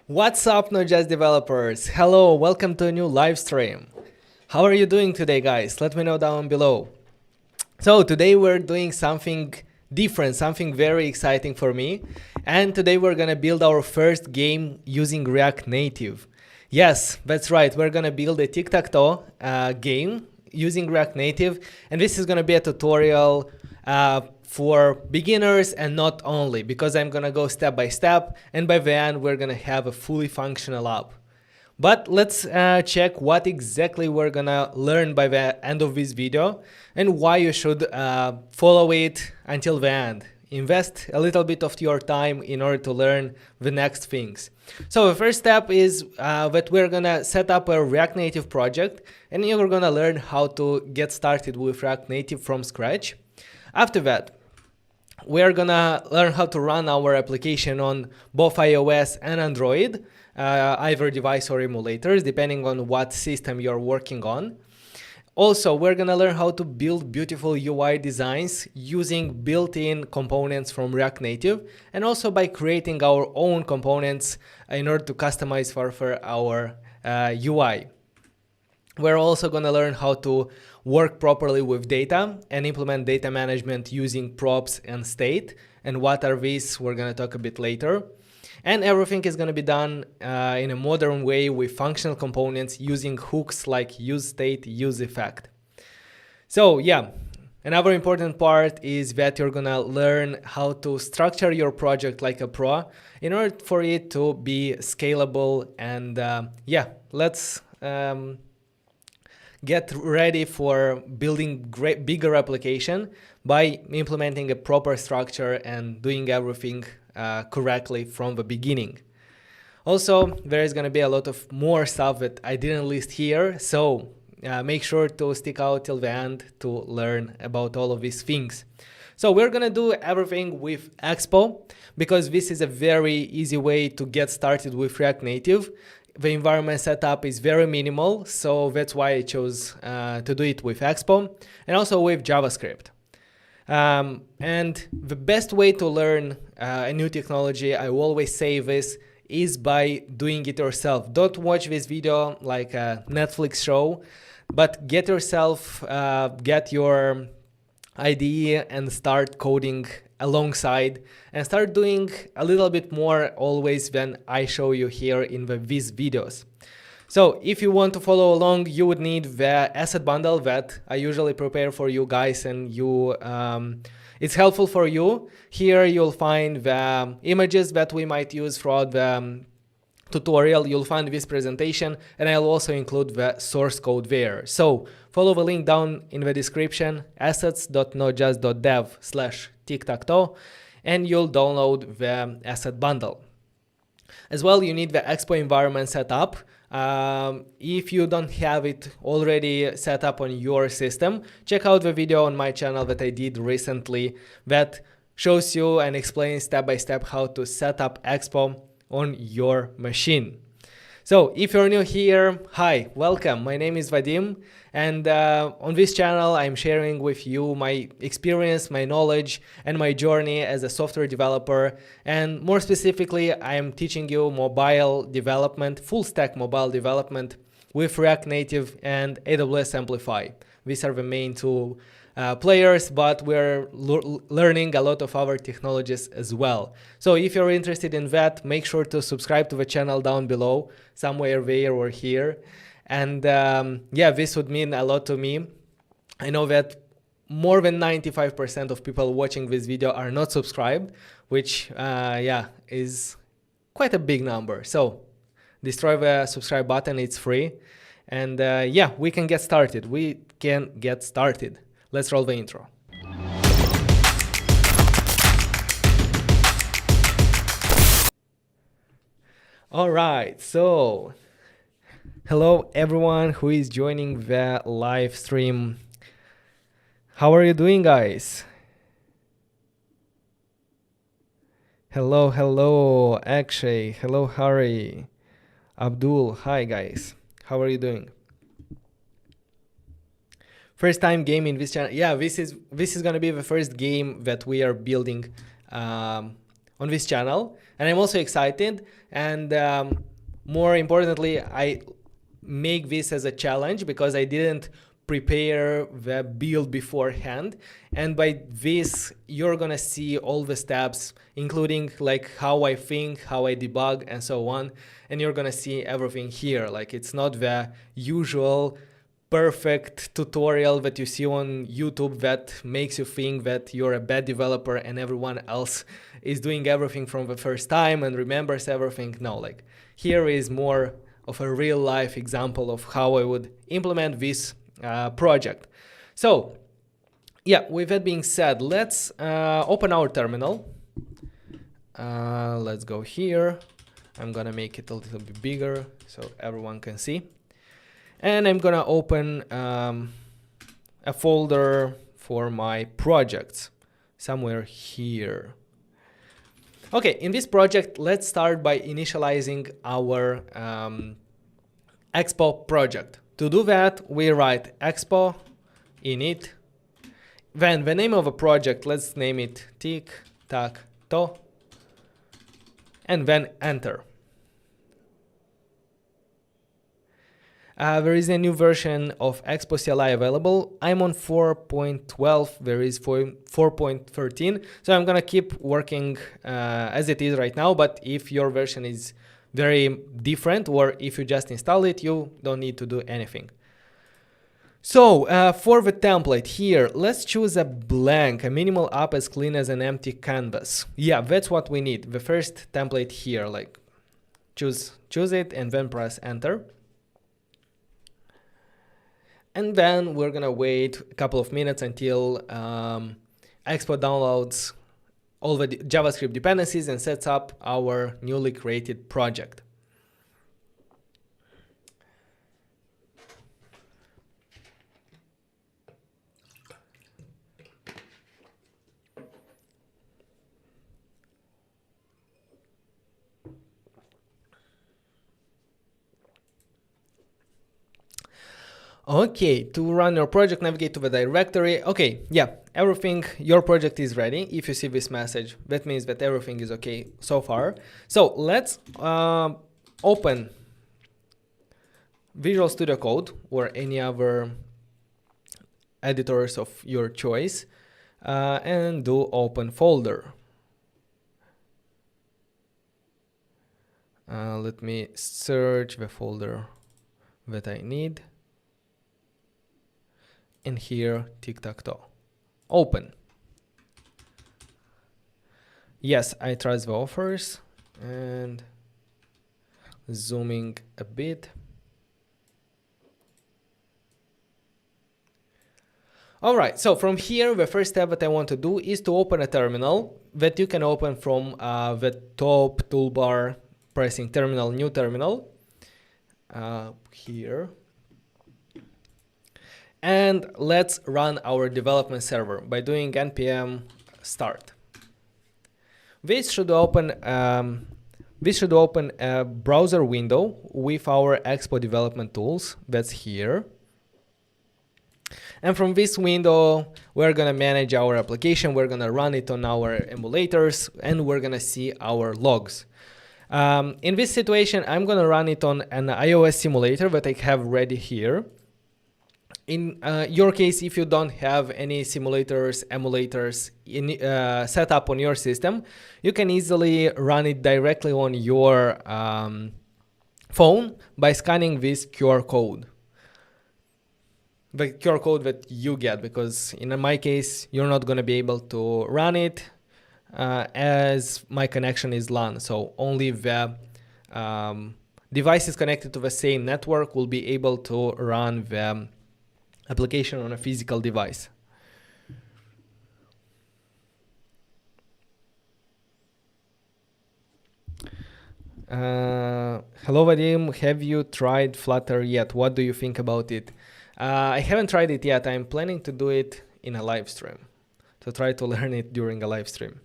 What's up, Notjust developers? Hello, welcome to a new live stream. How are you doing today, guys? Let me know down below. So today we're doing something different, something very exciting for me. And today we're gonna build our first game using React Native. Yes, that's right. We're gonna build a Tic Tac Toe game using React Native, and this is gonna be a tutorial for beginners and not only, because I'm gonna go step by step, and by the end we're gonna have a fully functional app. But let's check what exactly we're gonna learn by the end of this video and why you should follow it until the end. Invest a little bit of your time in order to learn the next things. So the first step is that we're gonna set up a React Native project, and you're gonna learn how to get started with React Native from scratch. After that, we're gonna learn how to run our application on both iOS and Android, either device or emulators, depending on what system you're working on. Also, we're gonna learn how to build beautiful UI designs using built-in components from React Native, and also by creating our own components in order to customize for our UI. We're also gonna learn how to work properly with data and implement data management using props and state. And what are these? We're gonna talk a bit later. And everything is going to be done in a modern way with functional components using hooks like useState, useEffect. So yeah, another important part is that you're going to learn how to structure your project like a pro in order for it to be scalable. And yeah, let's get ready for building bigger application by implementing a proper structure and doing everything correctly from the beginning. Also, there is going to be a lot of more stuff that I didn't list here, so make sure to stick out till the end to learn about all of these things. So we're going to do everything with Expo because this is a very easy way to get started with React Native. The environment setup is very minimal, so that's why I chose to do it with Expo and also with JavaScript. And the best way to learn a new technology, I always say this, is by doing it yourself. Don't watch this video like a Netflix show, but get yourself, get your IDE and start coding alongside and start doing a little bit more always than I show you here in these videos. So if you want to follow along, you would need the asset bundle that I usually prepare for you guys, and it's helpful for you. Here you'll find the images that we might use throughout the tutorial. You'll find this presentation, and I'll also include the source code there. So follow the link down in the description, assets.notjust.dev/tic-tac-toe, and you'll download the asset bundle. As well, you need the Expo environment set up. If you don't have it already set up on your system, check out the video on my channel that I did recently that shows you and explains step by step how to set up Expo on your machine. So if you're new here, hi, welcome. My name is Vadim, and on this channel I'm sharing with you my experience, my knowledge, and my journey as a software developer. And more specifically, I am teaching you mobile development, full stack mobile development with React Native and AWS Amplify. These are the main two players, but we're learning a lot of other technologies as well. So if you're interested in that, make sure to subscribe to the channel down below, somewhere there or here. And yeah, this would mean a lot to me. I know that more than 95% of people watching this video are not subscribed, which yeah, is quite a big number. So destroy the subscribe button, it's free. And yeah, we can get started. Let's roll the intro. All right, so hello everyone who is joining the live stream. How are you doing, guys? Hello, Akshay. Hello, Hari. Abdul. Hi, guys. How are you doing? First time game in this channel. Yeah, this is gonna be the first game that we are building on this channel. And I'm also excited. And more importantly, I make this as a challenge because I didn't prepare the build beforehand, and by this you're gonna see all the steps, including like how I think, how I debug, and so on, and you're gonna see everything here. Like, it's not the usual perfect tutorial that you see on YouTube that makes you think that you're a bad developer and everyone else is doing everything from the first time and remembers everything. No, like, here is more of a real life example of how I would implement this project. So yeah, with that being said, let's open our terminal. Let's go here. I'm gonna make it a little bit bigger so everyone can see. And I'm gonna open a folder for my projects somewhere here. Okay, in this project, let's start by initializing our expo project. To do that, we write expo init. Then the name of a project, let's name it Tic Tac Toe, and then enter. There is a new version of Expo CLI available. I'm on 4.12, there is 4.13, so I'm gonna keep working as it is right now, but if your version is very different, or if you just install it, you don't need to do anything. So for the template here, let's choose a blank, a minimal app as clean as an empty canvas. Yeah, that's what we need. The first template here, like choose it and then press enter. And then we're gonna wait a couple of minutes until Expo downloads all the JavaScript dependencies and sets up our newly created project. Okay, to run your project, navigate to the directory. Okay, yeah, everything, your project is ready. If you see this message, that means that everything is okay so far. So let's open Visual Studio Code or any other editors of your choice and do open folder. Let me search the folder that I need. And here, Tic Tac Toe. Open. Yes, I trust the offers, and zooming a bit. All right, so from here, the first step that I want to do is to open a terminal that you can open from the top toolbar, pressing terminal, new terminal, here. And let's run our development server by doing npm start. This should open a browser window with our Expo development tools. That's here. And from this window, we're gonna manage our application. We're gonna run it on our emulators, and we're gonna see our logs. In this situation, I'm gonna run it on an iOS simulator that I have ready here. In your case, if you don't have any simulators, emulators set up on your system, you can easily run it directly on your phone by scanning this QR code. The QR code that you get, because in my case, you're not going to be able to run it as my connection is LAN. So only the devices connected to the same network will be able to run the application on a physical device. Hello Vadim, have you tried Flutter yet? What do you think about it? I haven't tried it yet. I'm planning to do it in a live stream, to try to learn it during a live stream.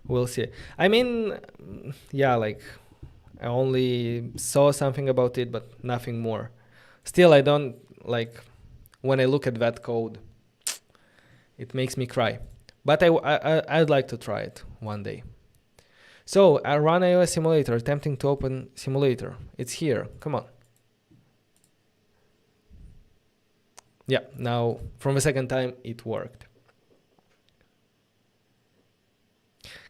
We'll see. I mean, yeah, like I only saw something about it, but nothing more. Still, I don't like. When I look at that code, it makes me cry. But I'd like to try it one day. So I run iOS simulator, attempting to open simulator. It's here. Come on. Yeah, now from the second time it worked.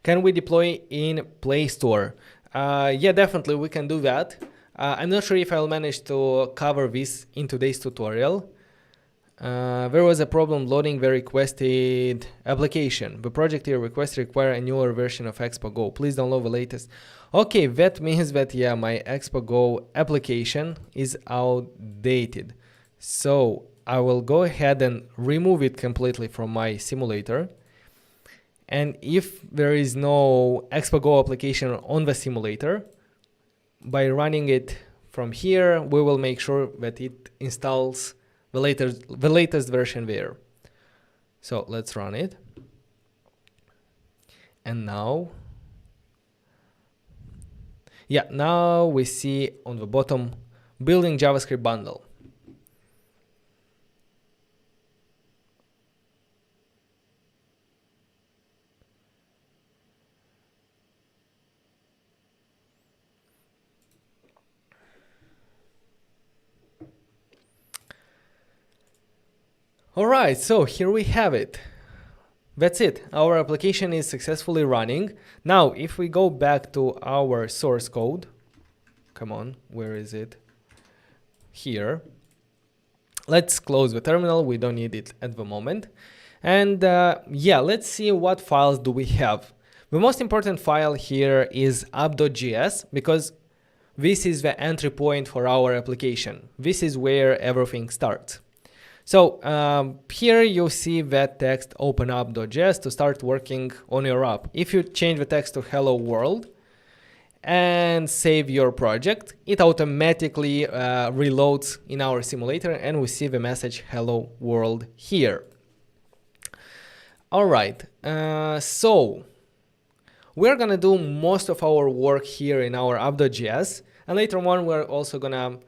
Can we deploy in Play Store? Yeah, definitely we can do that. I'm not sure if I'll manage to cover this in today's tutorial. There was a problem loading the requested application. The project here requests require a newer version of Expo Go. Please download the latest. Okay, that means that, yeah, my Expo Go application is outdated. So I will go ahead and remove it completely from my simulator. And if there is no Expo Go application on the simulator, by running it from here, we will make sure that it installs the latest version there. So let's run it. And now, yeah, now we see on the bottom, building JavaScript bundle. All right, so here we have it. That's it. Our application is successfully running. Now, if we go back to our source code, come on, where is it? Here. Let's close the terminal. We don't need it at the moment. And yeah, let's see what files do we have. The most important file here is app.js because this is the entry point for our application. This is where everything starts. So here you see that text open up.js to start working on your app. If you change the text to hello world and save your project, it automatically reloads in our simulator and we see the message hello world here. All right, so we're gonna do most of our work here in our app.js, and later on we're also gonna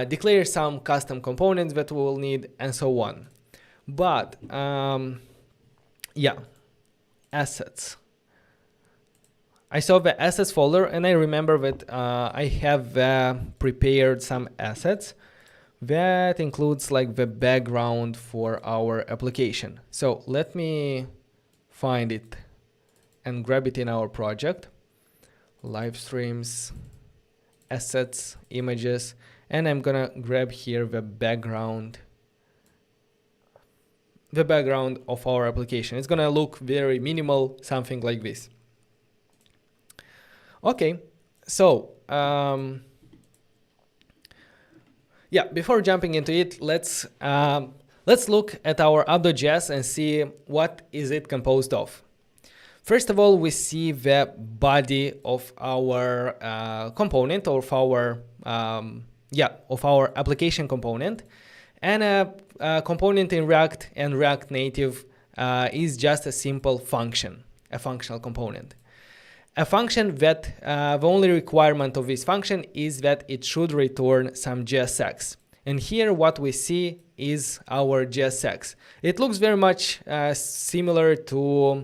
declare some custom components that we will need and so on. But yeah, assets. I saw the assets folder and I remember that I have prepared some assets that includes like the background for our application. So let me find it and grab it in our project. Live streams, assets, images. And I'm gonna grab here the background of our application. It's gonna look very minimal, something like this. Okay, so yeah, before jumping into it, let's look at our app.js and see what is it composed of. First of all, we see the body of our component, of our of our application component, and a component in React and React Native is just a simple function, a functional component. A function that the only requirement of this function is that it should return some JSX. And here what we see is our JSX. It looks very much similar to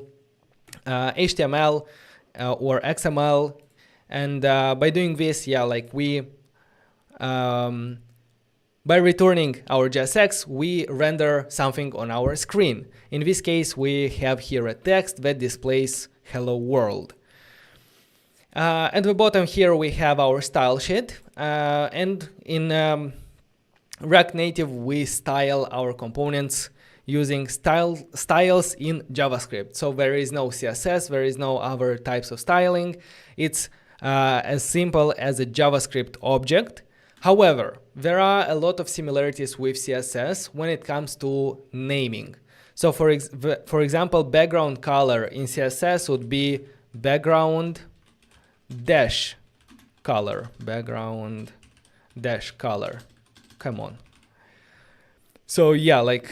HTML or XML, and by doing this, yeah, like we by returning our JSX, we render something on our screen. In this case, we have here a text that displays hello world. At the bottom here, we have our style sheet. And in React Native, we style our components using styles in JavaScript. So there is no CSS, there is no other types of styling. It's as simple as a JavaScript object. However, there are a lot of similarities with CSS when it comes to naming. So for example, background color in CSS would be background dash color, background dash color. Come on. So yeah, like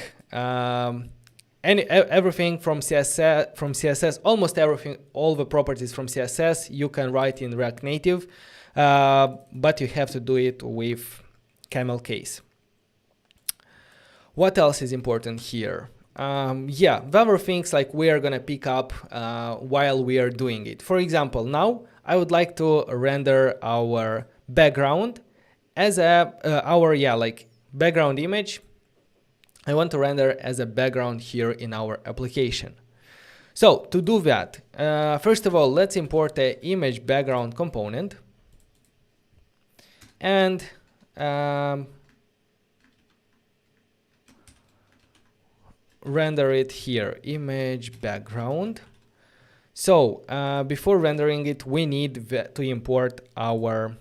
everything from CSS, almost everything, all the properties from CSS you can write in React Native. But you have to do it with camel case. What else is important here? Yeah, the other things like we are gonna pick up while we are doing it. For example, now I would like to render our background as a like background image. I want to render as a background here in our application. So to do that, first of all, let's import the image background component and render it here, image background. So before rendering it, we need to import our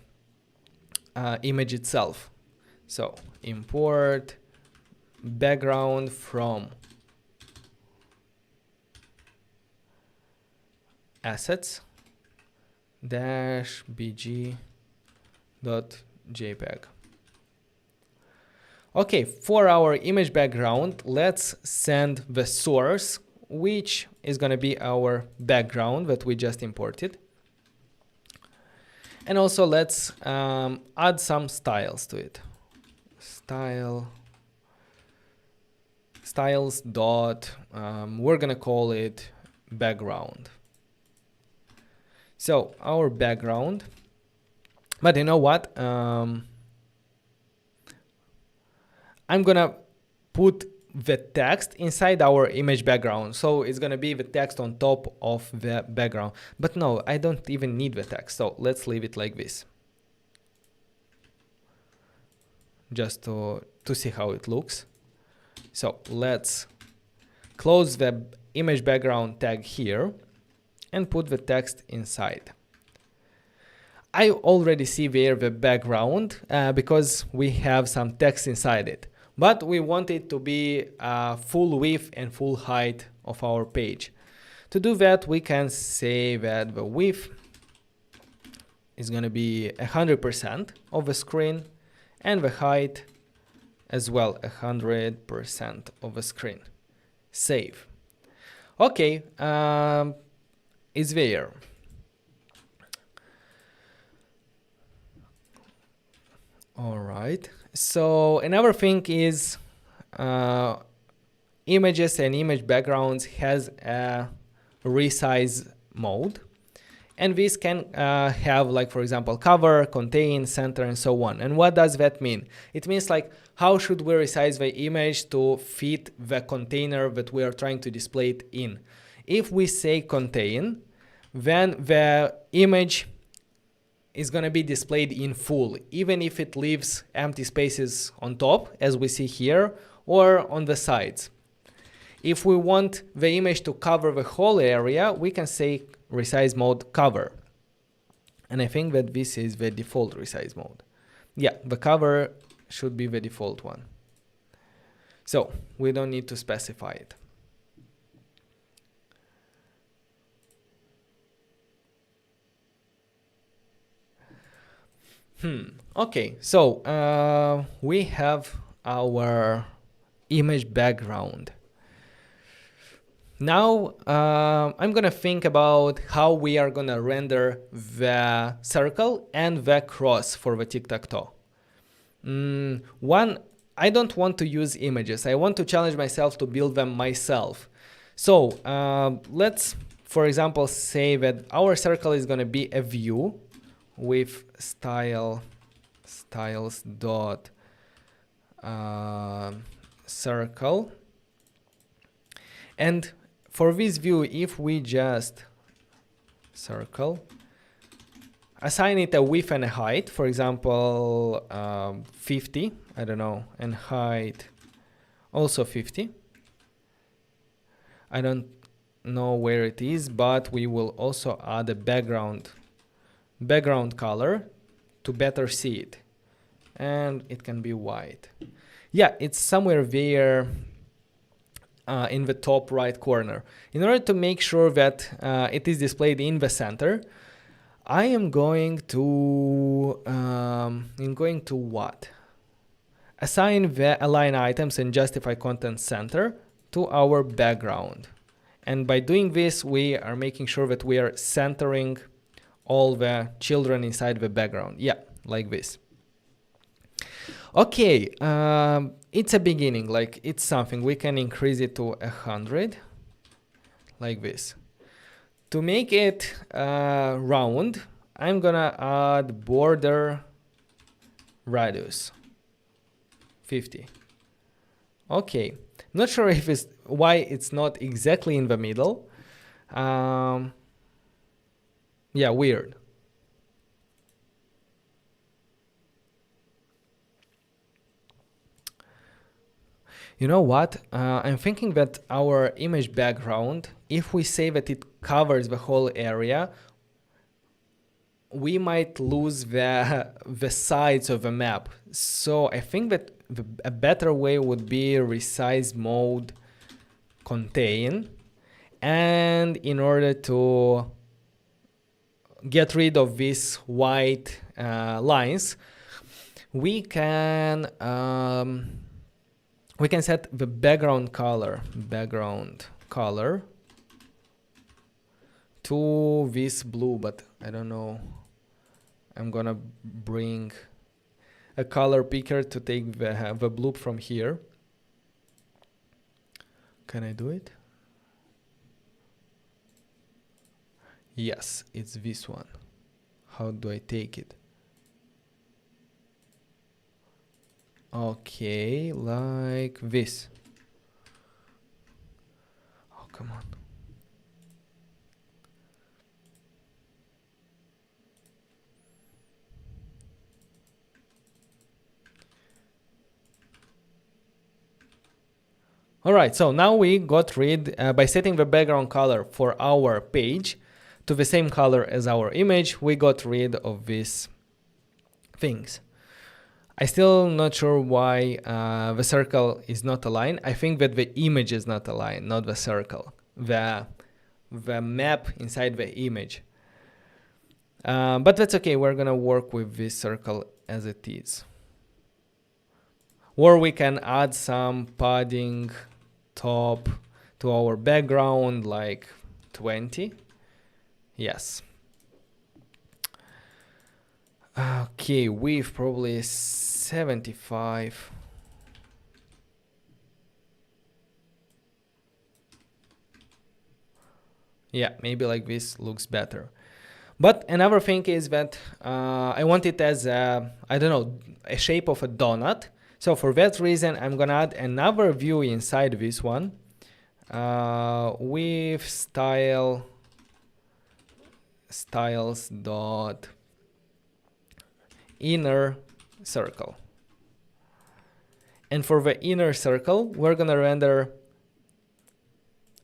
image itself. So import background from assets dash bg.jpg. Okay, for our image background, let's send the source, which is going to be our background that we just imported. And also let's add some styles to it. Styles dot, we're going to call it background. So our background, but you know what? I'm gonna put the text inside our image background. So it's gonna be the text on top of the background. But no, I don't even need the text. So let's leave it like this. Just to see how it looks. So let's close the image background tag here and put the text inside. I already see there the background because we have some text inside it, but we want it to be full width and full height of our page. To do that, we can say that the width is going to be 100% of the screen and the height as well 100% of the screen. Save. Okay. Is there. All right. So another thing is images and image backgrounds has a resize mode. And this can have, like, for example, cover, contain, center, and so on. And what does that mean? It means like how should we resize the image to fit the container that we are trying to display it in. If we say contain, then the image is going to be displayed in full, even if it leaves empty spaces on top, as we see here, or on the sides. If we want the image to cover the whole area, we can say resize mode cover. And I think that this is the default resize mode. Yeah, the cover should be the default one. So we don't need to specify it. Okay, so we have our image background. Now I'm gonna think about how we are gonna render the circle and the cross for the Tic Tac Toe. One, I don't want to use images. I want to challenge myself to build them myself. So let's, for example, say that our circle is gonna be a view with styles dot circle, and for this view, if we just circle, assign it a width and a height, for example 50, I don't know, and height also 50. I don't know where it is, but we will also add a background color to better see it, and it can be white. Yeah, it's somewhere there in the top right corner. In order to make sure that it is displayed in the center, I am going to what? Assign the align items and justify content center to our background. And by doing this, we are making sure that we are centering all the children inside the background. Yeah, like this. Okay, it's a beginning, like it's something. We can increase it to 100, like this. To make it round, I'm gonna add border radius 50. Okay, not sure if it's why it's not exactly in the middle. Yeah, weird. You know what? I'm thinking that our image background, if we say that it covers the whole area, we might lose the sides of the map. So I think that a better way would be resize mode contain. And in order to get rid of these white lines, we can set the background color to this blue, but I don't know. I'm gonna bring a color picker to take the blue from here. Can I do it? Yes, it's this one. How do I take it? Okay, like this. Oh, come on. All right, so now we got rid, by setting the background color for our page to the same color as our image, we got rid of these things. I still not sure why the circle is not aligned. I think that the image is not aligned, not the circle. The map inside the image. But that's okay, we're gonna work with this circle as it is. Or we can add some padding top to our background, like 20. Yes. Okay, width probably 75. Yeah, maybe like this looks better. But another thing is that I want it as a, I don't know, a shape of a donut. So for that reason, I'm gonna add another view inside this one with styles dot inner circle. And for the inner circle, we're gonna render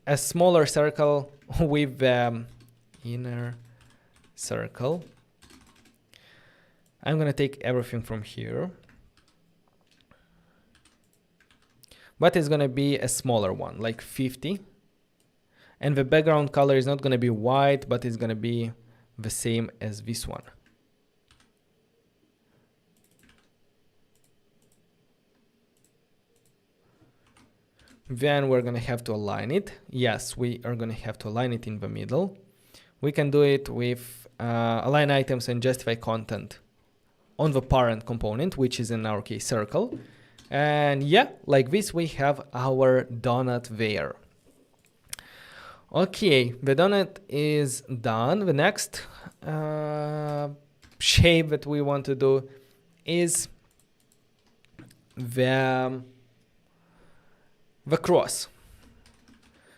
a smaller circle with the inner circle. I'm gonna take everything from here, but it's gonna be a smaller one, like 50. And the background color is not gonna be white, but it's gonna be the same as this one. Then we're gonna have to align it. Yes, we are gonna have to align it in the middle. We can do it with align items and justify content on the parent component, which is in our case circle. And yeah, like this, we have our donut there. Okay, the donut is done. The next shape that we want to do is the cross.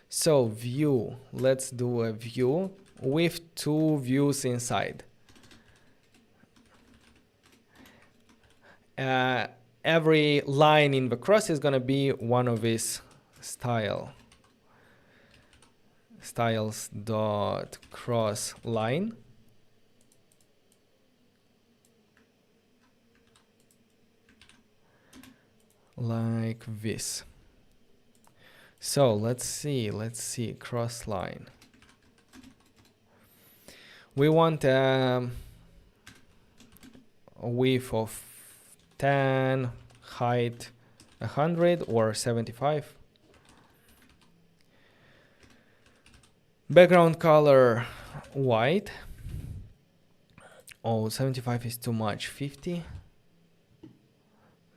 So view, let's do a view with two views inside. Every line in the cross is gonna be one of these styles dot cross line. Like this. So let's see, cross line. We want a width of 10, height 100 or 75. Background color white. Oh, 75 is too much. 50,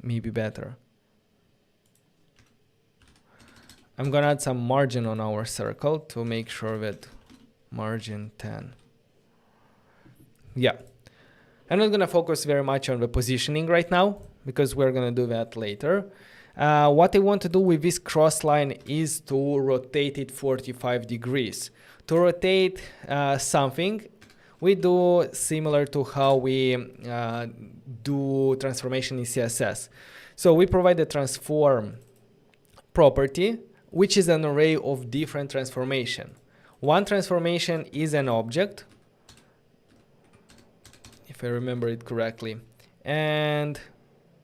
maybe better. I'm gonna add some margin on our circle to make sure that margin 10. Yeah. I'm not going to focus very much on the positioning right now because we're going to do that later. What I want to do with this cross line is to rotate it 45 degrees. To rotate something, we do similar to how we do transformation in CSS. So we provide a transform property, which is an array of different transformation. One transformation is an object, if I remember it correctly, and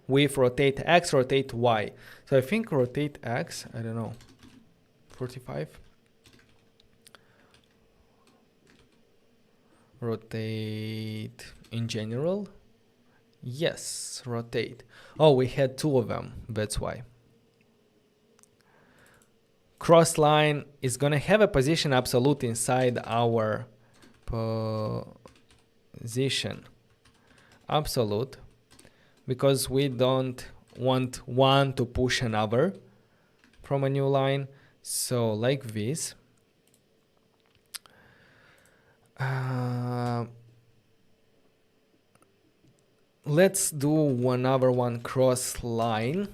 with rotate X, rotate Y. So I think rotate X, I don't know, 45. Rotate in general. Yes, rotate. Oh, we had two of them, that's why. Cross line is going to have a position absolute inside our position absolute because we don't want one to push another from a new line. So like this. Let's do another one cross line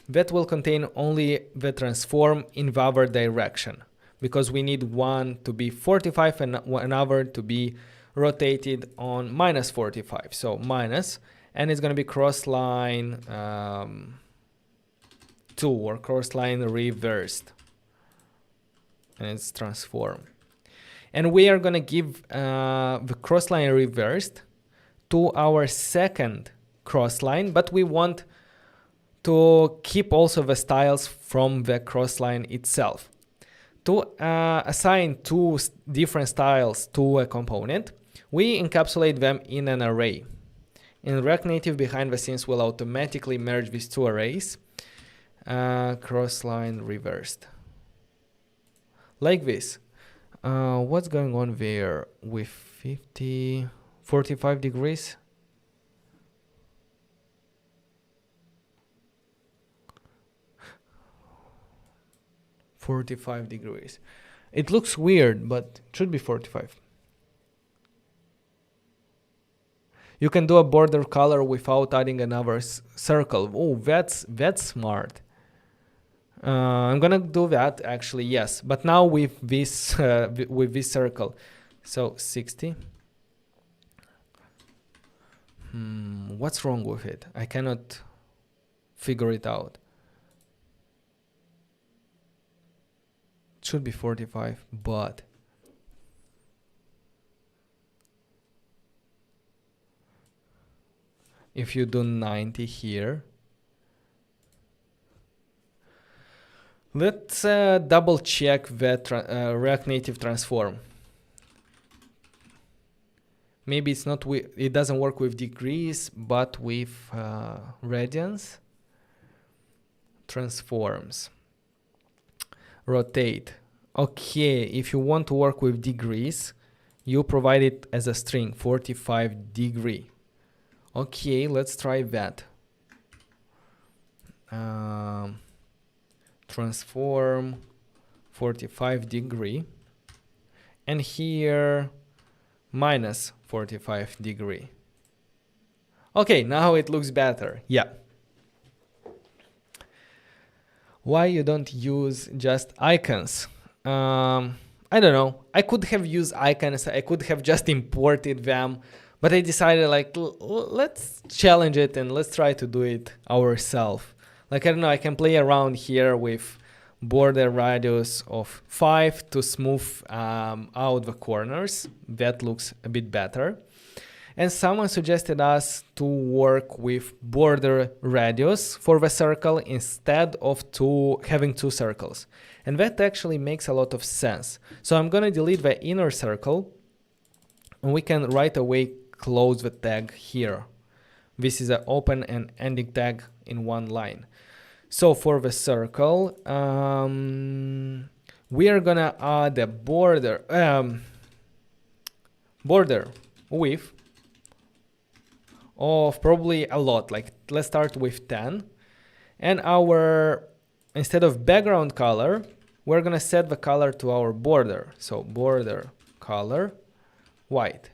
that will contain only the transform in the other direction because we need one to be 45 and another to be rotated on minus 45. So minus, and it's going to be cross line 2 or cross line reversed, and it's transform. And we are going to give the cross line reversed to our second cross line, but we want to keep also the styles from the cross line itself. To assign two different styles to a component, we encapsulate them in an array. In React Native, behind the scenes will automatically merge these two arrays. Cross line reversed. Like this. What's going on there with 45 degrees? $45 degrees. It looks weird, but it should be 45. You can do a border color without adding another circle. Oh, that's smart. I'm gonna do that actually, yes. But now with this circle, so 60. What's wrong with it? I cannot figure it out. It should be 45, but if you do 90 here, let's double check that React Native transform. Maybe it's not it doesn't work with degrees, but with radians. Transforms. Rotate. Okay, if you want to work with degrees, you provide it as a string, 45 degree. Okay, let's try that. Transform 45 degree, and here minus 45 degree. Okay, now it looks better. Yeah. Why you don't use just icons? I don't know. I could have used icons. I could have just imported them, but I decided like let's challenge it and let's try to do it ourselves. Like, I don't know, I can play around here with border radius of 5 to smooth out the corners. That looks a bit better. And someone suggested us to work with border radius for the circle instead of having two circles. And that actually makes a lot of sense. So I'm going to delete the inner circle, and we can right away close the tag here. This is an open and ending tag in one line. So for the circle, we are gonna add a border width of probably a lot. Like, let's start with 10, and instead of background color, we're gonna set the color to our border. So border color white.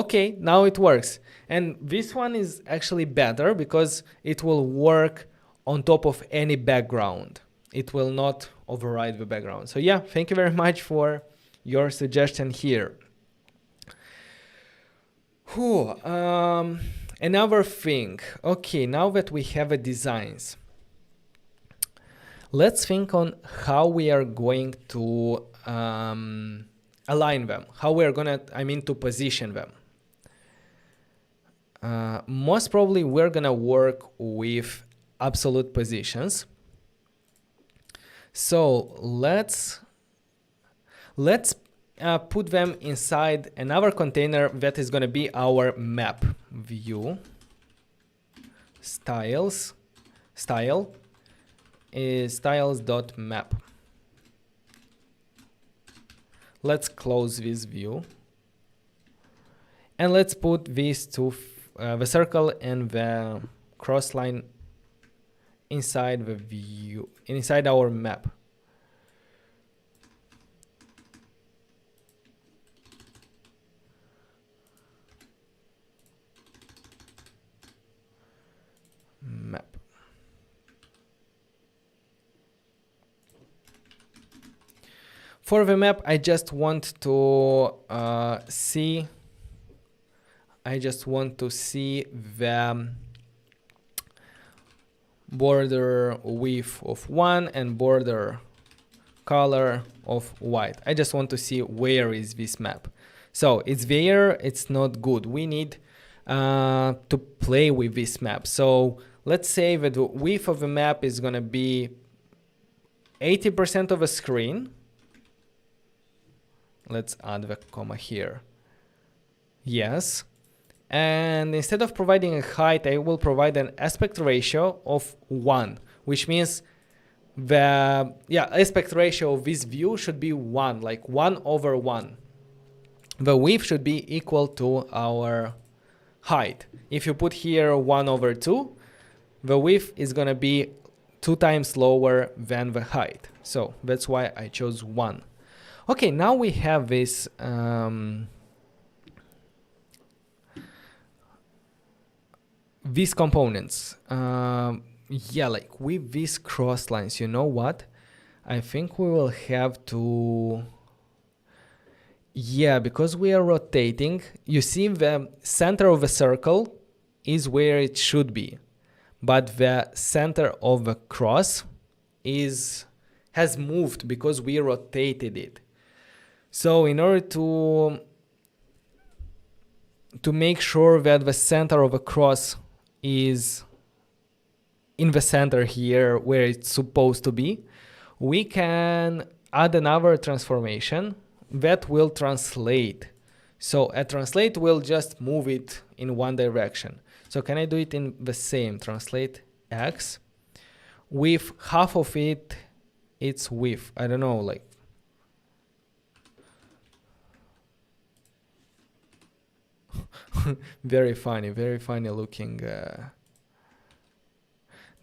Okay, now it works. And this one is actually better because it will work on top of any background. It will not override the background. So yeah, thank you very much for your suggestion here. Whew, another thing. Okay, now that we have a designs, let's think on how we are going to align them, how we are gonna, to position them. Most probably we're gonna work with absolute positions. So let's put them inside another container that is gonna be our map. View styles, style is styles.map. Let's close this view. And let's put these two, the circle and the cross line inside the view, inside our map. Map. For the map, I just want to see the border width of 1 and border color of white. I just want to see where is this map. So it's there, it's not good. We need to play with this map. So let's say that the width of the map is gonna be 80% of a screen. Let's add the comma here. Yes. And instead of providing a height, I will provide an aspect ratio of 1, which means the aspect ratio of this view should be 1, like 1/1. The width should be equal to our height. If you put here 1/2, the width is going to be 2 times lower than the height. So that's why I chose 1. Okay, now we have this these components. Like with these cross lines, you know what? I think we will have to, because we are rotating, you see the center of the circle is where it should be, but the center of the cross has moved because we rotated it. So in order to make sure that the center of the cross is in the center here where it's supposed to be, we can add another transformation that will translate. So a translate will just move it in one direction. So can I do it in the same translate X with half of it, its width? I don't know, like very funny looking.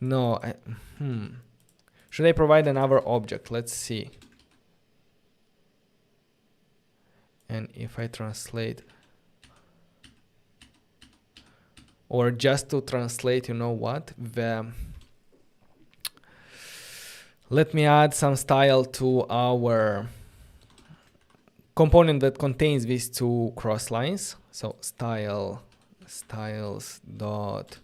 No, should I provide another object? Let's see. And if I translate, or just to translate, you know what? Let me add some style to our component that contains these two cross lines. So styles dot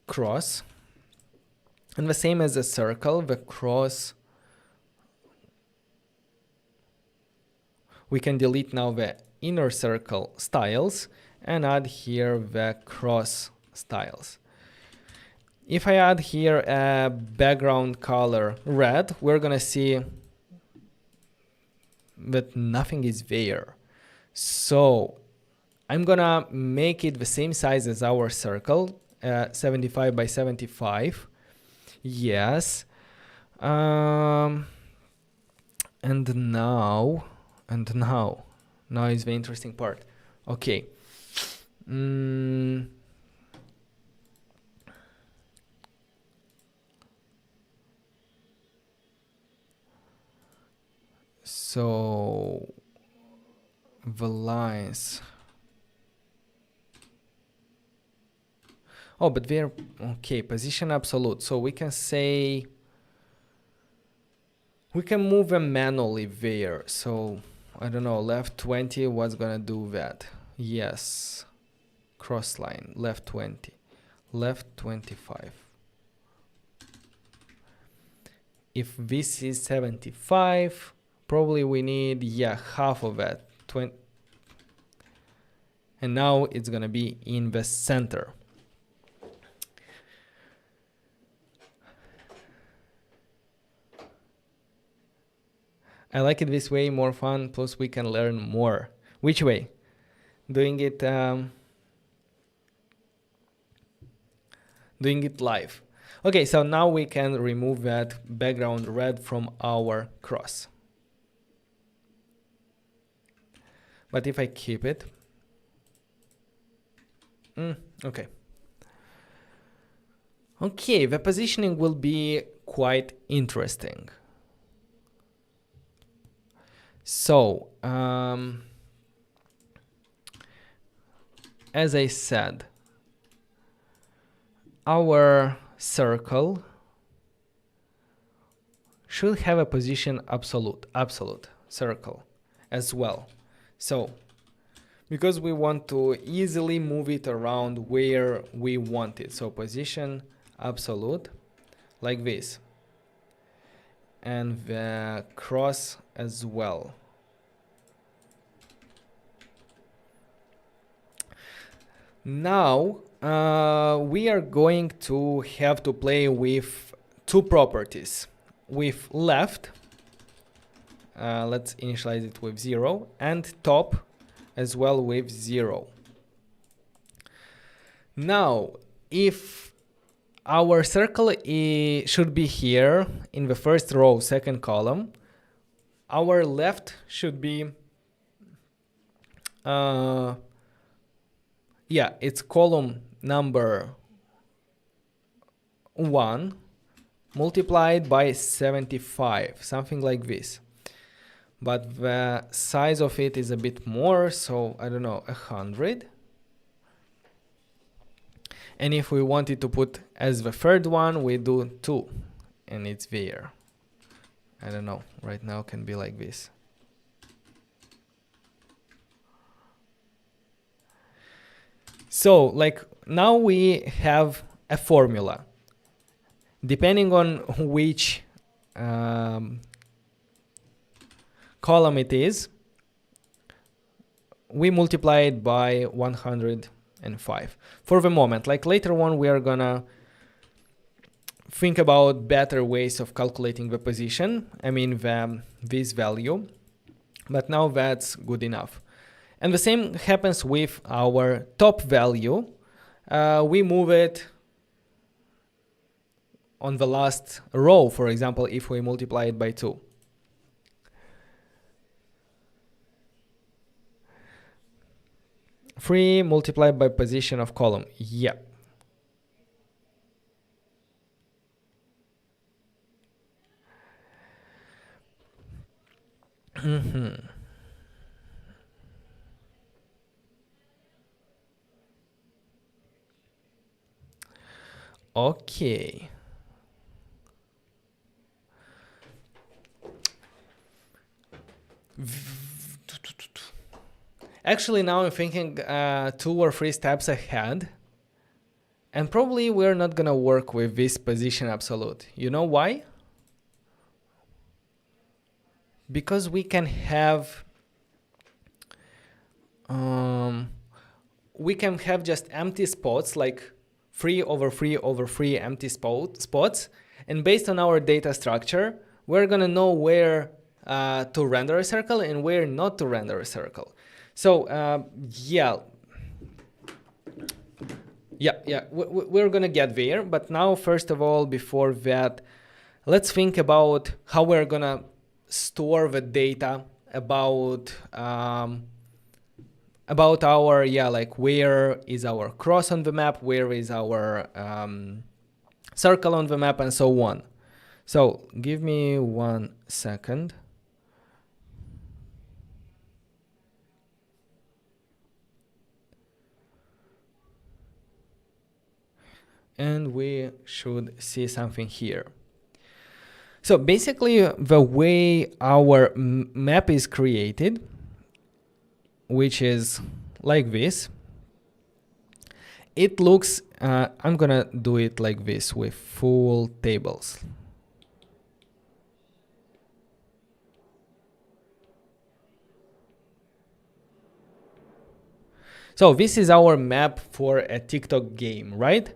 cross, and the same as the circle, the cross, we can delete now the inner circle styles and add here the cross styles. If I add here a background color red, we're gonna see that nothing is there. So I'm gonna make it the same size as our circle, 75 by 75. Yes. And now is the interesting part. Okay. So the lines. Oh, but we're okay, position absolute. So we can say we can move them manually there. So I don't know, left 20, what's gonna do that? Yes. Cross line, left 20, left 25. If this is 75, probably we need, yeah, half of that, 20. And now it's gonna be in the center. I like it this way, more fun, plus we can learn more. Which way? Doing it live. Okay, so now we can remove that background red from our cross. But if I keep it, okay. Okay, the positioning will be quite interesting. So, as I said, our circle should have a position absolute circle as well. So, because we want to easily move it around where we want it. So position absolute, like this. And the cross as well. Now, we are going to have to play with two properties. With left, let's initialize it with 0, and top as well with 0. Now, if our circle should be here in the first row, second column, our left should be, yeah, it's column number 1 multiplied by 75, something like this. But the size of it is a bit more, so I don't know, 100. And if we wanted to put as the third one, we do 2, and it's there. I don't know, right now can be like this. So, like, now we have a formula. Depending on which column it is, we multiply it by 105 for the moment. Like later on, we are gonna think about better ways of calculating the position, I mean this value, but now that's good enough. And the same happens with our top value. We move it on the last row, for example, if we multiply it by 2. Three multiplied by position of column. Yeah. Okay. Actually, now I'm thinking 2 or 3 steps ahead. And probably we're not gonna work with this position absolute. You know why? Because we can have just empty spots, like 3 over 3 over 3 empty spots. And based on our data structure, we're gonna know where to render a circle and where not to render a circle. So yeah, we're gonna get there. But now, first of all, before that, let's think about how we're gonna store the data about our, like where is our cross on the map, where is our circle on the map, and so on. So give me 1 second. and we should see something here. So basically the way our map is created, which is like this, it looks, I'm gonna do it like this with full tables. So this is our map for a TikTok game, right?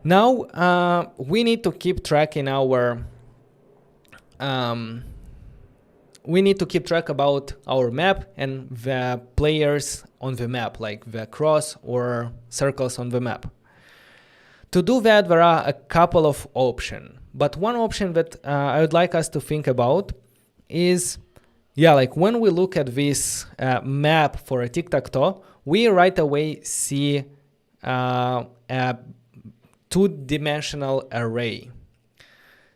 Now we need to keep track in our we need to keep track about our map and the players on the map, like the cross or circles on the map. To do that, there are a couple of options, but one option that I would like us to think about is, like when we look at this map for a Tic Tac Toe, we right away see a two-dimensional array.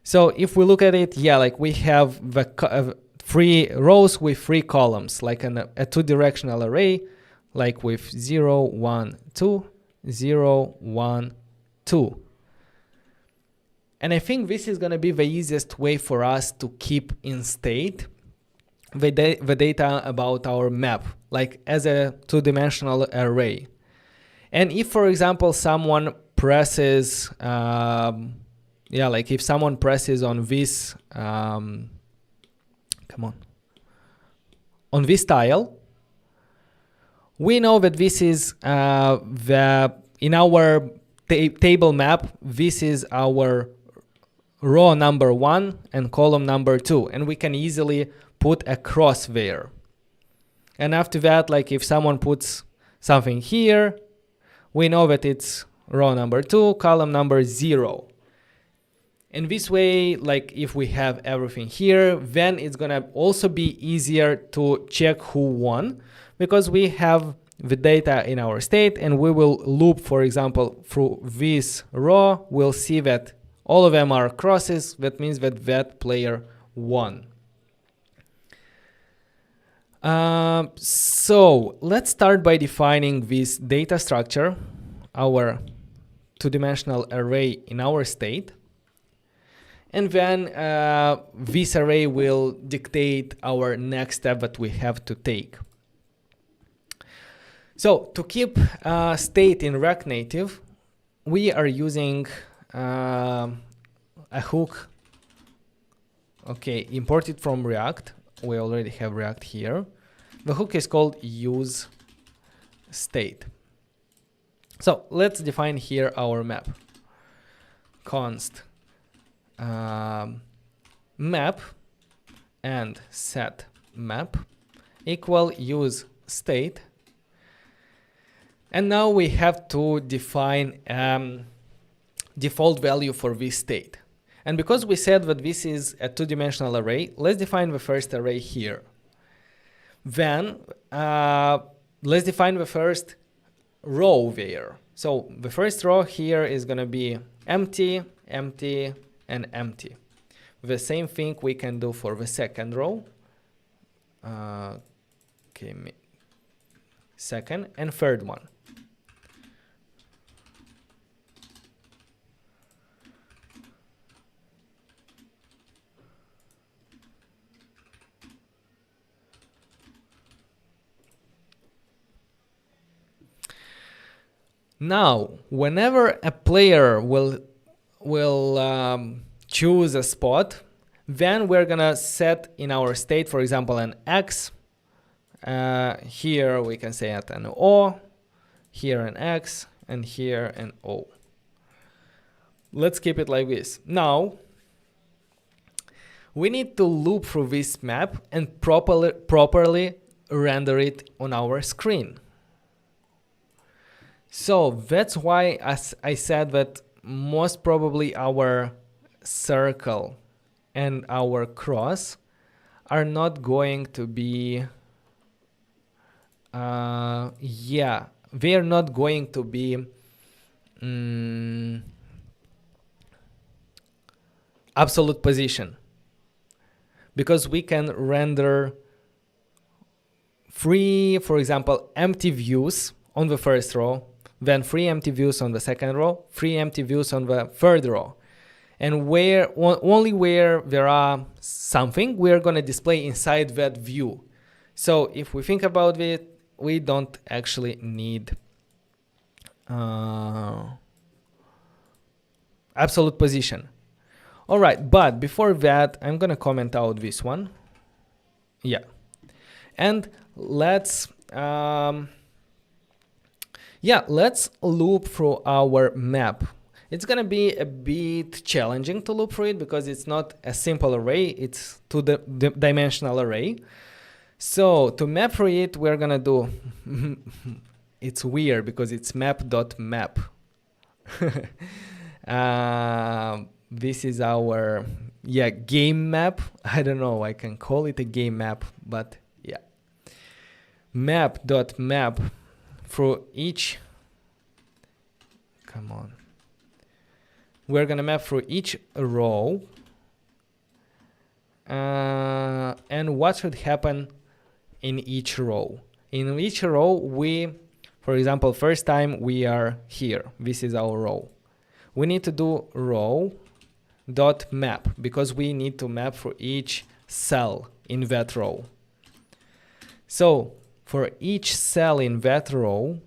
So if we look at it, like we have the 3 rows with 3 columns, like a two-directional array, like with 0, 1, 2, 0, 1, 2. And I think this is going to be the easiest way for us to keep in state the data about our map, like as a two-dimensional array. And if, for example, someone presses, like if someone presses on this, on this tile, we know that this is in our table map, this is our row number 1 and column number 2, and we can easily put a cross there. And after that, like if someone puts something here, we know that it's row number 2, column number 0. In this way, like if we have everything here, then it's gonna also be easier to check who won, because we have the data in our state, and we will loop, for example, through this row. We'll see that all of them are crosses. That means that that player won. So let's start by defining this data structure, our two-dimensional array in our state. And then this array will dictate our next step that we have to take. So to keep state in React Native, we are using a hook, imported from React. We already have React here. The hook is called useState. So let's define here our map. Const map and set map equal useState. And now we have to define default value for this state. And because we said that this is a two-dimensional array, let's define the first array here. Then let's define the first row there. So the first row here is going to be empty, empty, and empty. The same thing we can do for the second row. Second and third one. Now, whenever a player will choose a spot, then we're gonna set in our state, for example, an X. Here we can say at an O, here an X, and here an O. Let's keep it like this. Now, we need to loop through this map and properly render it on our screen. So that's why, as I said, that most probably our circle and our cross are not going to be, they are not going to be absolute position, because we can render 3, for example, empty views on the first row, then 3 empty views on the second row, 3 empty views on the third row. And only where there are something, we're going to display inside that view. So if we think about it, we don't actually need absolute position. All right, but before that, I'm going to comment out this one. Yeah. And let's loop through our map. It's gonna be a bit challenging to loop through it because it's not a simple array, it's two-dimensional array. So to map through it, we're gonna do, it's weird because it's map.map. This is our, game map. I don't know, I can call it a game map, but yeah. Map.map through each, come on. We're gonna map through each row. And what should happen in each row? In each row, for example, first time we are here. This is our row. We need to do row.map because we need to map for each cell in that row. So for each cell in that row,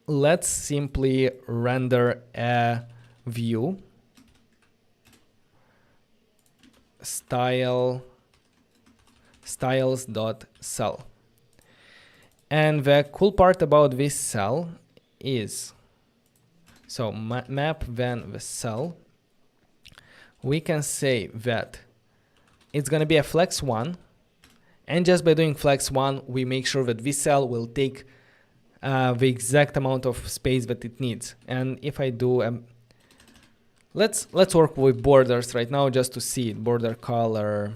let's simply render a view styles.cell. And the cool part about this cell is, so map then the cell, we can say that it's going to be a flex 1, and just by doing flex 1 we make sure that this cell will take the exact amount of space that it needs. And if I do let's work with borders right now just to see it. Border color,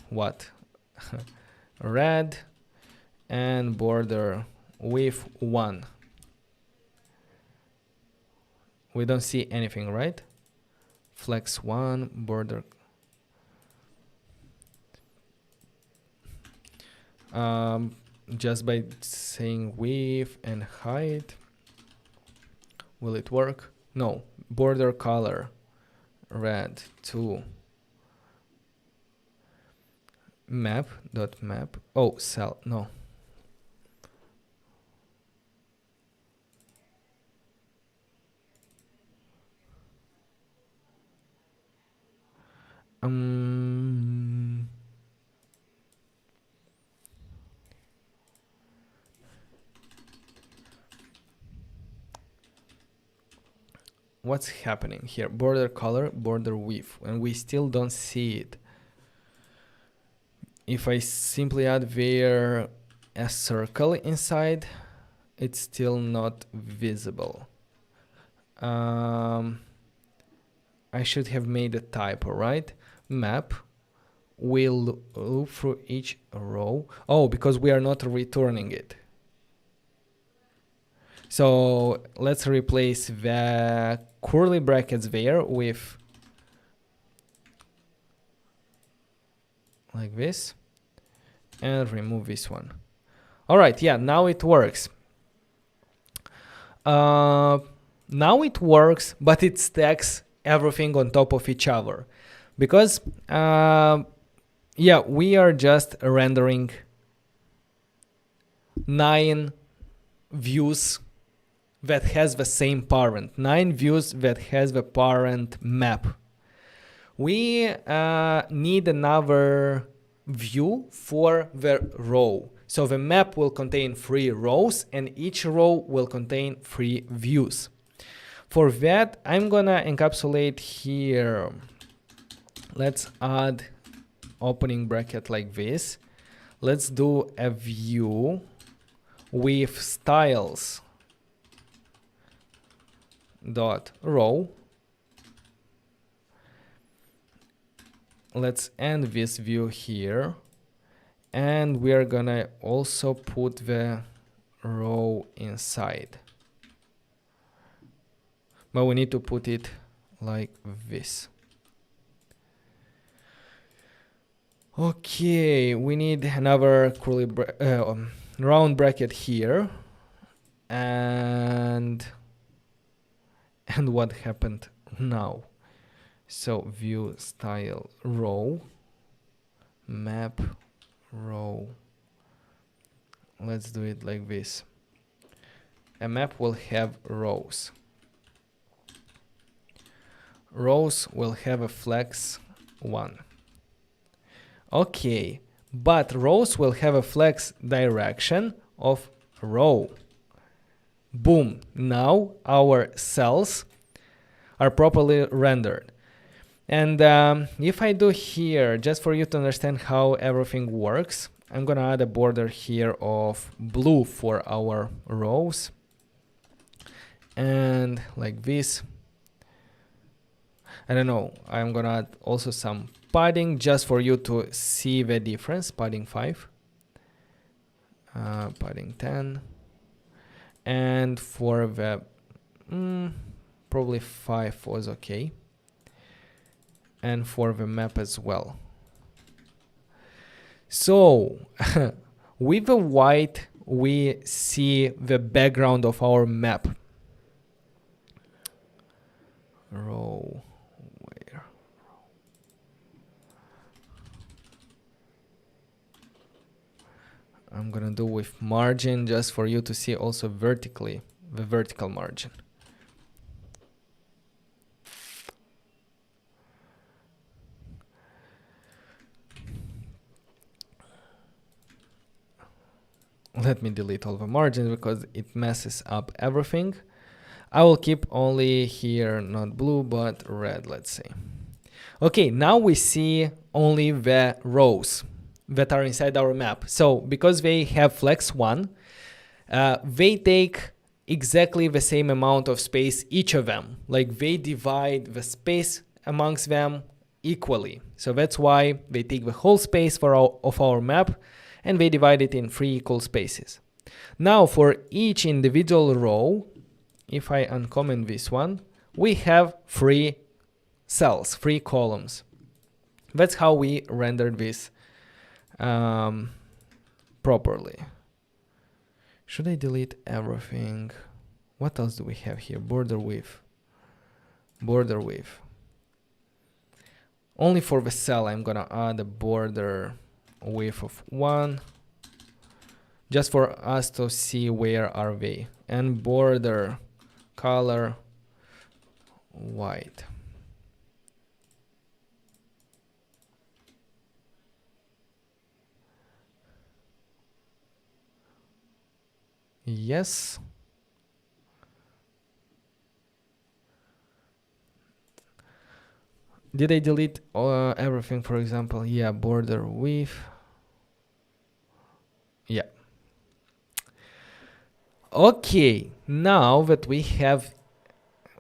what? Red, and border width 1. We don't see anything, right? Flex 1, border. Just by saying width and height, will it work? No. Border color, red 2. Map.map. Oh, cell. No. What's happening here? Border color, border width, and we still don't see it. If I simply add there a circle inside, it's still not visible. I should have made a typo, right? Map will loop through each row. Oh, because we are not returning it. So let's replace the curly brackets there with like this and remove this one. All right, yeah, now it works. Now it works, but it stacks everything on top of each other because we are just rendering 9 views that has the same parent, 9 views that has the parent map. We need another view for the row. So the map will contain 3 rows and each row will contain 3 views. For that, I'm gonna encapsulate here. Let's add opening bracket like this. Let's do a view with styles dot row. Let's end this view here, and we're gonna also put the row inside, but we need to put it like this. Okay, we need another curly round bracket here, and what happened now? So view style row, map row. Let's do it like this. A map will have rows. Rows will have a flex 1. Okay, but rows will have a flex direction of row. Boom, now our cells are properly rendered. And if I do here, just for you to understand how everything works, I'm gonna add a border here of blue for our rows. And like this. I don't know, I'm gonna add also some padding just for you to see the difference. Padding 5, padding 10, and for the probably 5 was okay, and for the map as well. So with the white we see the background of our map. Row. I'm gonna do with margin just for you to see also vertically, the vertical margin. Let me delete all the margins because it messes up everything. I will keep only here, not blue, but red, let's say. Okay, now we see only the rows that are inside our map. So because they have flex 1, they take exactly the same amount of space, each of them. Like they divide the space amongst them equally. So that's why they take the whole space of our map and they divide it in 3 equal spaces. Now for each individual row, if I uncomment this one, we have 3 cells, 3 columns. That's how we rendered this properly. Should I delete everything? What else do we have here? Border width. Border width. Only for the cell I'm gonna add a border width of 1, just for us to see where are they. And border color white. Yes. Did I delete everything, for example? Yeah, border width. Yeah. Okay, now that we have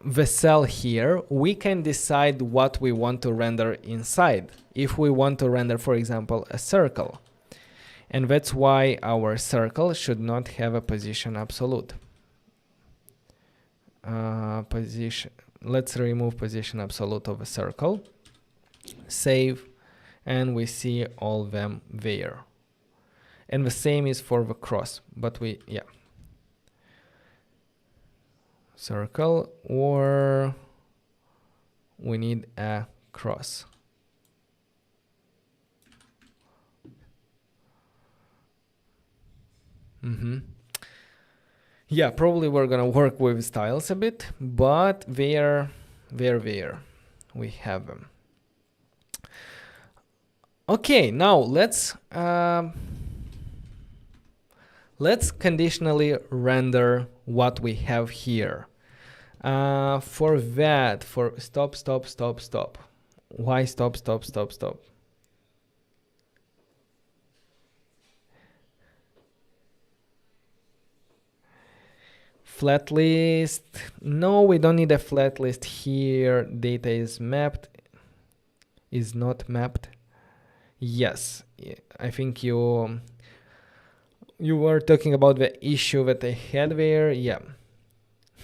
the cell here, we can decide what we want to render inside. If we want to render, for example, a circle. And that's why our circle should not have a position absolute. Position. Let's remove position absolute of a circle. Save, and we see all them there. And the same is for the cross, but yeah. Circle, or we need a cross. Yeah, probably we're gonna work with styles a bit, but there we have them. Okay, now let's conditionally render what we have here. For that, stop. Why stop? Flat list. No, we don't need a flat list here. Data is mapped. Is not mapped. Yes, I think you were talking about the issue that I had there. Yeah,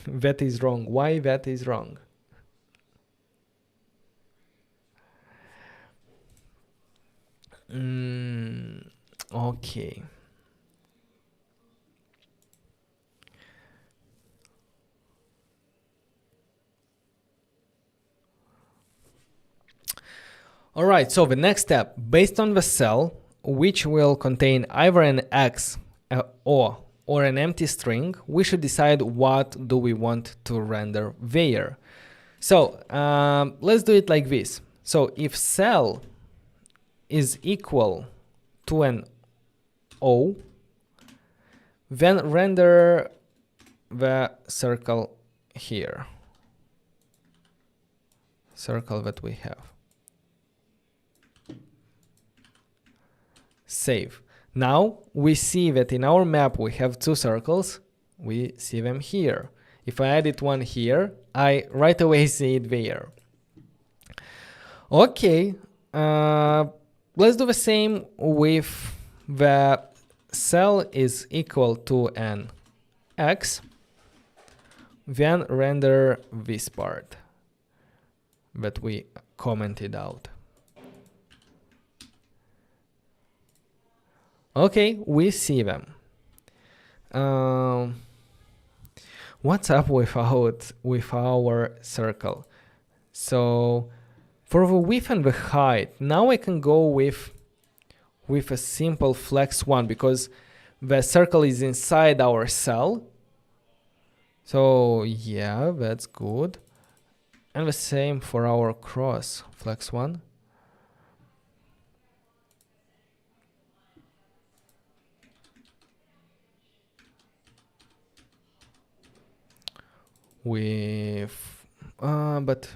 that is wrong. Why that is wrong? Okay. All right, so the next step, based on the cell, which will contain either an X or an empty string, we should decide what do we want to render there. So let's do it like this. So if cell is equal to an O, then render the circle here, circle that we have. Save. Now we see that in our map we have two circles. We see them here. If I edit one here, I right away see it there. Okay, let's do the same with the cell is equal to an X. Then render this part that we commented out. Okay, we see them. What's up with our circle? So for the width and the height, now I can go with a simple flex one because the circle is inside our cell. So yeah, that's good. And the same for our cross, flex one. With but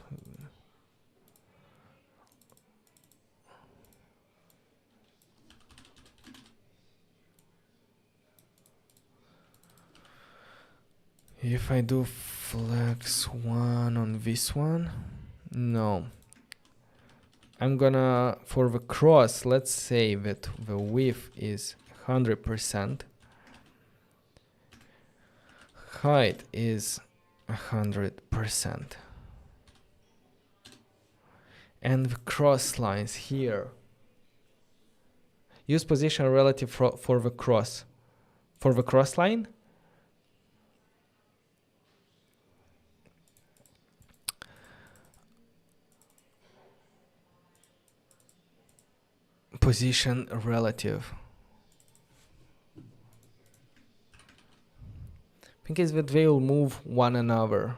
if I do flex one on this one, no, I'm gonna, for the cross, let's say that the width is 100%, height is 100%, and the cross lines here, use position relative for the cross line. Position relative. Think is that they will move one another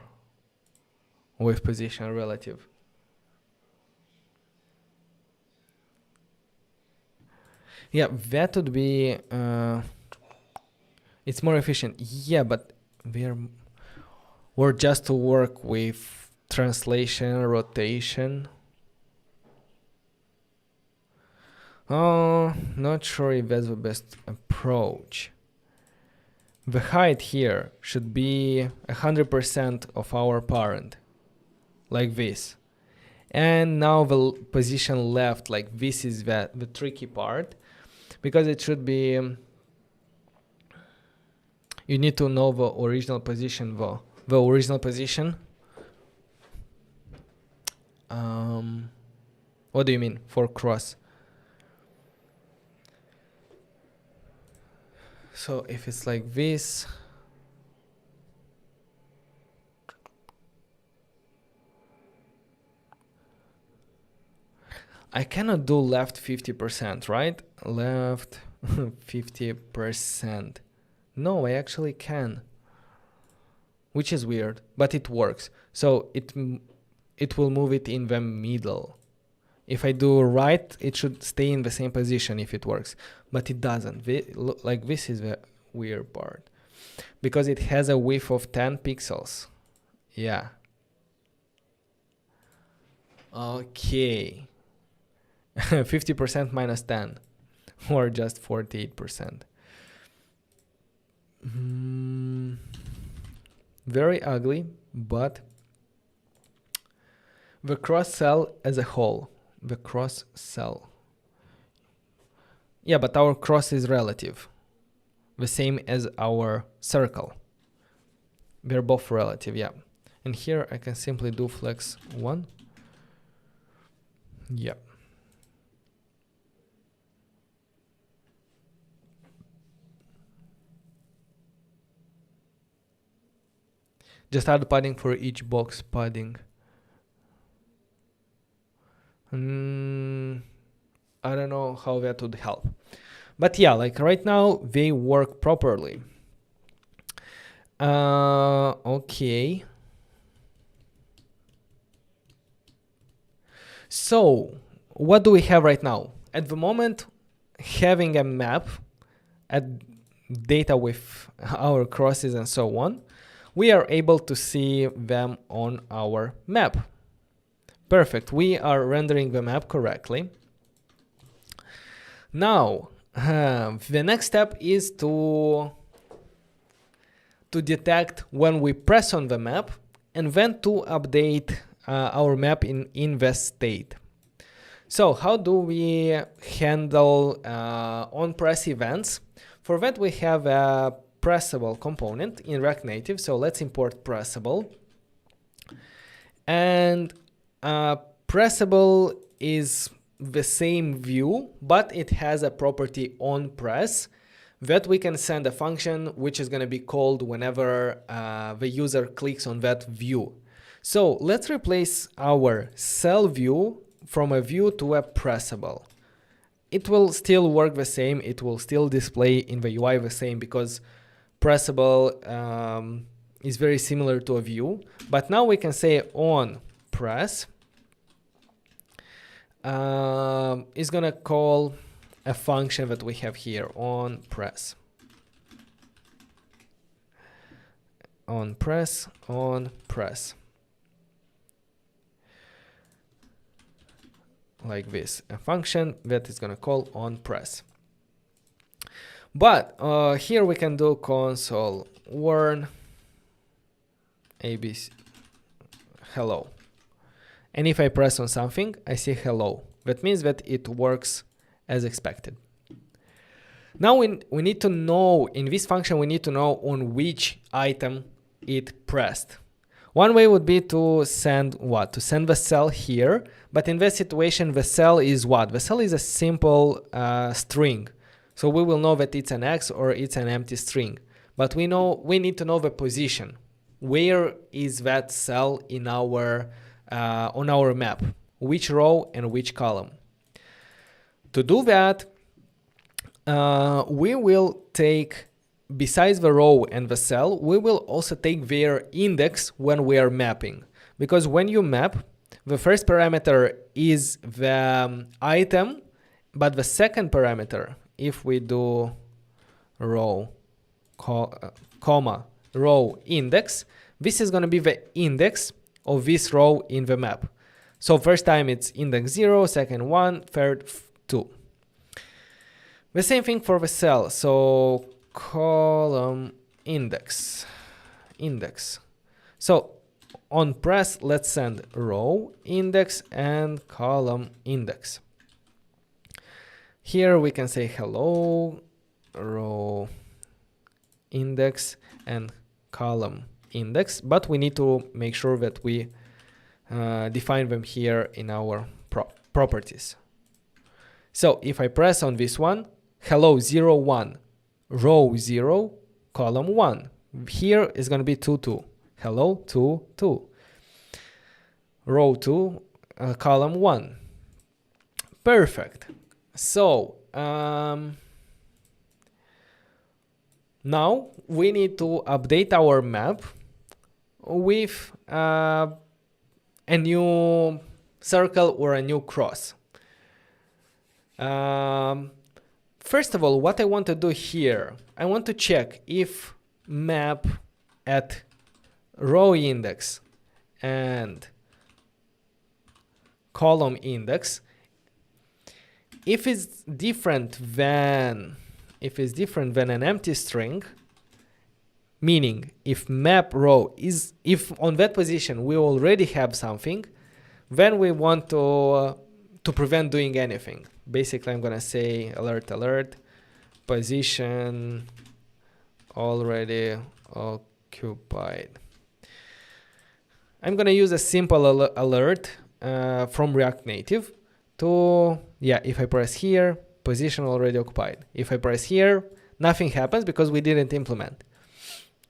with position relative. Yeah, that would be it's more efficient. Yeah, but we're just to work with translation, rotation. Oh, not sure if that's the best approach. The height here should be 100% of our parent, like this. And now the position left, like this is the tricky part, because it should be, you need to know the original position, the original position. What do you mean for cross? So if it's like this, I cannot do left 50%, right? Left 50%. No, I actually can, which is weird, but it works. So it will move it in the middle. If I do right, it should stay in the same position if it works, but it doesn't. Like this is the weird part, because it has a width of 10 pixels. Yeah. Okay. 50% minus 10, or just 48%. Very ugly, but the cross cell as a whole. The cross cell. Yeah, but our cross is relative. The same as our circle. They're both relative, yeah. And here I can simply do flex 1. Yeah. Just add padding for each box padding. I don't know how that would help. But yeah, like right now they work properly. Okay. So what do we have right now? At the moment, having a map at data with our crosses and so on, we are able to see them on our map. Perfect, we are rendering the map correctly. Now, the next step is to detect when we press on the map and then to update our map in the state. So how do we handle onPress events? For that we have a pressable component in React Native, so let's import pressable. And pressable is the same view, but it has a property onPress that we can send a function which is going to be called whenever the user clicks on that view. So let's replace our cell view from a view to a pressable. It will still work the same, it will still display in the UI the same, because pressable is very similar to a view. But now we can say onPress is gonna call a function that we have here, onPress. onPress. Like this, a function that is gonna call onPress. But here we can do console warn abc hello, and if I press on something I see hello. That means that it works as expected. Now we need to know, in this function we need to know on which item it pressed. One way would be to send what? To send the cell here, but in this situation the cell is what? The cell is a simple string. So we will know that it's an X or it's an empty string. But we need to know the position. Where is that cell in our on our map? Which row and which column? To do that, we will take, besides the row and the cell, we will also take their index when we are mapping. Because when you map, the first parameter is the item, but the second parameter, if we do row, comma, row index, this is going to be the index of this row in the map. So first time it's index 0, second 1, third 2. The same thing for the cell. So column index. So on press, let's send row index and column index. Here we can say hello, row index and column index, but we need to make sure that we define them here in our properties. So if I press on this one, hello 0, 1, row 0, column 1. Here is going to be 2, 2. Hello 2, 2. Row 2, column 1. Perfect. So now we need to update our map with a new circle or a new cross. First of all, what I want to do here, I want to check if map at row index and column index, if it's different than an empty string, meaning if map row is, if on that position we already have something, then we want to prevent doing anything. Basically, I'm gonna say alert, position already occupied. I'm gonna use a simple alert from React Native to, if I press here, position already occupied. If I press here, nothing happens because we didn't implement.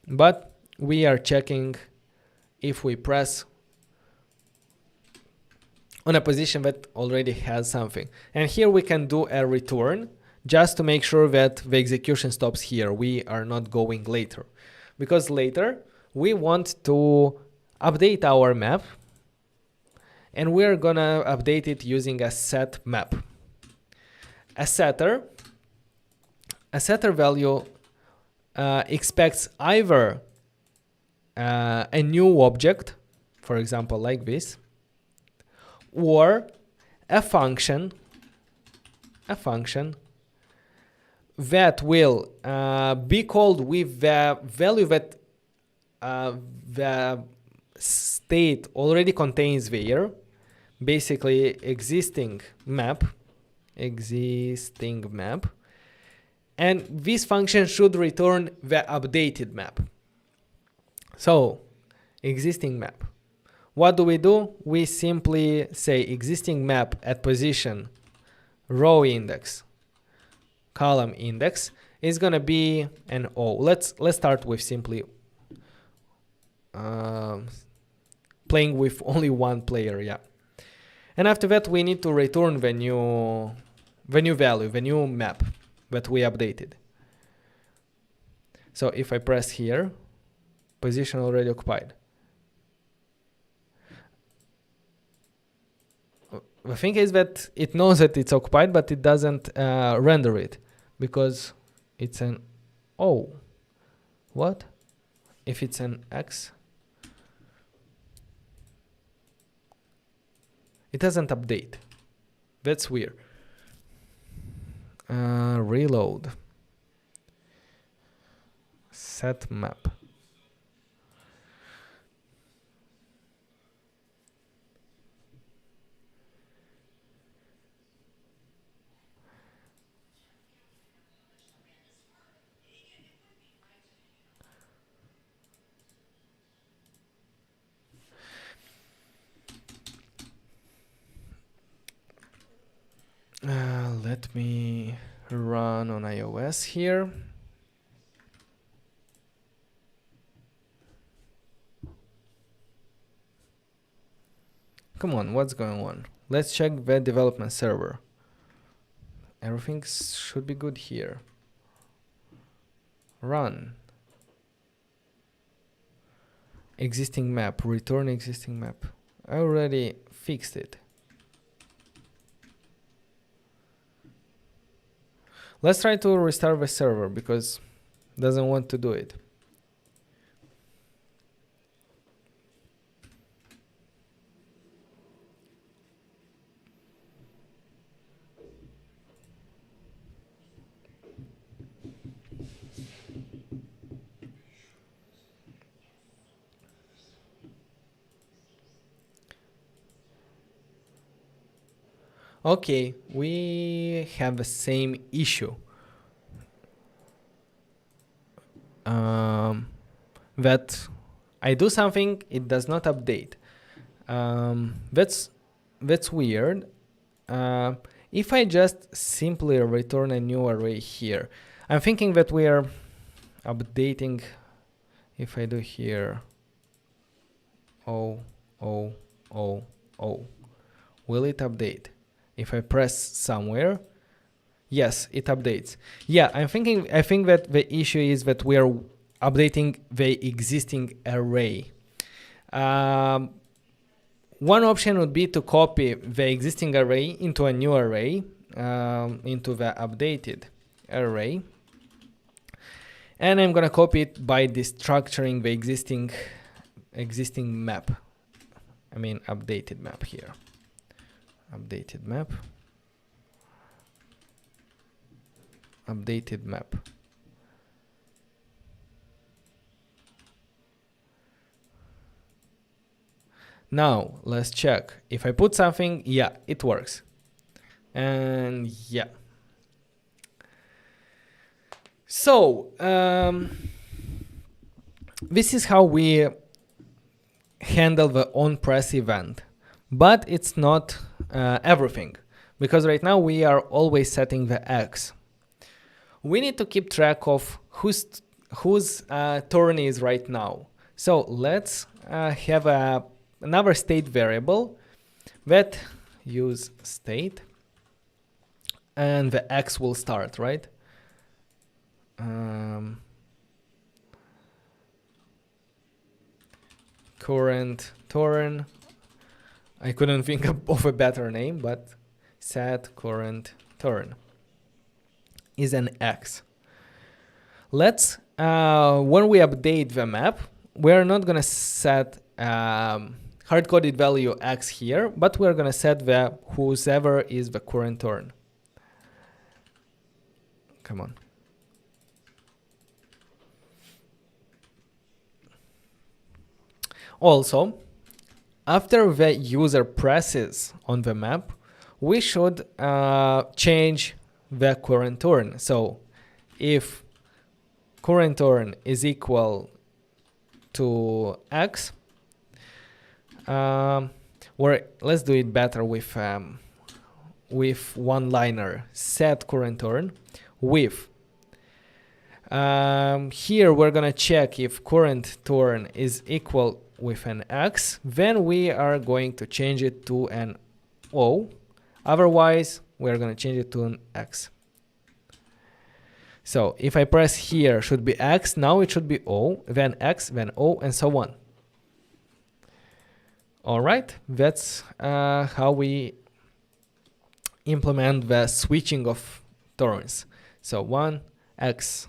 But we are checking if we press on a position that already has something. And here we can do a return just to make sure that the execution stops here. We are not going later, because later we want to update our map, and we're gonna update it using a set map. A setter value expects either a new object, for example like this, or a function that will be called with the value that the state already contains there, basically existing map, and this function should return the updated map. So existing map. What do? We simply say existing map at position row index column index is gonna be an O. Let's start with simply playing with only one player, yeah. And after that we need to return the new value, the new map that we updated. So if I press here, position already occupied. The thing is that it knows that it's occupied, but it doesn't render it because it's an O. What? If it's an X? It doesn't update. That's weird. Reload. Set map. Let me run on iOS here. Come on, what's going on? Let's check the development server. Everything should be good here. Run. Existing map, return existing map. I already fixed it. Let's try to restart the server because it doesn't want to do it. Okay, we have the same issue. That I do something, it does not update. That's weird. If I just simply return a new array here, I'm thinking that we are updating. If I do here, O, will it update? If I press somewhere, yes, it updates. Yeah, I think that the issue is that we are updating the existing array. One option would be to copy the existing array into a new array, into the updated array. And I'm gonna copy it by destructuring the existing map. I mean updated map here. Updated map. Updated map. Now let's check. If I put something, yeah, it works. And yeah. So this is how we handle the onPress event, but it's not everything, because right now we are always setting the X. We need to keep track of whose turn is right now. So let's have another state variable that useState, and the X will start, right? Current turn. I couldn't think of a better name, but set current turn is an X. Let's, when we update the map, we're not gonna set hard-coded value X here, but we're gonna set the whoever is the current turn. Come on. Also, after the user presses on the map, we should change the current turn. So if current turn is equal to X, let's do it better with one-liner. Set current turn with. Here we're gonna check if current turn is equal with an X, then we are going to change it to an O. Otherwise, we're going to change it to an X. So if I press here, should be X, now it should be O, then X, then O, and so on. All right, that's how we implement the switching of turns. So 1, X,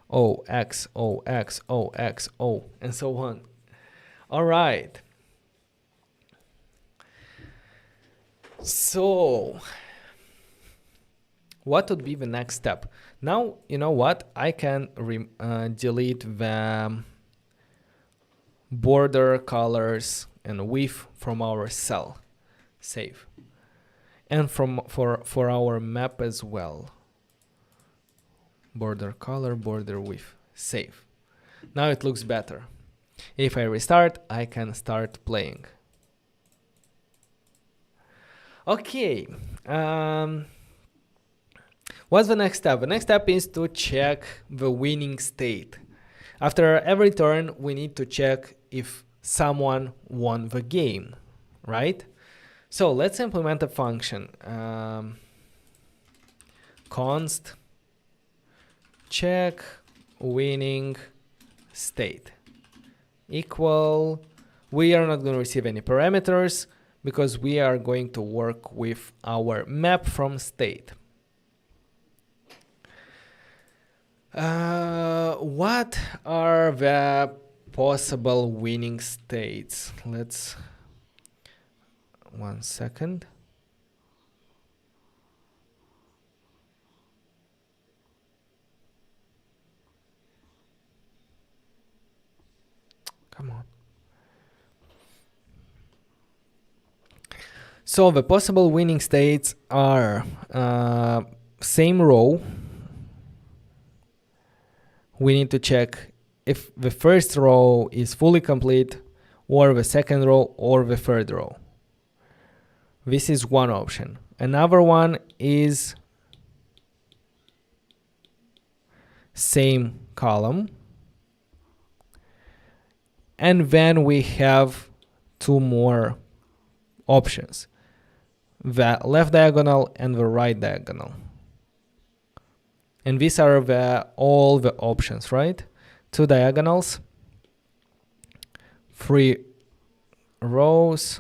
O, X, O, X, O, X, O, and so on. All right. So what would be the next step? Now, you know what? I can delete the border colors and width from our cell. Save. And for our map as well. Border color, border width. Save. Now it looks better. If I restart, I can start playing. Okay. What's the next step? The next step is to check the winning state. After every turn, we need to check if someone won the game, right? So let's implement a function. Const check winning state. Equal, we are not going to receive any parameters because we are going to work with our map from state. What are the possible winning states? Let's, 1 second. Come on. So the possible winning states are same row. We need to check if the first row is fully complete, or the second row, or the third row. This is one option. Another one is same column. And then we have two more options, the left diagonal and the right diagonal. And these are all the options, right? 2 diagonals, 3 rows,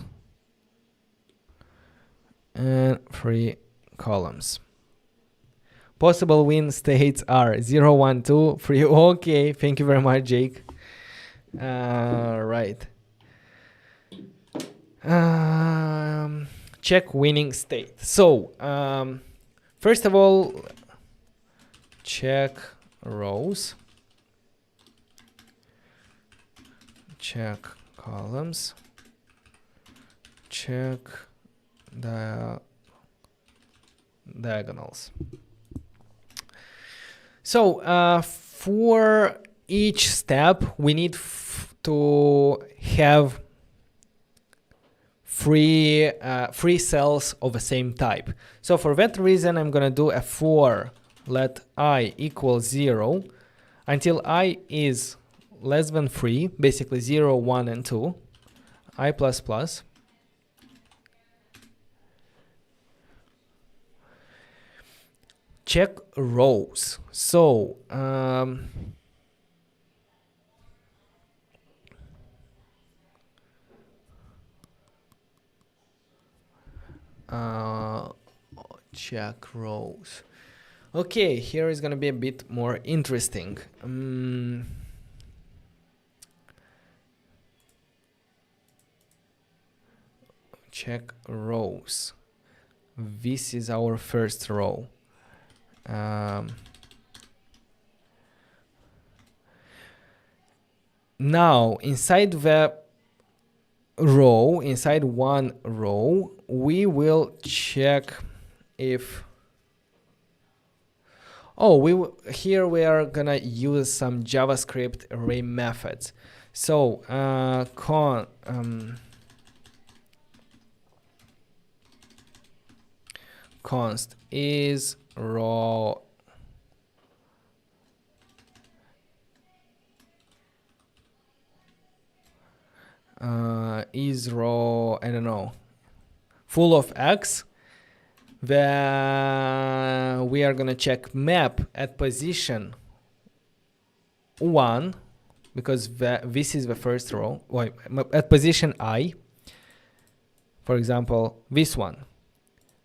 and 3 columns. Possible win states are 0, 1, 2, 3. Okay, thank you very much, Jake. Right. Check winning state. So, first of all, check rows, check columns, check diagonals. So, for each step, we need to have three cells of the same type. So for that reason, I'm gonna do a for let I equal 0 until I is less than 3, basically 0, 1, and 2, I++. check rows. So check rows. Okay, here is gonna be a bit more interesting. Check rows. This is our first row. Now inside the row, inside one row, we will check if here we are gonna use some JavaScript array methods. So const is row is row, I don't know, full of X. Then we are gonna check map at position 1 because this is the first row. Wait, at position I, for example, this one.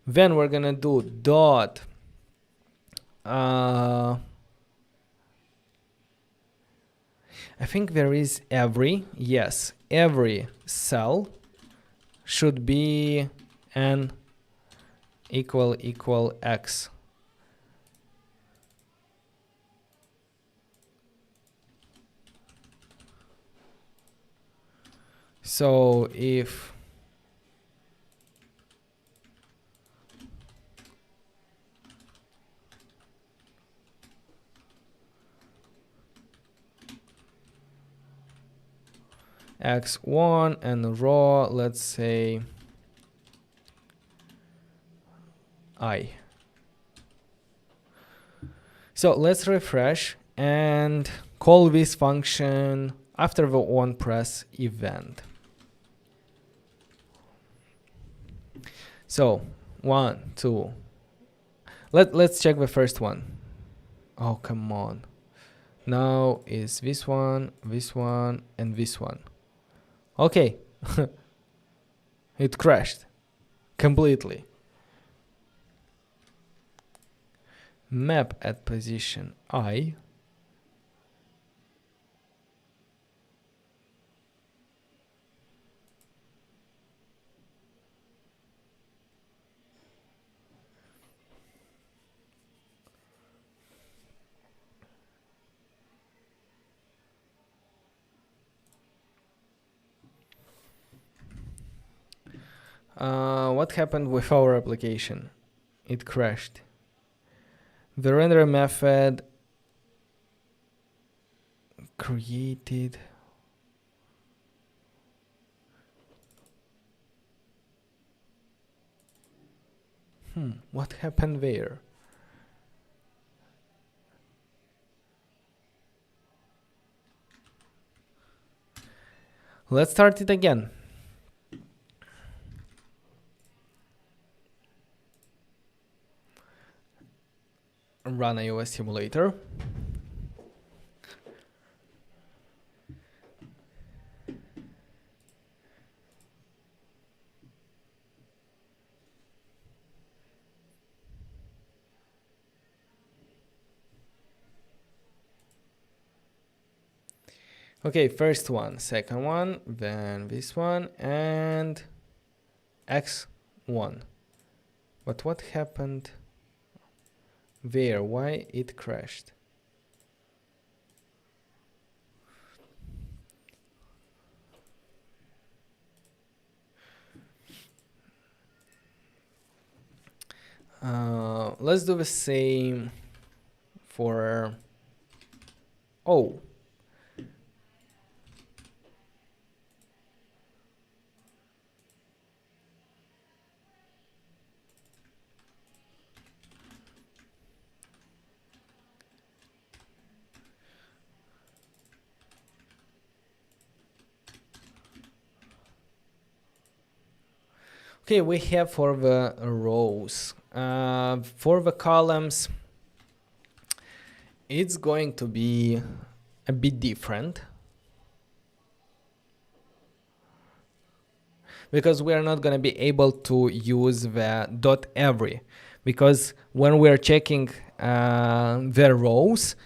Then we're gonna do dot I think there is every cell should be n equal x. So if x1 and row, let's say I. So let's refresh and call this function after the onPress event. So 1, 2. Let's check the first one. Oh, come on. Now is this one, and this one. Okay. It crashed completely. Map at position I. What happened with our application? It crashed. The render method created what happened there? Let's start it again. Run iOS simulator. Okay, first one, second one, then this one, and x1. But what happened there? Why it crashed? Let's do the same for O. Okay, we have for the rows. For the columns, it's going to be a bit different, because we are not going to be able to use the .every, because when we're checking the rows,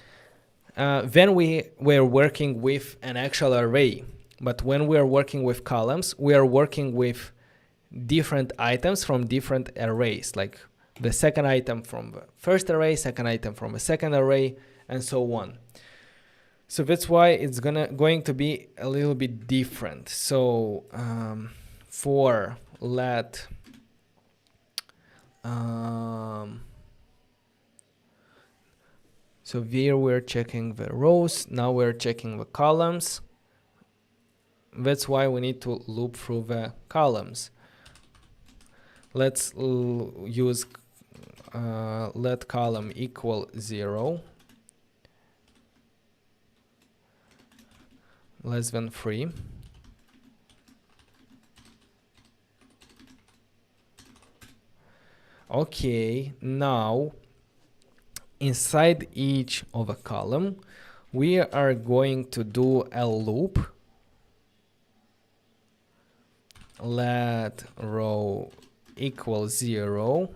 then we're working with an actual array. But when we are working with columns, we are working with different items from different arrays, like the second item from the first array, second item from a second array, and so on. So that's why it's going to be a little bit different. So for let so here we're checking the rows, now we're checking the columns. That's why we need to loop through the columns. Let's use let column equal 0 less than 3. Okay, now inside each of a column we are going to do a loop. Let row equal 0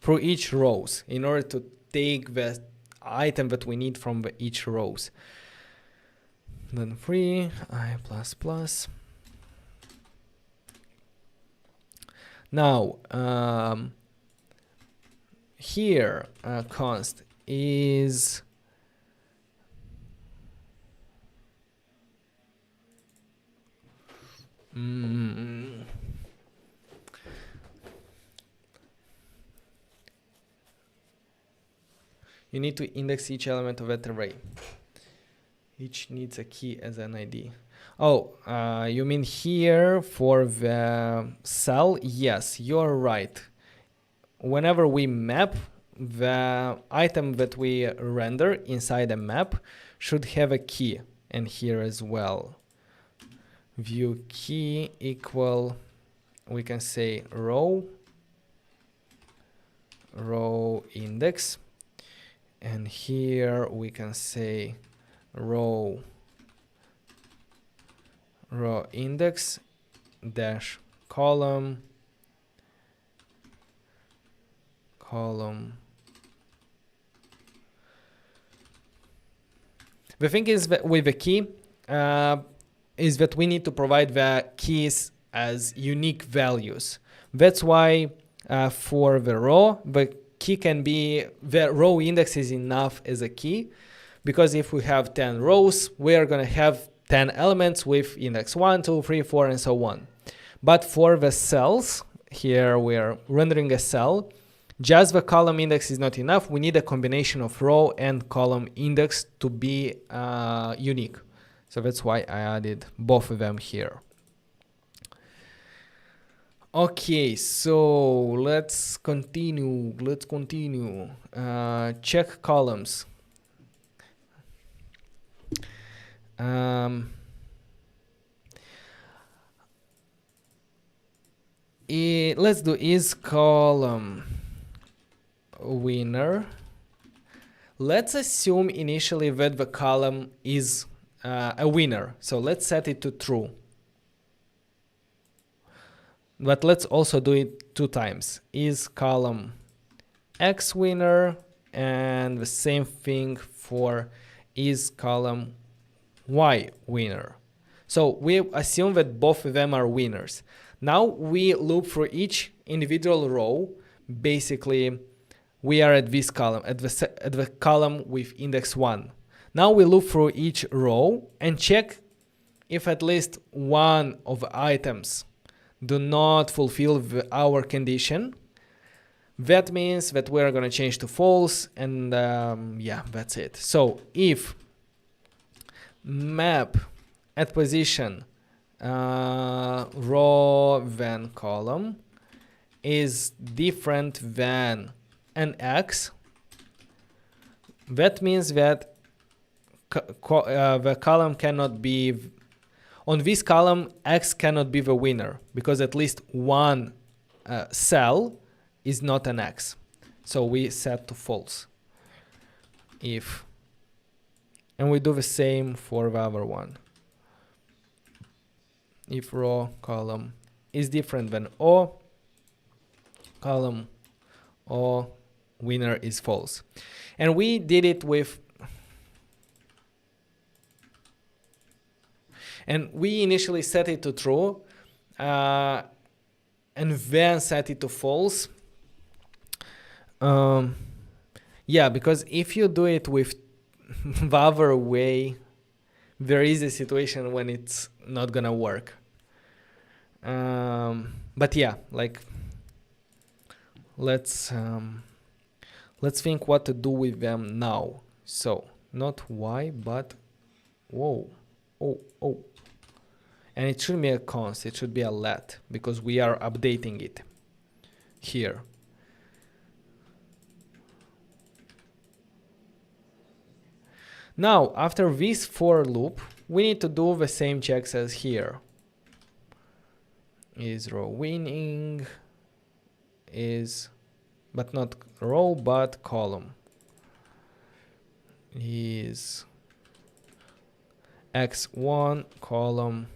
for each rows in order to take the item that we need from each rows. Then 3 I plus plus. Now here const is you need to index each element of that array. Each needs a key as an ID. Oh, you mean here for the cell? Yes, you're right. Whenever we map, the item that we render inside a map should have a key, and here as well. View key equal, we can say row index, and here we can say row index dash column The thing is that with the key is that we need to provide the keys as unique values. That's why for the row, the key can be, the row index is enough as a key, because if we have 10 rows, we are going to have 10 elements with index 1, 2, 3, 4, and so on. But for the cells, here we're rendering a cell, just the column index is not enough. We need a combination of row and column index to be unique. So that's why I added both of them here. Okay, so let's continue. Check columns. Let's do is column winner. Let's assume initially that the column is a winner. So let's set it to true. But let's also do it 2 times. Is column X winner, and the same thing for is column Y winner. So we assume that both of them are winners. Now we loop for each individual row. Basically, we are at this column, at the column with index 1. Now we loop for each row and check if at least one of the items do not fulfill our condition. That means that we're going to change to false, and yeah, that's it. So if map at position row then column is different than an X, that means that the column cannot be, on this column X cannot be the winner, because at least one cell is not an X. So we set to false. If And we do the same for the other one. If row column is different than O, column O winner is false. And we did it with, and we initially set it to true, and then set it to false. Yeah, because if you do it with the other way, there is a situation when it's not gonna work. But yeah, like let's think what to do with them now. So not Y, but whoa, oh, and it should be a const. It should be a let because we are updating it here. Now, after this for loop, we need to do the same checks as here. Is row winning, is, but not row, but column. Is x1 column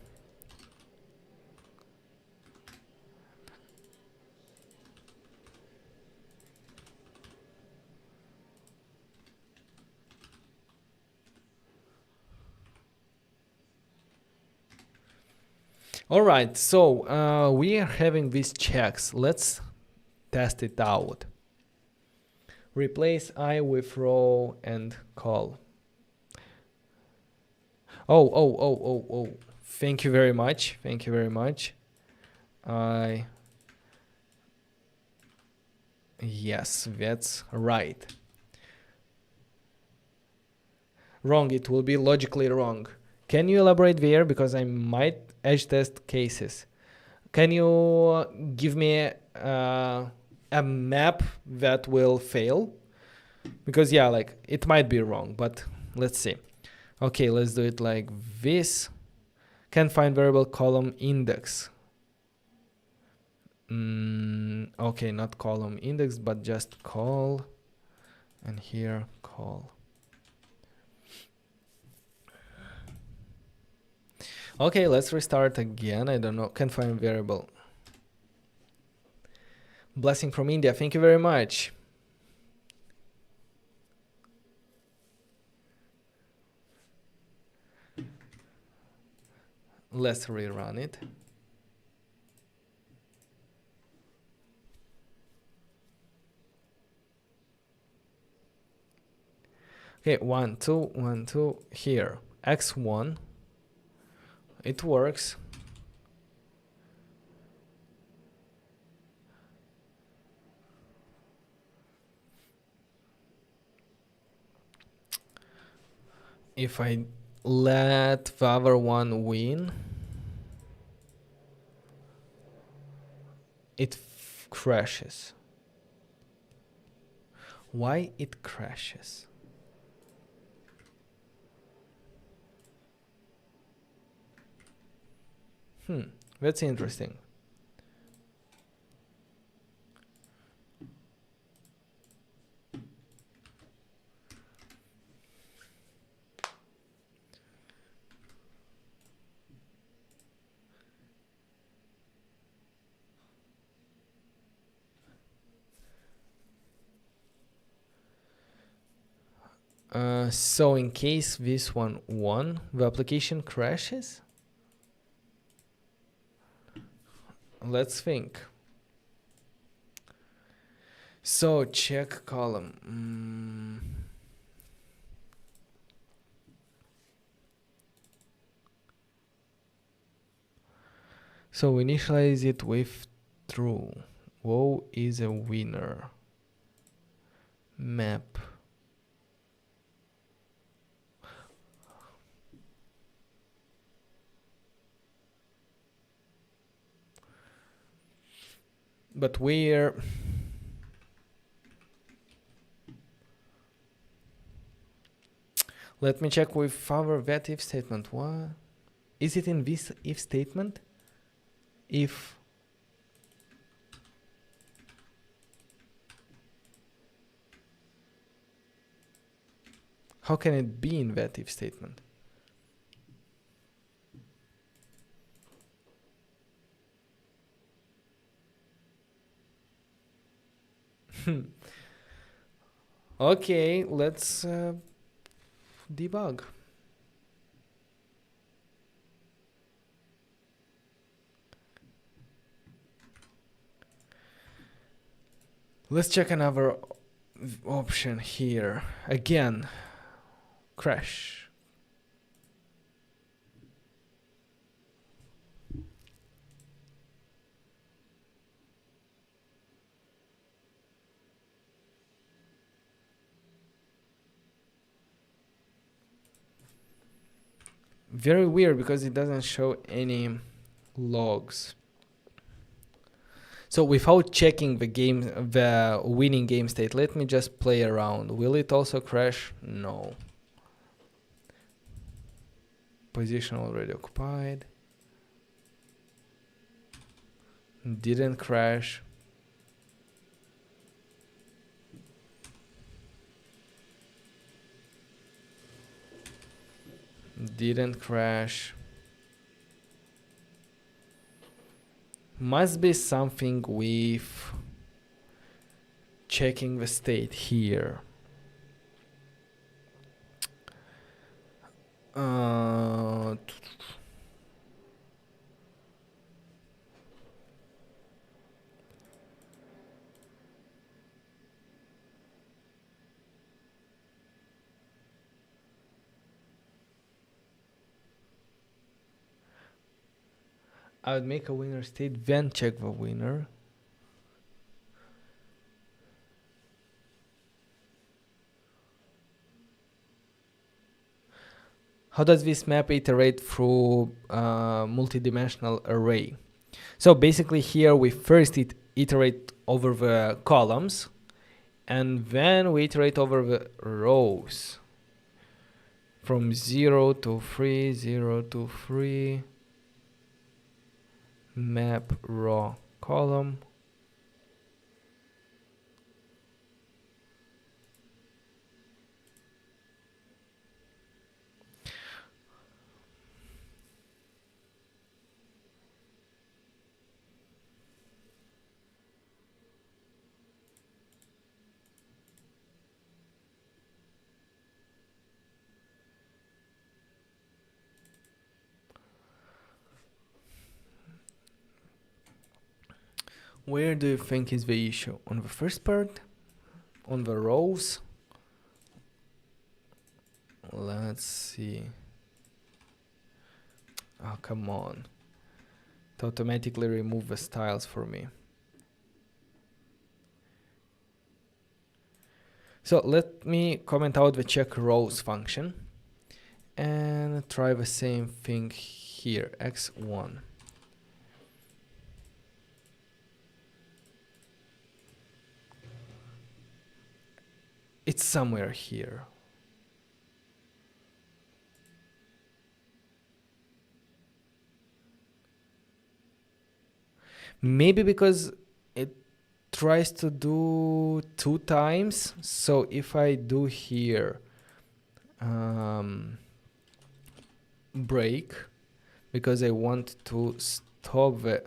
All right, so we are having these checks. Let's test it out. Replace I with row and col. Oh. Thank you very much. Thank you very much. Yes, that's right. Wrong, it will be logically wrong. Can you elaborate there? Because I might edge test cases. Can you give me a map that will fail? Because yeah, like it might be wrong, but let's see. Okay, let's do it like this. Can find variable column index. Okay, not column index, but just call. And here call. Okay, let's restart again. I don't know. Can find variable. Blessing from India. Thank you very much. Let's rerun it. Okay, 1, 2, 1, 2. Here, x1. It works. If I let the other one win, it crashes. Why it crashes? That's interesting. So in case this one won, the application crashes? Let's think. So check column. So initialize it with true. Woe is a winner. Map. But where? Let me check with our that if statement. What? Is it in this if statement? If How can it be in that if statement? Okay, let's debug. Let's check another option here. Again, crash. Very weird because it doesn't show any logs. So without checking the winning game state, let me just play around. Will it also crash? No. Position already occupied. Didn't crash. Didn't crash. Must be something with checking the state here. I would make a winner state, then check the winner. How does this map iterate through multi-dimensional array? So basically here we first iterate over the columns, and then we iterate over the rows. From 0 to 3, 0 to 3. Map raw column. Where do you think is the issue? On the first part? On the rows? Let's see. Oh, come on. It automatically remove the styles for me. So let me comment out the check rows function and try the same thing here, x1. It's somewhere here. Maybe because it tries to do 2 times. So if I do here break, because I want to stop the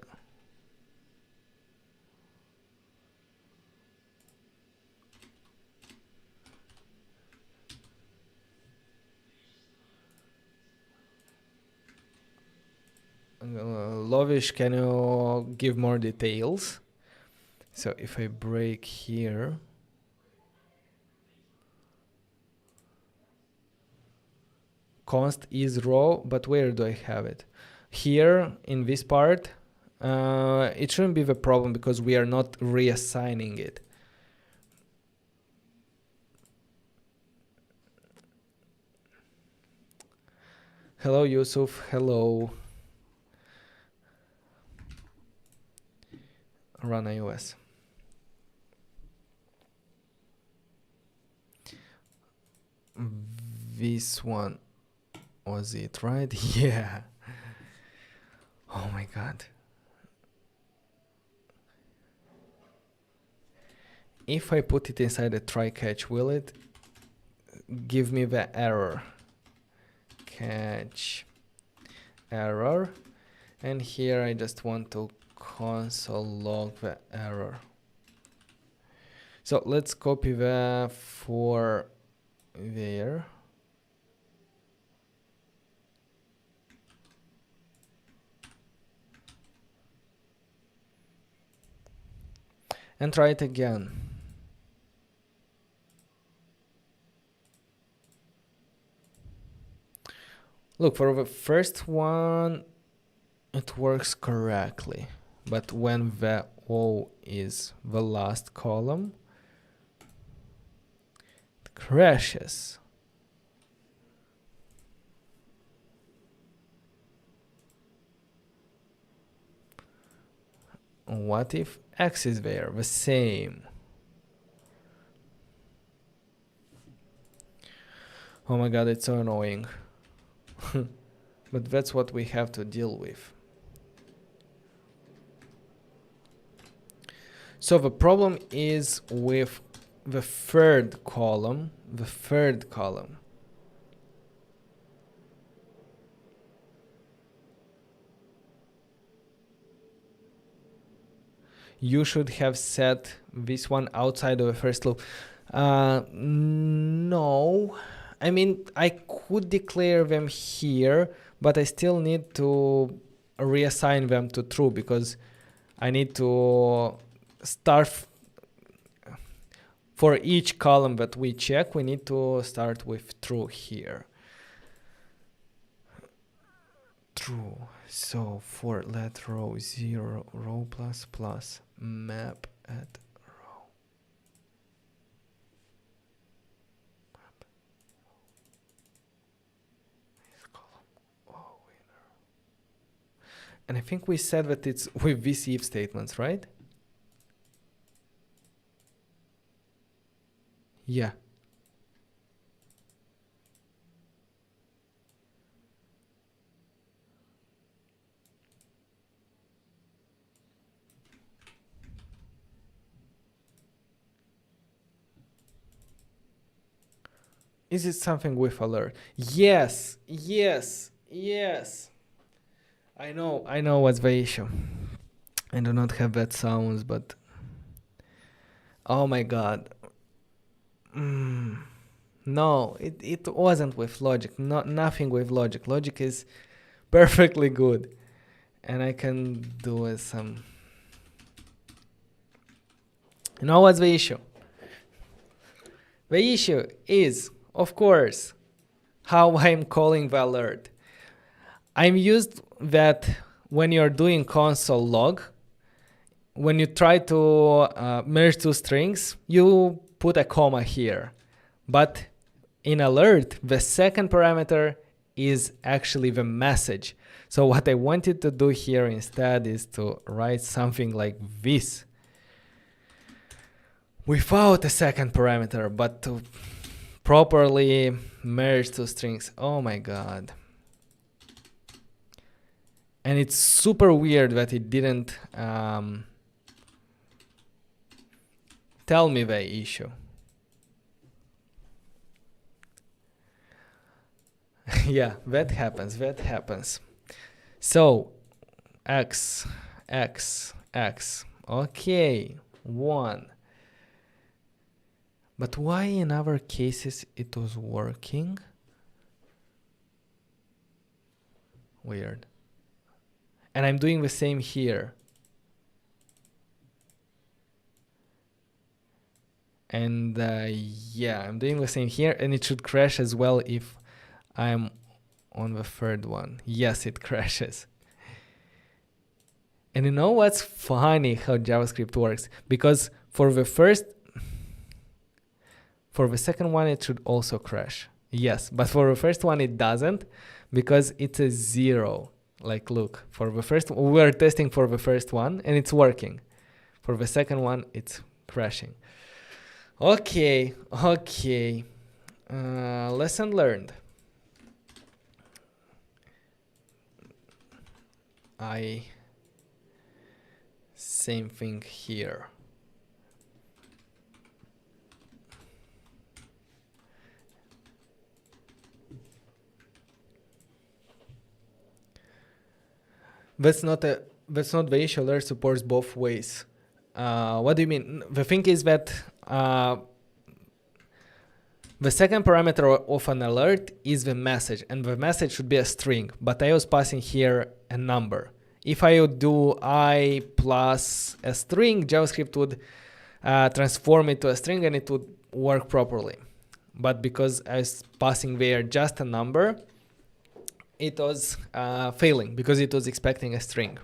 Lovish, can you give more details? So if I break here, const is raw, but where do I have it? Here in this part, it shouldn't be the problem because we are not reassigning it. Hello, Yusuf. Hello. Run iOS. This one was it, right? Yeah. Oh my god. If I put it inside a try catch, will it give me the error. Catch error. And here I just want to console log the error. So let's copy the for there. And try it again. Look, for the first one, it works correctly. But when the O is the last column, it crashes. What if X is there? The same. Oh my god, it's so annoying. But that's what we have to deal with. So the problem is with the third column. The third column. You should have set this one outside of the first loop. No. I mean, I could declare them here, but I still need to reassign them to true because I need to start for each column that we check, we need to start with true here. True. So for let row 0, row plus plus, map at row. Map. This column. Oh, winner. And I think we said that it's with these if statements, right? Yeah. Is it something with alert? Yes, yes, yes. I know what's the issue. I do not have that sounds, but oh my god. No, it wasn't with logic. Nothing with logic. Logic is perfectly good. And I can do some. You know what's the issue? The issue is, of course, how I'm calling the alert. I'm used that when you're doing console log, when you try to merge two strings, you put a comma here. But in alert, the second parameter is actually the message. So what I wanted to do here instead is to write something like this without a second parameter, but to properly merge two strings. Oh my god. And it's super weird that it didn't tell me the issue. Yeah, that happens. So, X. Okay, 1. But why in other cases it was working? Weird. And I'm doing the same here. And yeah, I'm doing the same here, and it should crash as well if I'm on the third one. Yes, it crashes. And you know what's funny how JavaScript works? Because for the second one, it should also crash. Yes, but for the first one, it doesn't because it's a 0. Like, look, for the first, we're testing for the first one and it's working. For the second one, it's crashing. Okay. Lesson learned. Same thing here. That's not the issue. Alert supports both ways. What do you mean? The thing is that the second parameter of an alert is the message, and the message should be a string, but I was passing here a number. If I would do I plus a string, JavaScript would transform it to a string and it would work properly. But because I was passing there just a number, it was failing because it was expecting a string.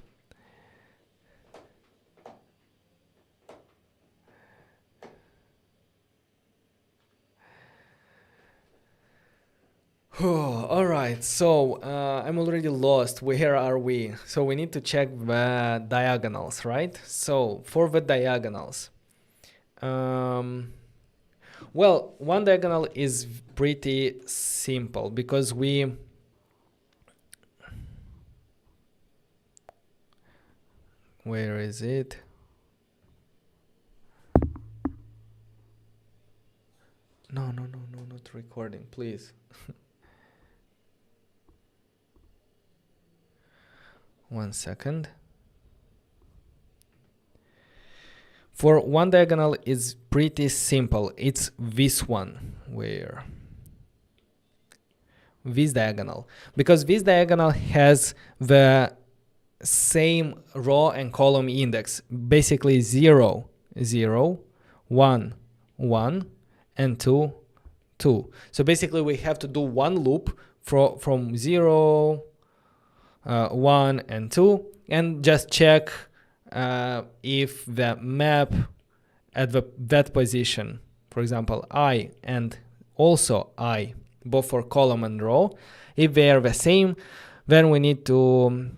All right, so I'm already lost. Where are we? So we need to check the diagonals, right? So for the diagonals, well, one diagonal is pretty simple because where is it? No, not recording, please. One second. For one diagonal is pretty simple. It's this one, where this diagonal, because this diagonal has the same row and column index, basically 0, 0, 1, 1, and 2, 2. So basically we have to do one loop from 0, 1 and 2, and just check if the map at that position, for example I and also I, both for column and row, if they are the same, then we need to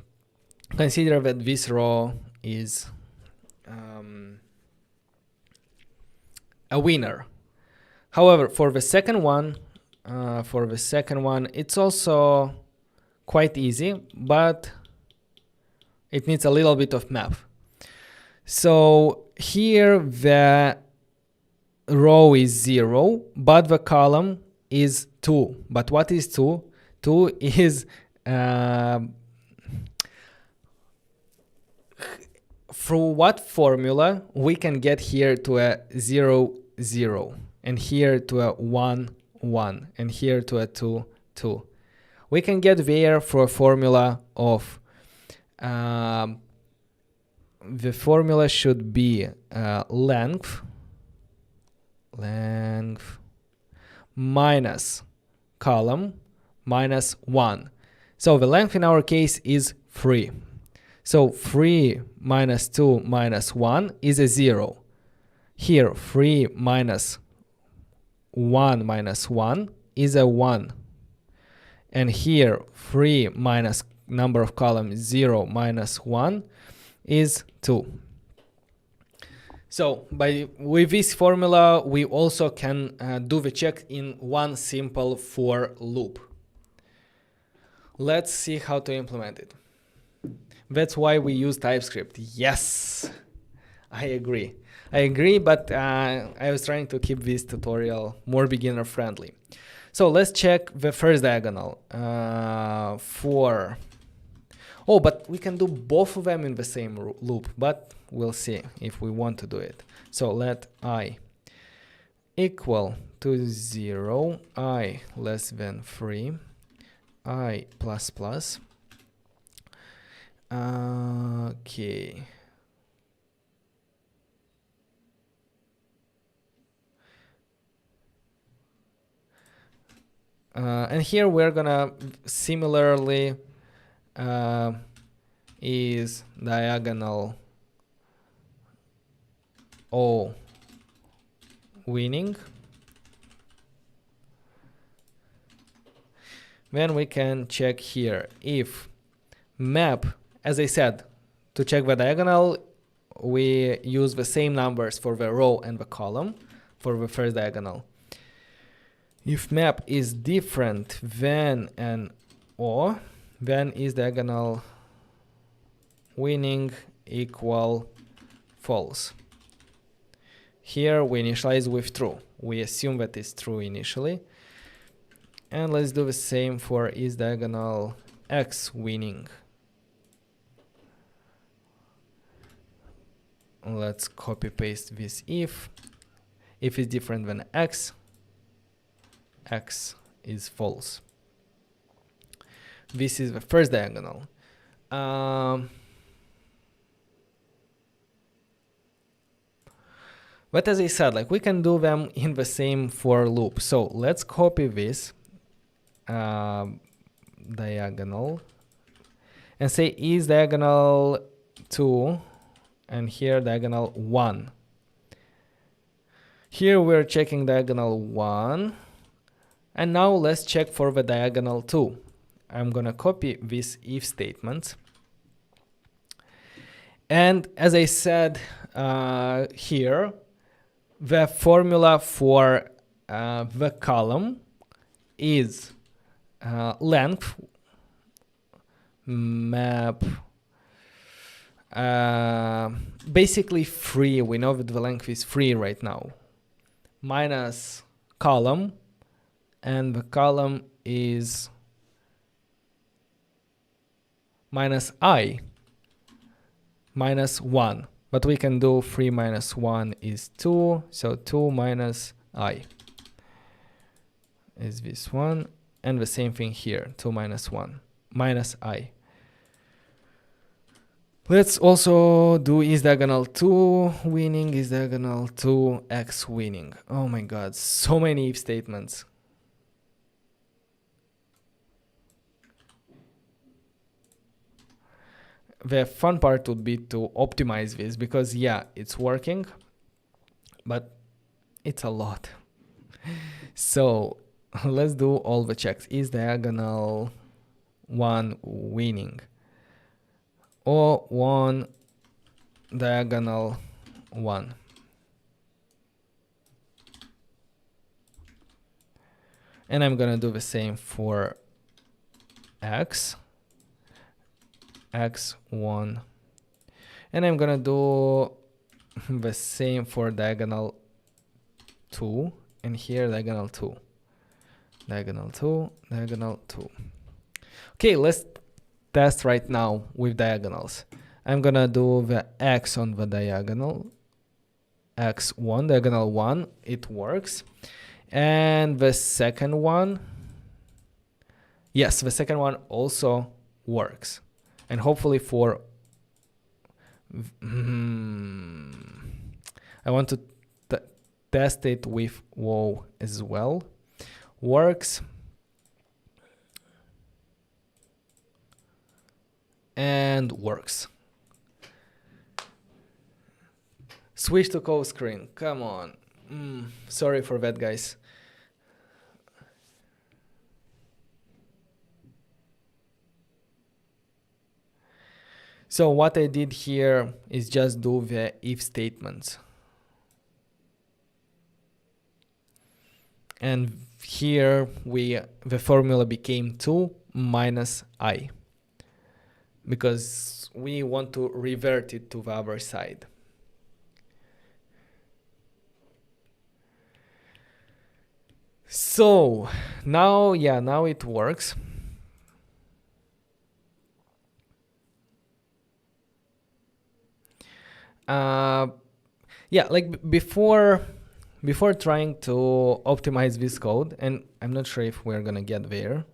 consider that this row is a winner. However, for the second one, it's also quite easy, but it needs a little bit of math. So here the row is 0, but the column is 2. But what is 2? 2 is through what formula we can get here to a 0, 0, and here to a 1, 1, and here to a 2, 2. We can get there for a formula of the formula should be length minus column minus 1. So the length in our case is 3. So 3 minus 2 minus 1 is a 0. Here 3 minus 1 minus 1 is a 1. And here 3 minus number of columns 0 minus 1 is 2. So with this formula we also can do the check in one simple for loop. Let's see how to implement it. That's why we use TypeScript. Yes, I agree, but I was trying to keep this tutorial more beginner friendly. So let's check the first diagonal but we can do both of them in the same loop, but we'll see if we want to do it. So let I equal to 0, I less than 3, I plus plus. Okay. And here we're gonna similarly is diagonal O winning. Then we can check here if map, as I said, to check the diagonal we use the same numbers for the row and the column for the first diagonal. If map is different than an O, then is diagonal winning equal false. Here we initialize with true. We assume that it's true initially. And let's do the same for is diagonal X winning. let's copy paste this if is different than x is false. This is the first diagonal. But as I said, like we can do them in the same for loop. So let's copy this diagonal and say is diagonal 2 and here diagonal 1. Here we're checking diagonal 1 and now let's check for the diagonal 2. I'm gonna copy this if statement, and as I said here, the formula for the column is length map basically free. We know that the length is free right now, minus column, and the column is minus I minus 1, but we can do 3 minus 1 is 2, so 2 minus I is this one, and the same thing here, 2 minus 1 minus I. Let's also do is diagonal 2 winning, is diagonal 2 x winning. Oh my god, so many if statements. The fun part would be to optimize this because yeah, it's working, but it's a lot. So let's do all the checks. Is diagonal 1 winning? Or 1 diagonal 1. And I'm gonna do the same for x. X1, and I'm gonna do the same for diagonal 2, and here diagonal 2, diagonal 2, diagonal 2. Okay, let's test right now with diagonals. I'm gonna do the x on the diagonal, x1, diagonal 1, it works, and the second one, yes, the second one also works. And hopefully for, I want to test it with wow as well. Works. And works. Switch to code screen, come on. Sorry for that, guys. So what I did here is just do the if statements. And here the formula became 2 minus I, because we want to revert it to the other side. So now, yeah, now it works. Yeah, like before trying to optimize this code, and I'm not sure if we're gonna get there,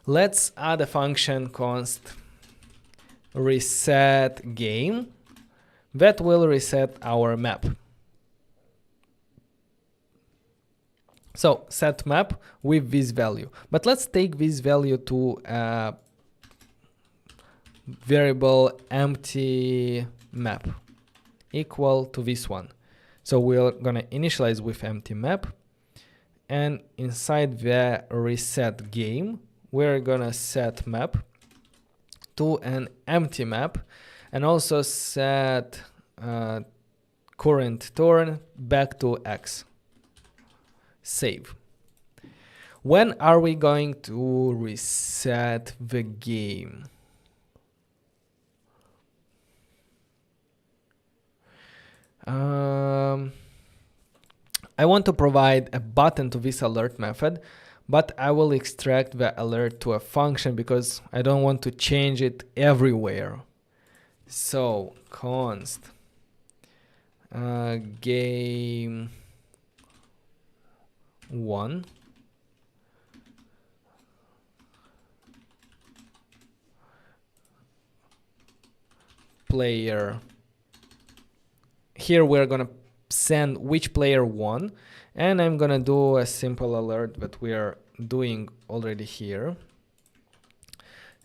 let's add a function const reset game that will reset our map. So set map with this value, but let's take this value to variable empty map equal to this one. So we're gonna initialize with empty map, and inside the reset game we're gonna set map to an empty map, and also set current turn back to x. Save. When are we going to reset the game? I want to provide a button to this alert method, but I will extract the alert to a function because I don't want to change it everywhere. So const game 1 player. Here we're gonna send which player won, and I'm gonna do a simple alert that we are doing already here.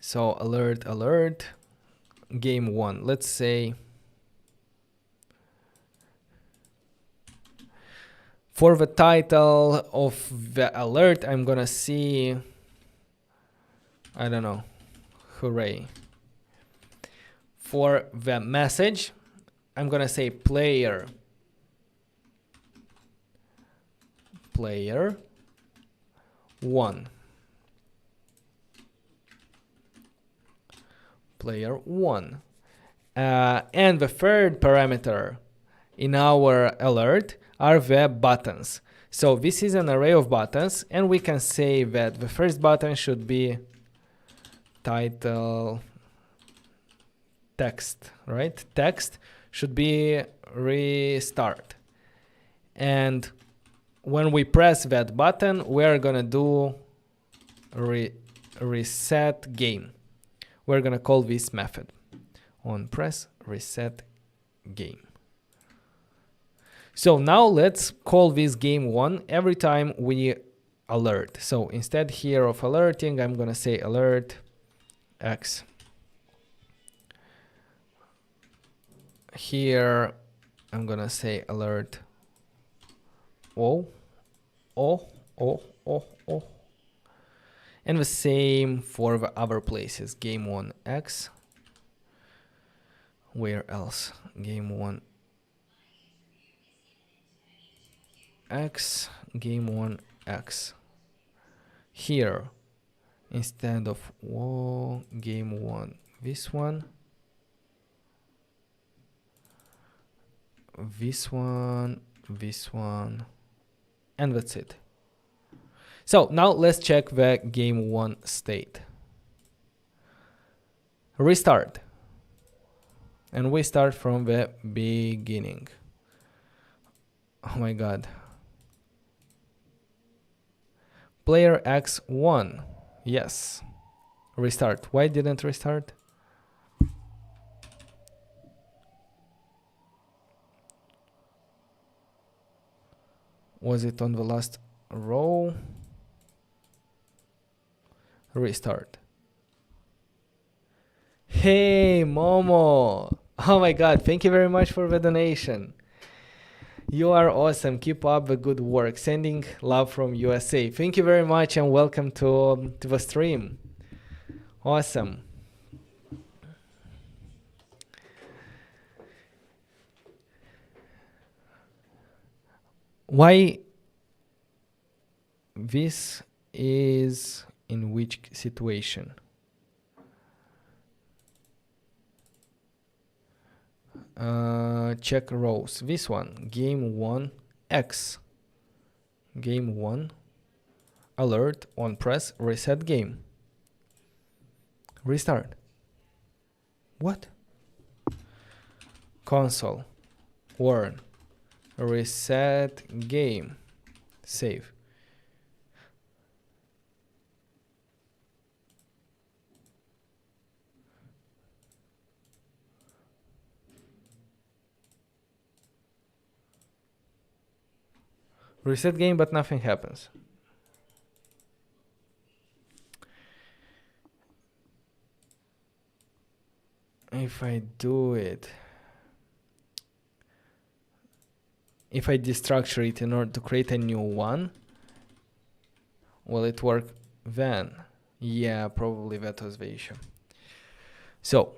So alert game 1. Let's say for the title of the alert, I'm gonna see, I don't know, hooray. For the message, I'm gonna say player 1. Player 1. And the third parameter in our alert are the buttons. So this is an array of buttons, and we can say that the first button should be title text, right? Text should be restart. And when we press that button, we're gonna do reset game. We're gonna call this method onPress reset game. So now let's call this game 1 every time we alert. So instead here of alerting, I'm gonna say alert x. Here I'm gonna say alert O. And the same for the other places. Game 1 x. Where else? Game 1 x, game 1 x. Here, instead of game 1, this one, and that's it. So now let's check the game 1 state. Restart. And we start from the beginning. Oh my god. Player x1. Yes. Restart. Why didn't restart? Was it on the last row? Restart. Hey, Momo. Oh my god, thank you very much for the donation. You are awesome. Keep up the good work. Sending love from USA. Thank you very much and welcome to the stream. Awesome. Why this is in which situation? Check rows. This one, game 1 x. Game 1 alert onPress reset game. Restart. What? Console warn reset game. Save. Reset game, but nothing happens. If I do it, if I destructure it in order to create a new one, will it work then? Yeah, probably that was the issue. So,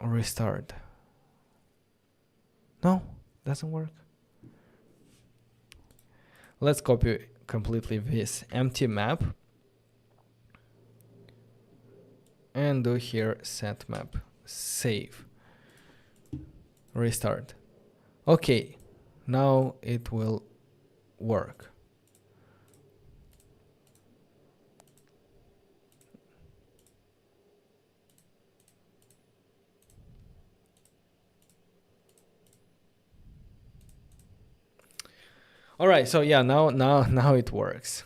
restart. No, doesn't work. Let's copy completely this empty map and do here set map. Save. Restart. Okay, now it will work. All right, so yeah, now it works.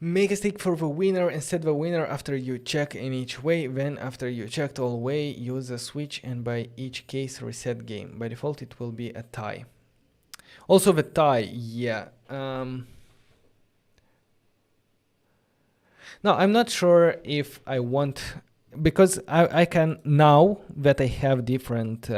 Make a stake for the winner and set the winner after you check in each way. Then after you checked all way, use a switch and by each case reset game. By default it will be a tie. Also the tie, yeah. Now I'm not sure if I want, because I can, now that I have different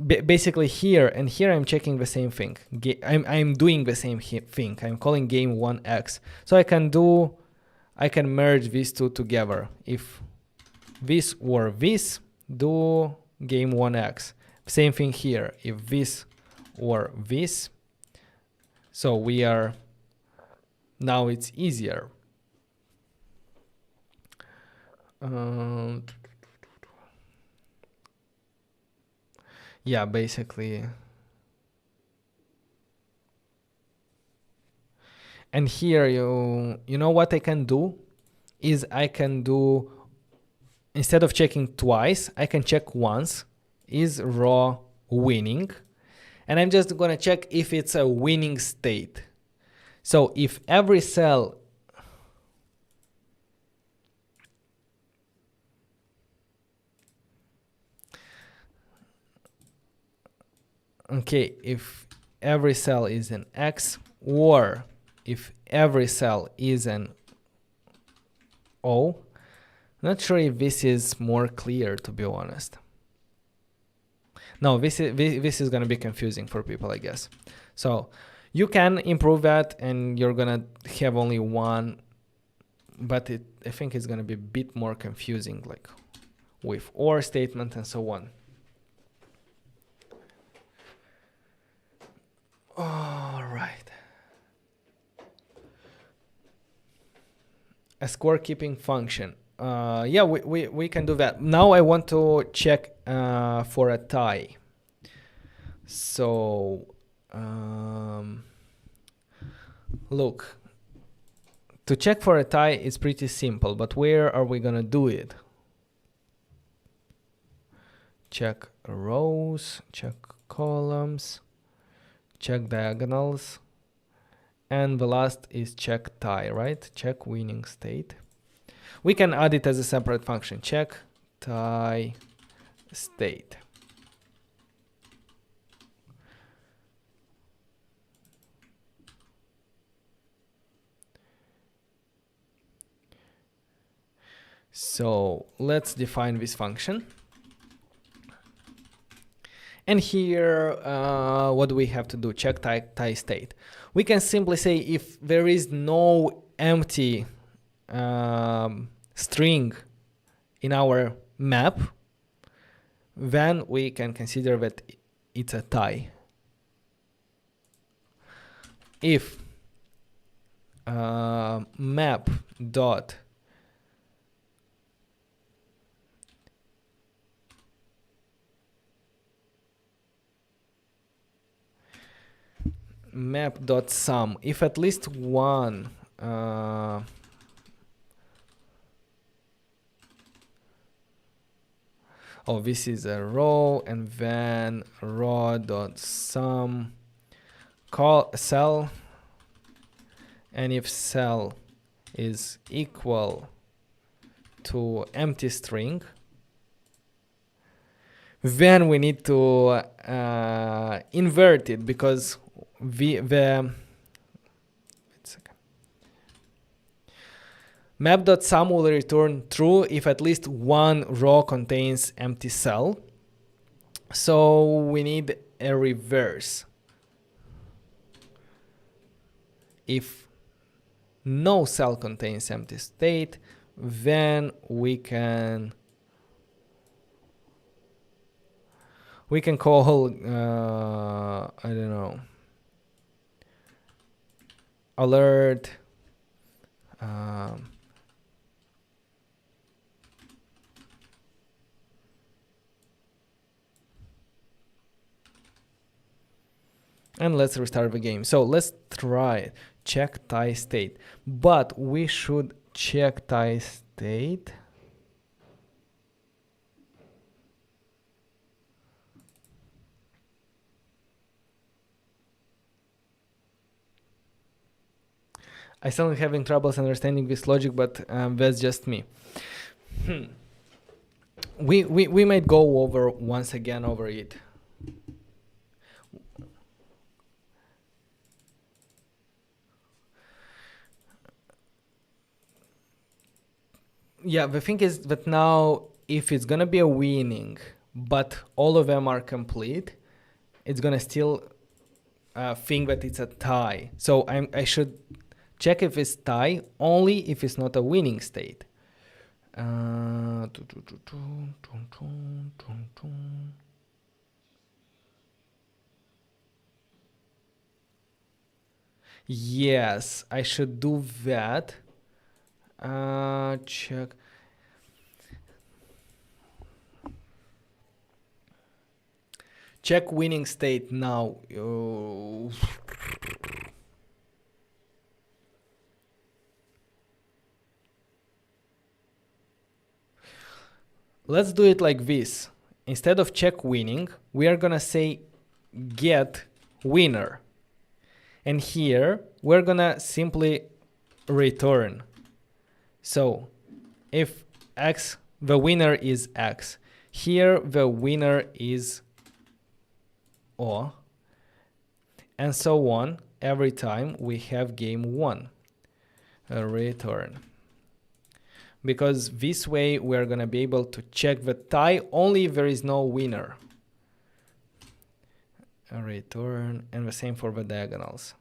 basically here and here I'm checking the same thing. I'm doing the same thing. I'm calling game 1x. So I can merge these two together. If this or this, do game 1x. Same thing here. If this or this, so we are, now it's easier. Yeah, basically. And here you know what I can do is I can do, instead of checking twice, I can check once. Is row winning? And I'm just gonna check if it's a winning state. So if every cell, okay, if every cell is an X, or if every cell is an O. Not sure if this is more clear, to be honest. No, this is gonna be confusing for people, I guess. So you can improve that and you're gonna have only one, but I think it's gonna be a bit more confusing, like with OR statement and so on. All right. A score keeping function. Yeah, we can do that. Now I want to check for a tie. So look, to check for a tie is pretty simple, but where are we gonna do it? Check rows, check columns, check diagonals, and the last is check tie, right? Check winning state. We can add it as a separate function. Check tie state. So let's define this function. And here, what do we have to do? Check tie state. We can simply say if there is no empty string in our map, then we can consider that it's a tie. If map dot map.sum, if at least one oh, this is a row, and then row.sum call cell, and if cell is equal to empty string, then we need to invert it, because map.sum will return true if at least one row contains empty cell. So we need a reverse. If no cell contains empty state, then we can call I don't know, alert and let's restart the game. So let's try check tie state, but we should check tie state I still having troubles understanding this logic, but that's just me. We might go over once again over it. Yeah, the thing is that now if it's gonna be a winning, but all of them are complete, it's gonna still think that it's a tie. So I should check if it's tie only if it's not a winning state. Yes, I should do that. Check. Check winning state now. Let's do it like this. Instead of check winning, we are gonna say get winner. And here we're gonna simply return. So if X, the winner is X. Here the winner is O. And so on every time we have game one. Return. Because this way we're gonna be able to check the tie only if there is no winner. Return, and the same for the diagonals.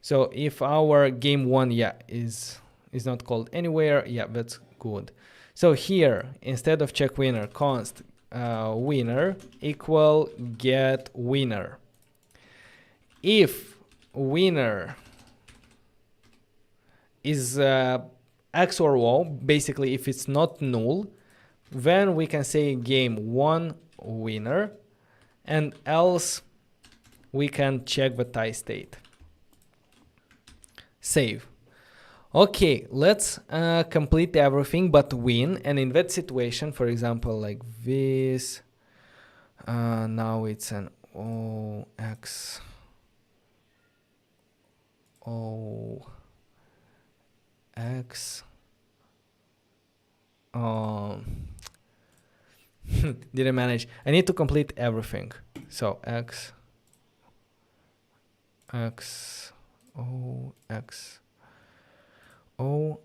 So if our game one, is not called anywhere, that's good. So here, instead of check winner, const winner equal get winner. If winner is X or O, basically if it's not null, then we can say game one winner, and else we can check the tie state. Save. Okay, let's complete everything but win, and in that situation, for example, like this, now it's an O, X, O, X, didn't manage. I need to complete everything. So X, X, O, X, O.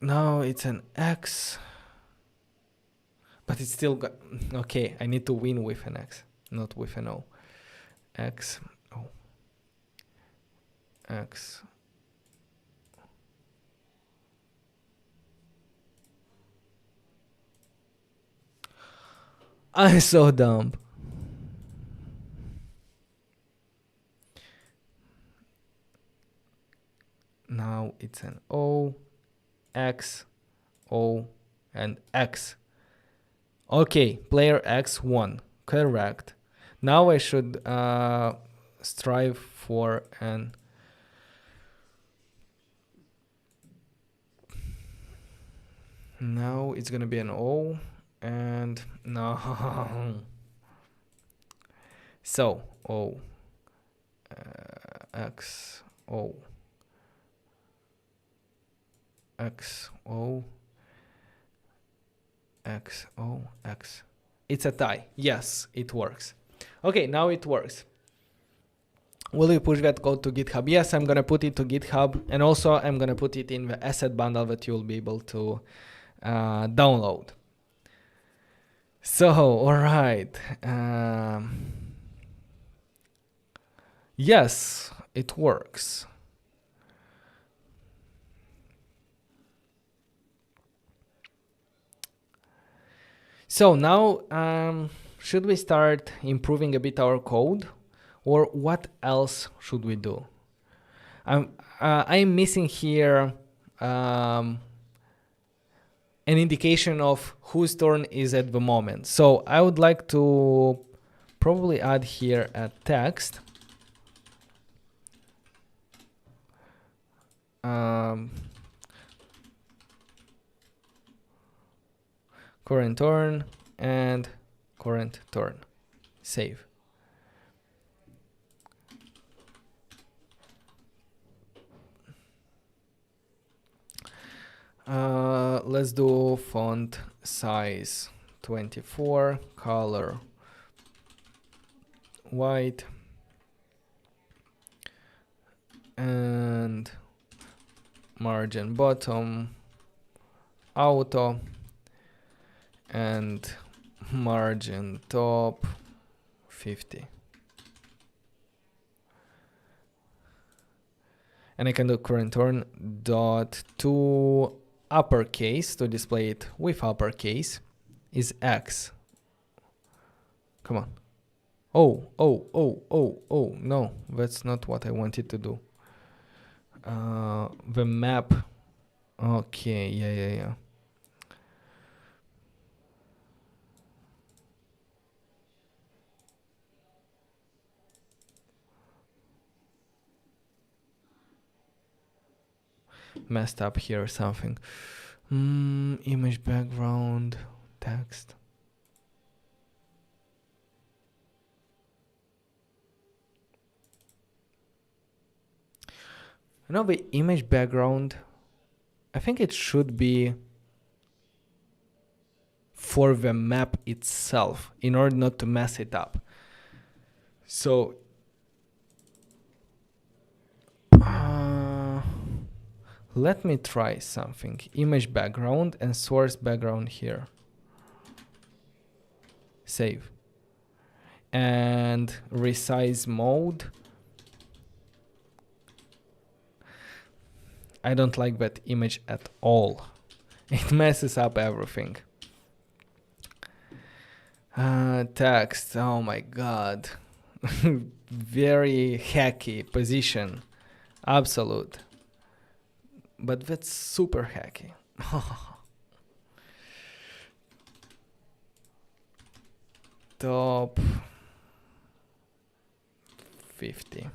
Now it's an X, but it's still got, okay, I need to win with an X, not with an O. X, O, X, I'm so dumb. Now it's an O, X, O, and X. Okay, player X won. Correct. Now I should strive for an now it's gonna be an O, and no. So O, X, O, X, O, X, O, X. It's a tie. Yes, it works. Okay, now it works. Will you push that code to GitHub? Yes, I'm gonna put it to GitHub, and also I'm gonna put it in the asset bundle that you'll be able to download. So, all right. Yes, it works. So now, should we start improving a bit our code, or what else should we do? I'm missing here an indication of whose turn is at the moment. So I would like to probably add here a text. Current turn, and current turn. Save. Let's do font size 24, color white, and margin bottom auto, and margin top 50. And I can do current turn dot to uppercase to display it with uppercase is X. Come on. Oh, no, that's not what I wanted to do. The map. Okay, yeah. Messed up here or something. Image background text. You know, the image background, I think it should be for the map itself in order not to mess it up. So let me try something. Image background and source background here. Save. And resize mode. I don't like that image at all. It messes up everything. Text, oh my god. Very hacky position. Absolute. But that's super hacky. Top 50.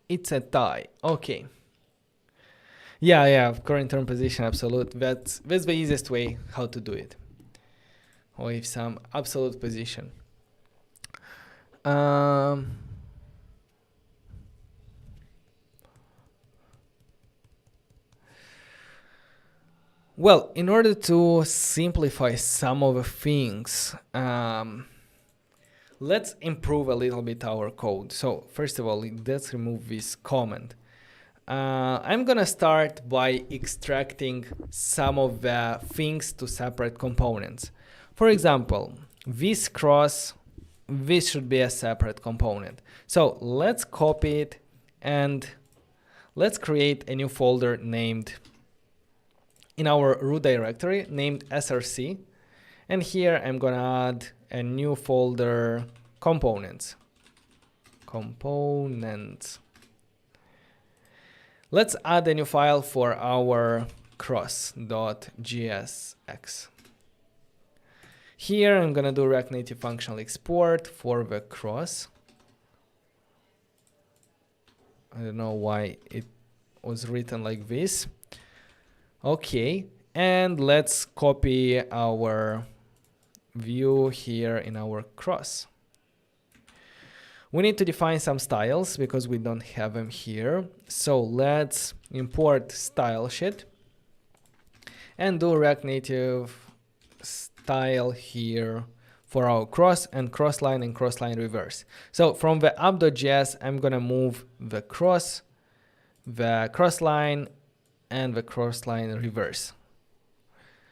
It's a tie. Okay. Yeah, current turn position absolute. That's the easiest way how to do it. With some absolute position. Well, in order to simplify some of the things, let's improve a little bit our code. So first of all, let's remove this comment. I'm gonna start by extracting some of the things to separate components. For example, this cross, this should be a separate component. So let's copy it and let's create a new folder named in our root directory named src. And here I'm gonna add a new folder components. Let's add a new file for our cross.jsx. Here I'm gonna do React Native functional export for the cross. I don't know why it was written like this. Okay, and let's copy our view here in our cross. We need to define some styles because we don't have them here. So let's import style sheet and do React Native style here for our cross and crossline and crossline reverse. So from the app.js, I'm gonna move the crossline, and the crossline reverse.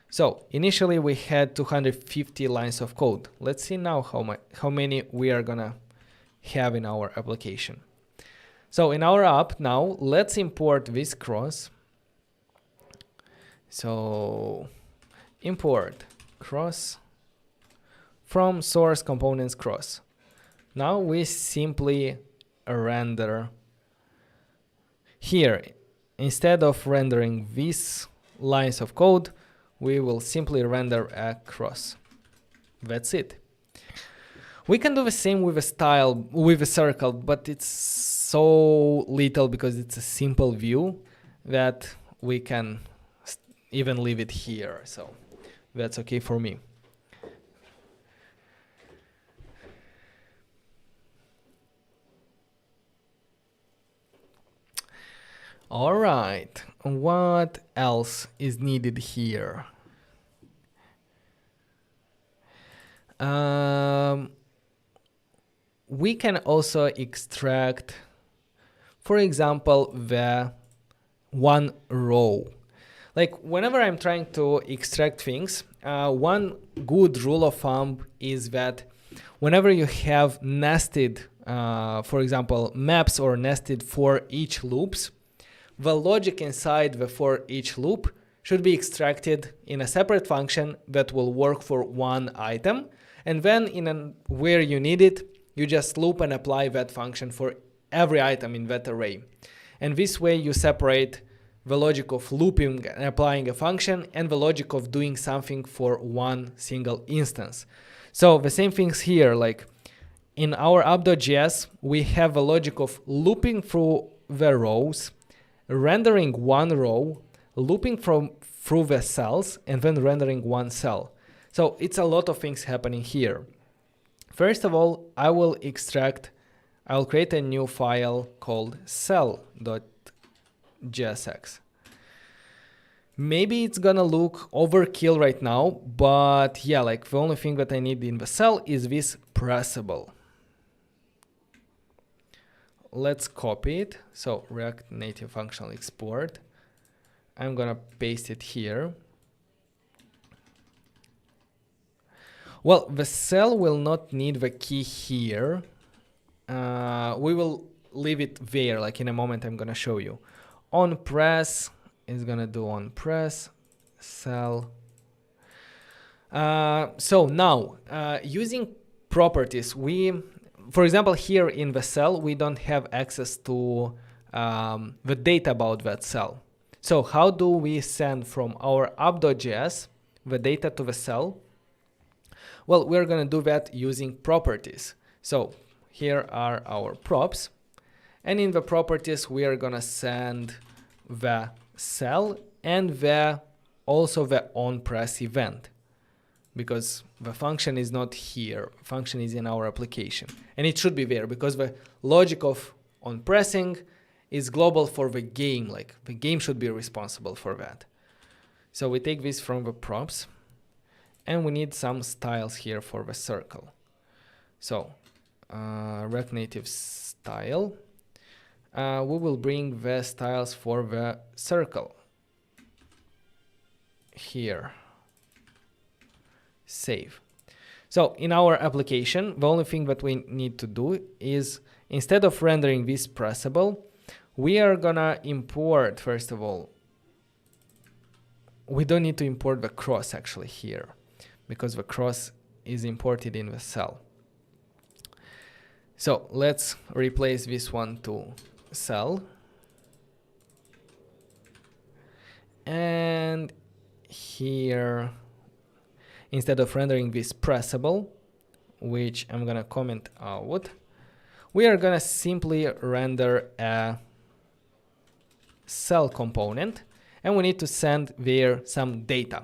So initially we had 250 lines of code. Let's see now how many we are gonna have in our application. So in our app now, let's import this cross. So import cross from source components cross. Now we simply render here. Instead of rendering these lines of code, we will simply render a cross. That's it. We can do the same with a style, with a circle, but it's so little because it's a simple view that we can even leave it here. So that's okay for me. All right, what else is needed here? We can also extract, for example, the one row. Like whenever I'm trying to extract things, one good rule of thumb is that whenever you have nested, for example, maps or nested for each loops, the logic inside the for each loop should be extracted in a separate function that will work for one item. And then where you need it, you just loop and apply that function for every item in that array. And this way you separate the logic of looping and applying a function and the logic of doing something for one single instance. So the same things here, like in our app.js, we have a logic of looping through the rows, rendering one row, looping through the cells, and then rendering one cell. So it's a lot of things happening here. First of all, I'll create a new file called cell.jsx. Maybe it's gonna look overkill right now, but yeah, like the only thing that I need in the cell is this pressable. Let's copy it. So React Native functional export. I'm gonna paste it here. Well, the cell will not need the key here. We will leave it there, like in a moment I'm gonna show you. onPress is gonna do onPress cell. So now, using properties, for example, here in the cell, we don't have access to the data about that cell. So how do we send from our app.js the data to the cell? Well, we're going to do that using properties. So here are our props. And in the properties, we are going to send the cell and also the onPress event, because the function is not here. Function is in our application. And it should be there because the logic of onPressing is global for the game. Like the game should be responsible for that. So we take this from the props. And we need some styles here for the circle. So React Native style. We will bring the styles for the circle here. Save. So in our application, the only thing that we need to do is, instead of rendering this pressable, we are gonna import, first of all, we don't need to import the cross actually here, because the cross is imported in the cell. So let's replace this one to cell. And here, instead of rendering this pressable, which I'm gonna comment out, we are gonna simply render a cell component, and we need to send there some data.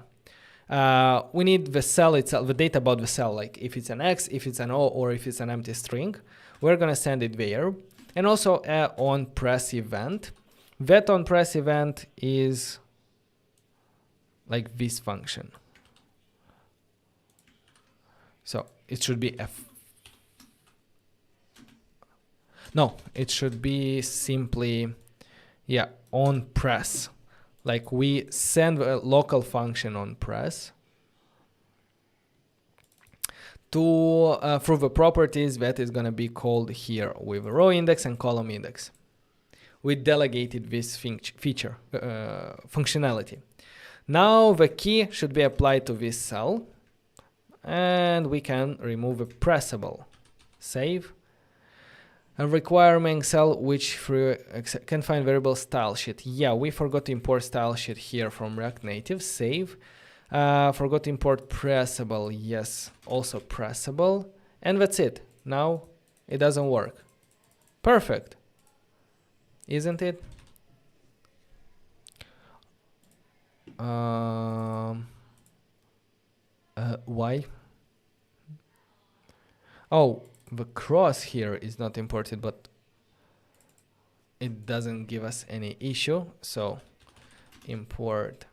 We need the cell itself, the data about the cell, like if it's an X, if it's an O, or if it's an empty string. We're gonna send it there. And also a onPress event. That onPress event is like this function. So it should be it should be simply, yeah, onPress. Like we send a local function onPress to through the properties that is going to be called here with a row index and column index. We delegated this feature functionality. Now the key should be applied to this cell, and we can remove a pressable. Save. A requirement cell which can find variable style sheet. Yeah, we forgot to import style sheet here from React Native. Save. Forgot to import pressable. Yes, also pressable. And that's it. Now it doesn't work. Perfect. Isn't it? Why? Oh, the cross here is not imported, but it doesn't give us any issue. So import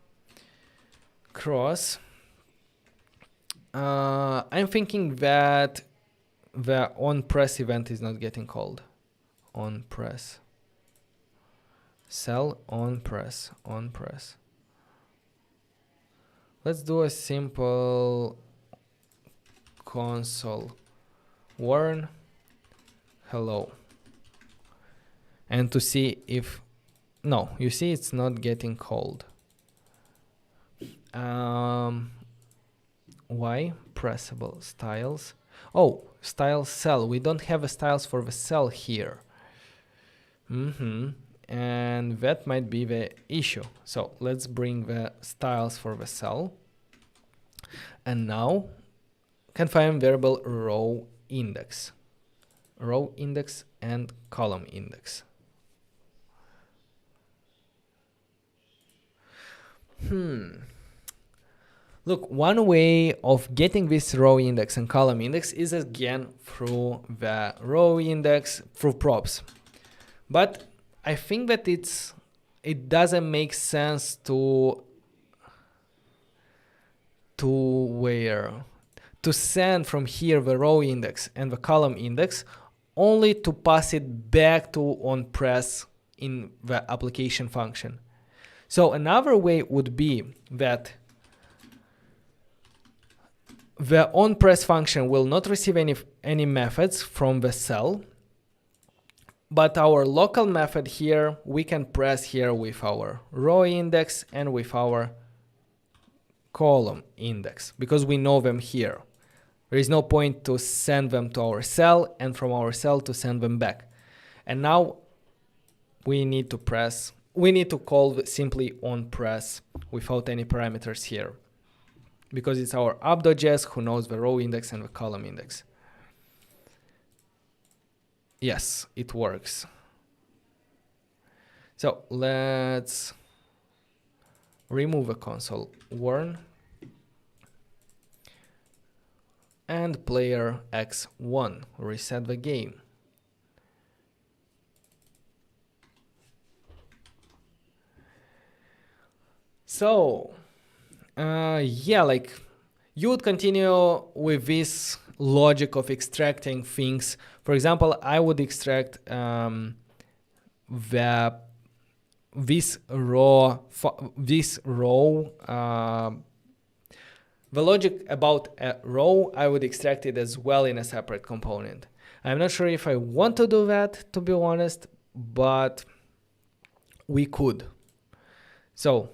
cross. I'm thinking that the onPress event is not getting called. onPress. Cell onPress. onPress. Let's do a simple console warn hello. And to see if, no, you see it's not getting called. Why? Pressable styles. Oh, style cell. We don't have a styles for the cell here. And that might be the issue. So let's bring the styles for the cell. And now confine variable row index. Row index and column index. Look, one way of getting this row index and column index is again through the row index, through props. But I think that it doesn't make sense to send from here the row index and the column index only to pass it back to onPress in the application function. So another way would be that the onPress function will not receive any methods from the cell, but our local method here, we can press here with our row index and with our column index, because we know them here. There is no point to send them to our cell and from our cell to send them back. And now we need to call simply onPress without any parameters here, because it's our app.js who knows the row index and the column index. Yes, it works. So let's remove the console warn and player x1, reset the game. So yeah, like you would continue with this logic of extracting things. For example, I would extract this row. The logic about a row, I would extract it as well in a separate component. I'm not sure if I want to do that, to be honest, but we could. So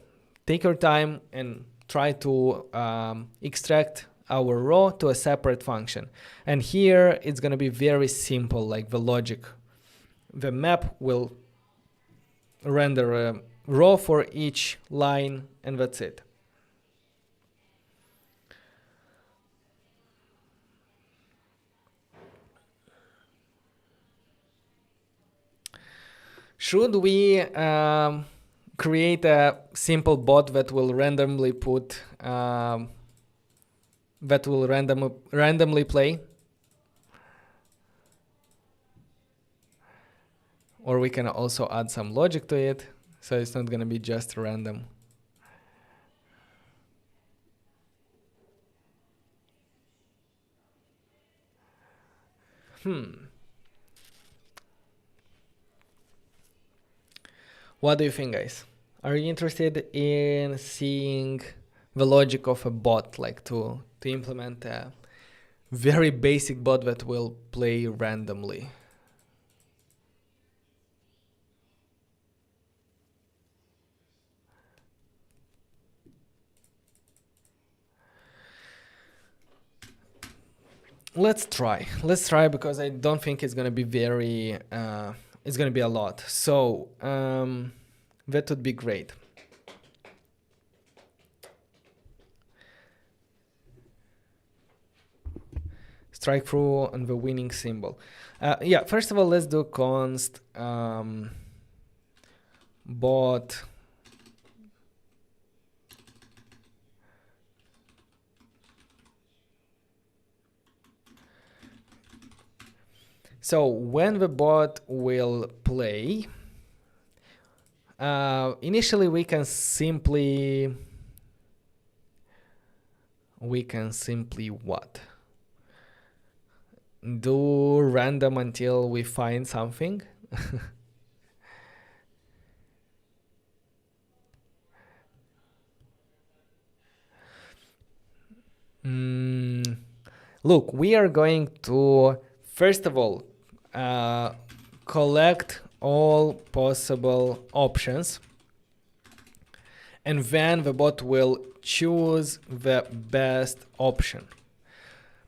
take your time and try to extract our row to a separate function. And here it's going to be very simple, like the logic. The map will render a row for each line, and that's it. Should we create a simple bot that will randomly put randomly play? Or we can also add some logic to it, so it's not going to be just random. What do you think, guys? Are you interested in seeing the logic of a bot, like to implement a very basic bot that will play randomly? Let's try because I don't think it's going to be very it's going to be a lot. So that would be great. strike through on the winning symbol. Yeah, first of all, let's do const bot so when the bot will play, initially we can simply what? Do random until we find something. Look, we are going to first of all collect all possible options, and then the bot will choose the best option.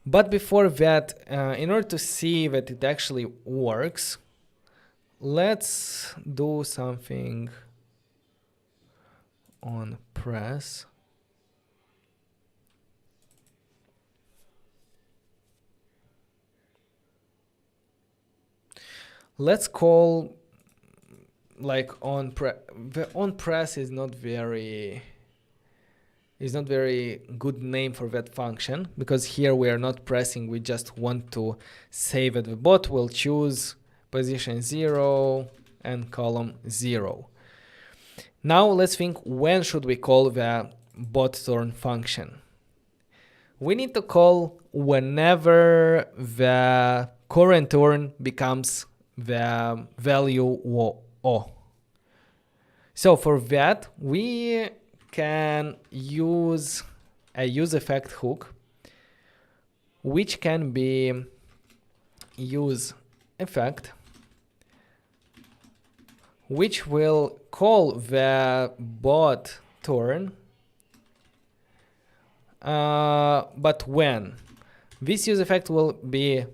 But before that, in order to see that it actually works, let's do something on press. Let's call like onPress. The onPress is not very good name for that function, because here we are not pressing, we just want to say that the bot will choose position 0 and column 0. Now let's think, when should we call the bot turn function? We need to call whenever the current turn becomes the value O. So for that, we can use a useEffect hook, which can be useEffect, which will call the bot turn, but when? This useEffect will be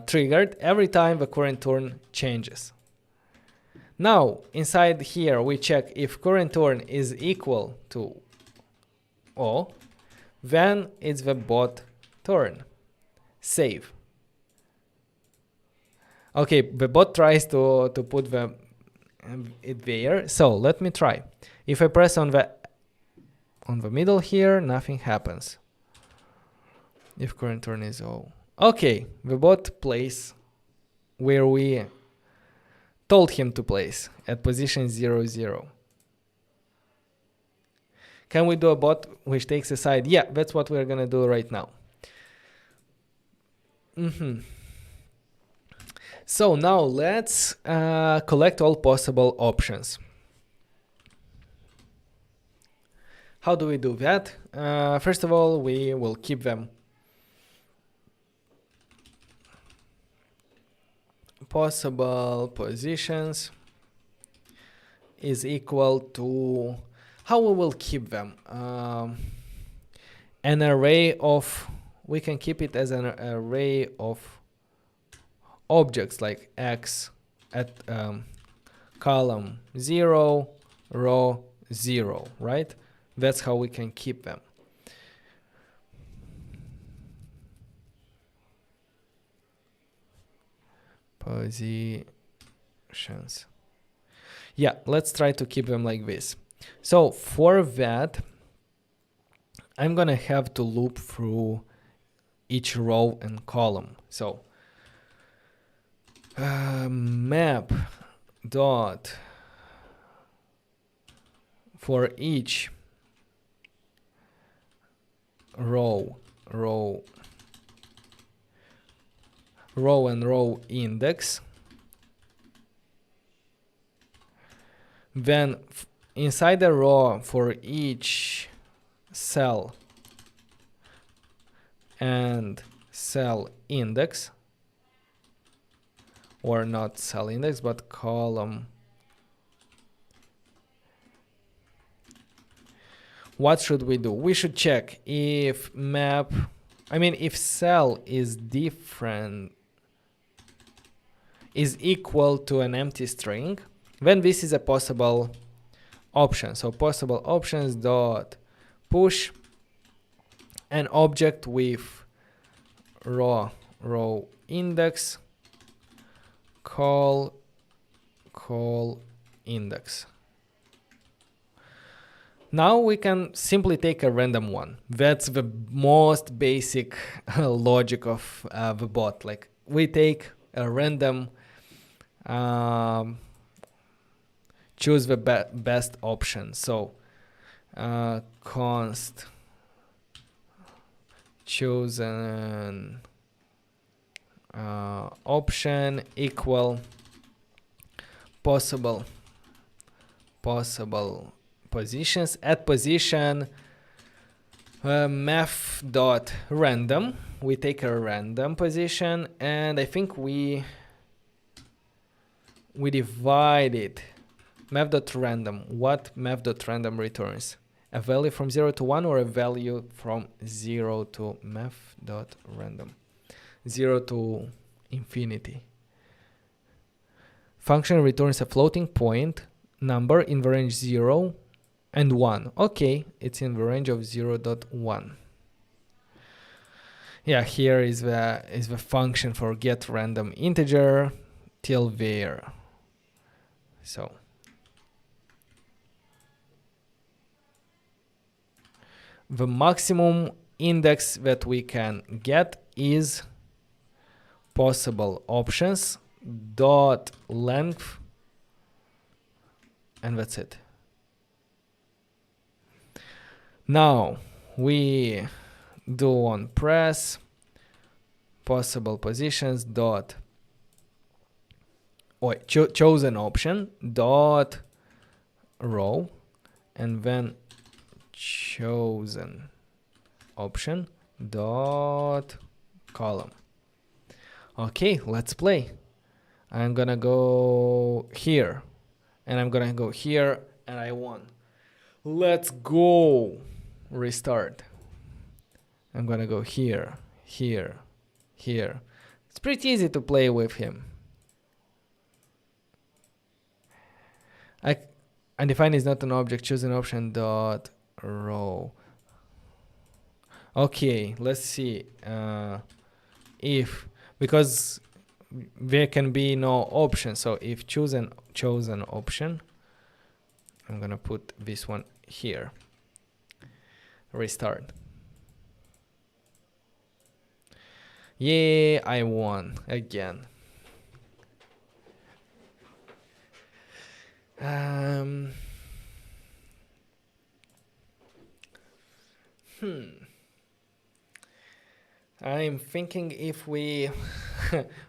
triggered every time the current turn changes. Now, inside here, we check if current turn is equal to O, then it's the bot turn. Save. Okay, the bot tries to put it there. So let me try. If I press on the middle here, nothing happens. If current turn is O. Okay, the bot plays where we told him to place, at position 0, 0. Can we do a bot which takes a side? Yeah, that's what we're gonna do right now. So now let's collect all possible options. How do we do that? First of all, we will keep them. Possible positions is equal to, how we will keep them? An array of, we can keep it as an array of objects like X at column 0, row 0, right? That's how we can keep them. Positions. Yeah, let's try to keep them like this. So for that, I'm gonna have to loop through each row and column. So map dot for each row and row index, then inside the row for each cell and cell index, or not cell index but column. What should we do? We should check if if cell is different, is equal to an empty string, then this is a possible option. So possible options dot push an object with row index call index. Now we can simply take a random one. That's the most basic logic of the bot. Like we take a random, choose the best option. So const chosen option equal possible positions at position math.random. We take a random position, and I think we divide it. Math.random. What math.random returns? A value from 0 to 1 or a value from 0 to math.random? 0 to infinity. Function returns a floating point number in the range 0 and 1. Okay, it's in the range of 0.1. Yeah, here is the function for get random integer till there. So the maximum index that we can get is possible options dot length, and that's it. Now we do onPress possible positions dot chosen option dot row, and then chosen option dot column. Okay, let's play. I'm gonna go here, and I'm gonna go here, and I won. Let's go. Restart. I'm gonna go here, here, here. It's pretty easy to play with him. Undefined is not an object. Choose an option dot row. Okay, let's see if, because there can be no option. So if chosen option, I'm gonna put this one here. Restart. Yeah, I won again. I'm thinking if we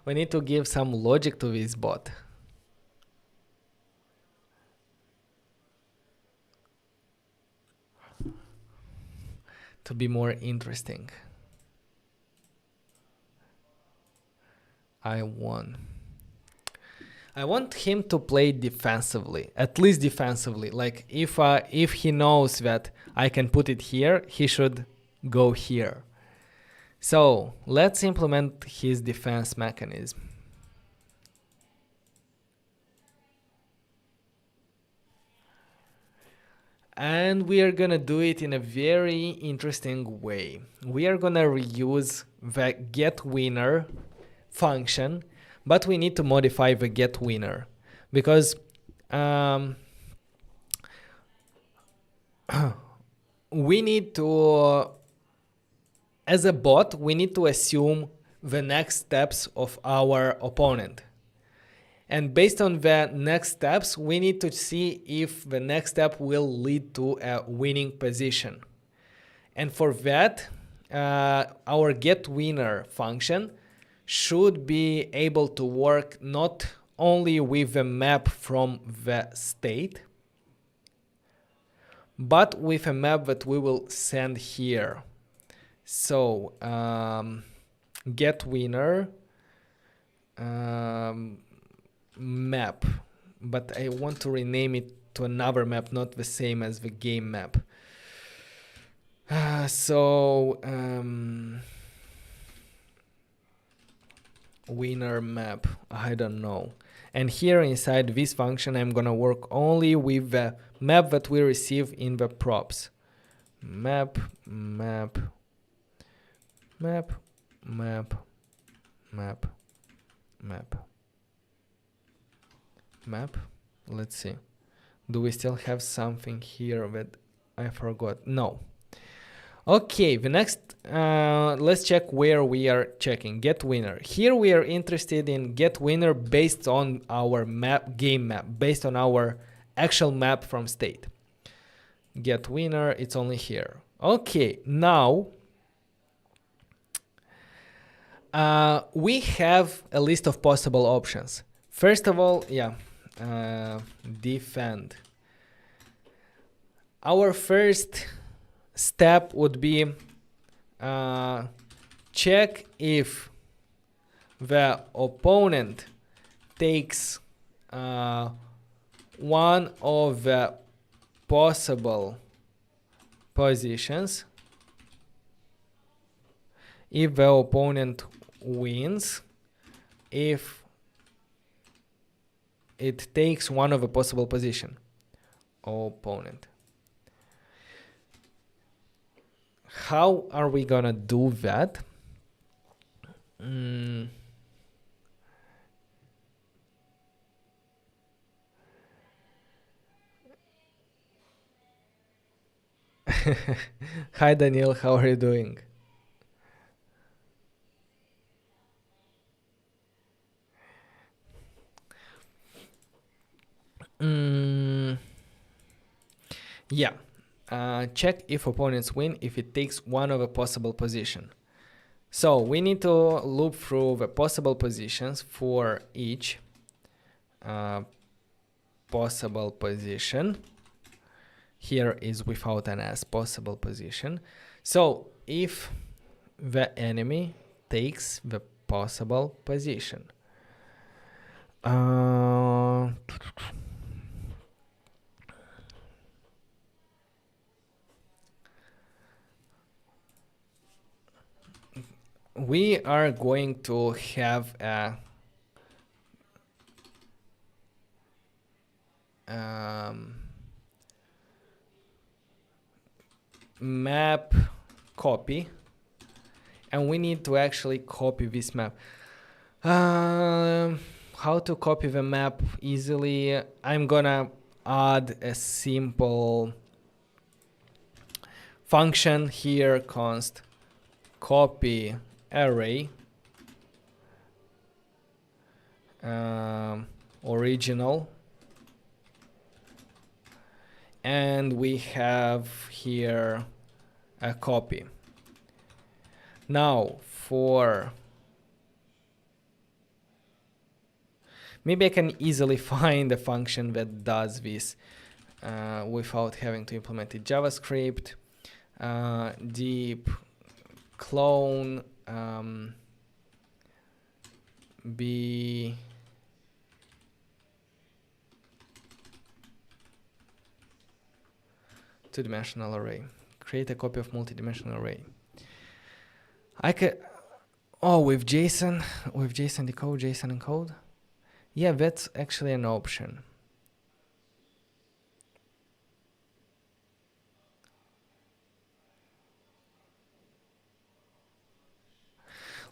we need to give some logic to this bot. To be more interesting. I won. I want him to play defensively, at least defensively. Like if he knows that I can put it here, he should go here. So let's implement his defense mechanism. And we are gonna do it in a very interesting way. We are gonna reuse the getWinner function, but we need to modify the getWinner because we need to, as a bot, we need to assume the next steps of our opponent. And based on the next steps, we need to see if the next step will lead to a winning position. And for that, our getWinner function should be able to work not only with the map from the state, but with a map that we will send here. So getWinner map, but I want to rename it to another map, not the same as the game map. Winner map, I don't know. And here inside this function, I'm gonna work only with the map that we receive in the props. Map, map, map, map, map. Let's see. Do we still have something here that I forgot? No. Okay, the next, let's check where we are checking. Get winner. Here we are interested in get winner based on our map, game map, based on our actual map from state. Get winner, it's only here. Okay, now we have a list of possible options. First of all, defend. Our first step would be check if the opponent takes one of the possible positions. If the opponent wins, if it takes one of a possible position. Opponent. How are we gonna do that? Hi Daniel, how are you doing? Check if opponents win if it takes one of a possible position. So we need to loop through the possible positions for each possible position. Here is without an S, possible position. So if the enemy takes the possible position. We are going to have a map copy, and we need to actually copy this map. How to copy the map easily? I'm gonna add a simple function here, const copy array original, and we have here a copy. Now for maybe I can easily find a function that does this without having to implement it. JavaScript deep clone b two-dimensional array. Create a copy of multi-dimensional array. I could, with JSON decode, JSON encode. Yeah, that's actually an option.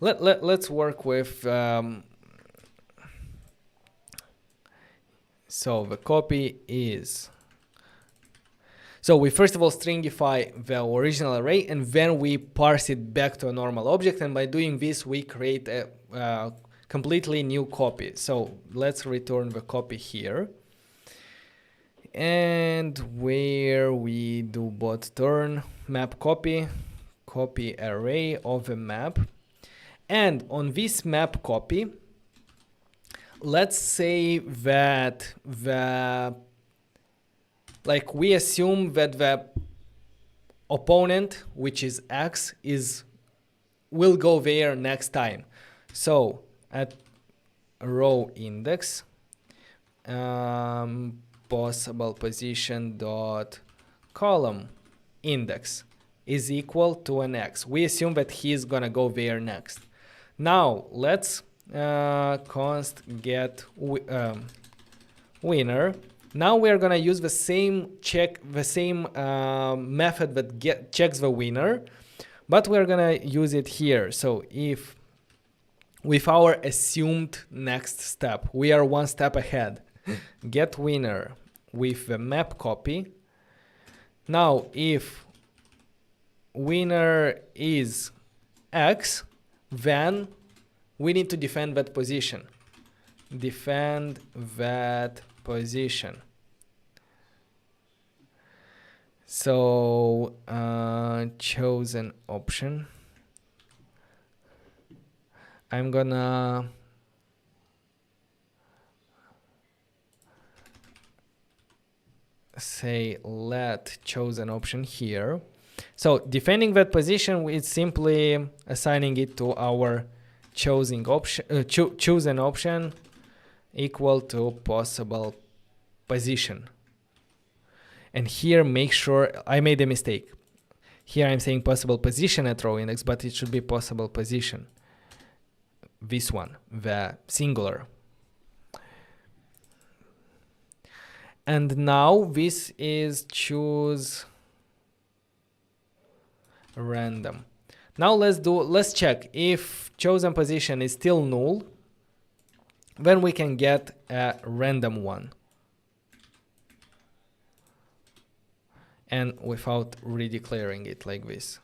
Let's work with so the copy is, so we first of all stringify the original array and then we parse it back to a normal object, and by doing this we create a completely new copy. So let's return the copy here, and where we do bot turn map copy array of a map. And on this map copy, let's say that we assume that the opponent, which is X, will go there next time. So at row index, possible position dot column index is equal to an X. We assume that he's gonna go there next. Now let's const get winner. Now we are gonna use the same method that checks the winner, but we're gonna use it here. So if with our assumed next step, we are one step ahead, get winner with the map copy. Now, if winner is X, then we need to defend that position. Defend that position. So chosen option. I'm gonna say let chosen option here. So defending that position is simply assigning it to our chosen option equal to possible position. And here make sure I made a mistake. Here I'm saying possible position at row index, but it should be possible position. This one, the singular. And now this is choose random. Now let's check if chosen position is still null, then we can get a random one. And without redeclaring it like this.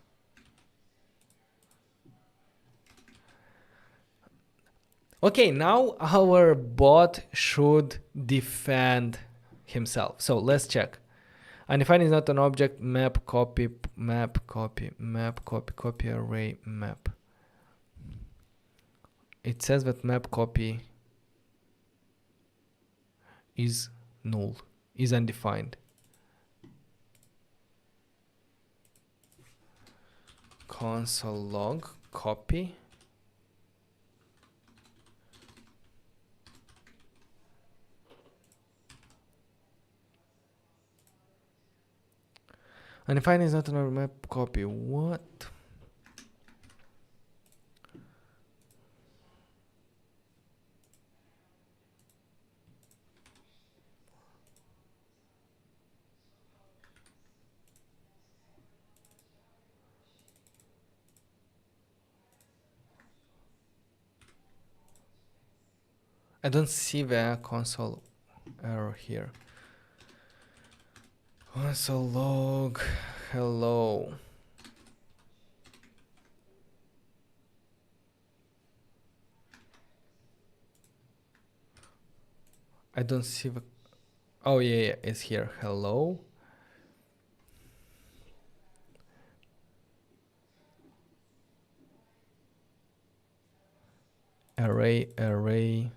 Okay, now our bot should defend himself. So let's check. Undefined is not an object, map copy, map copy, map copy, copy array, map. It says that map copy is null, is undefined. Console log copy. Undefined is not another map copy. What? I don't see the console error here. Console log hello. I don't see the. Oh yeah, it's here. Hello. Array.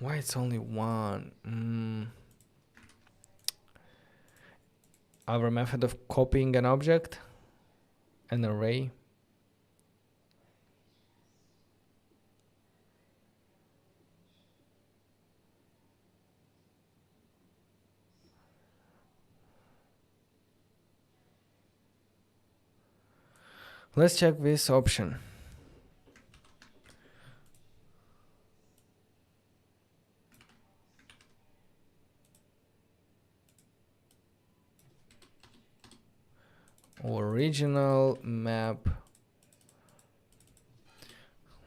Why it's only one? Our method of copying an object, an array. Let's check this option. Original map.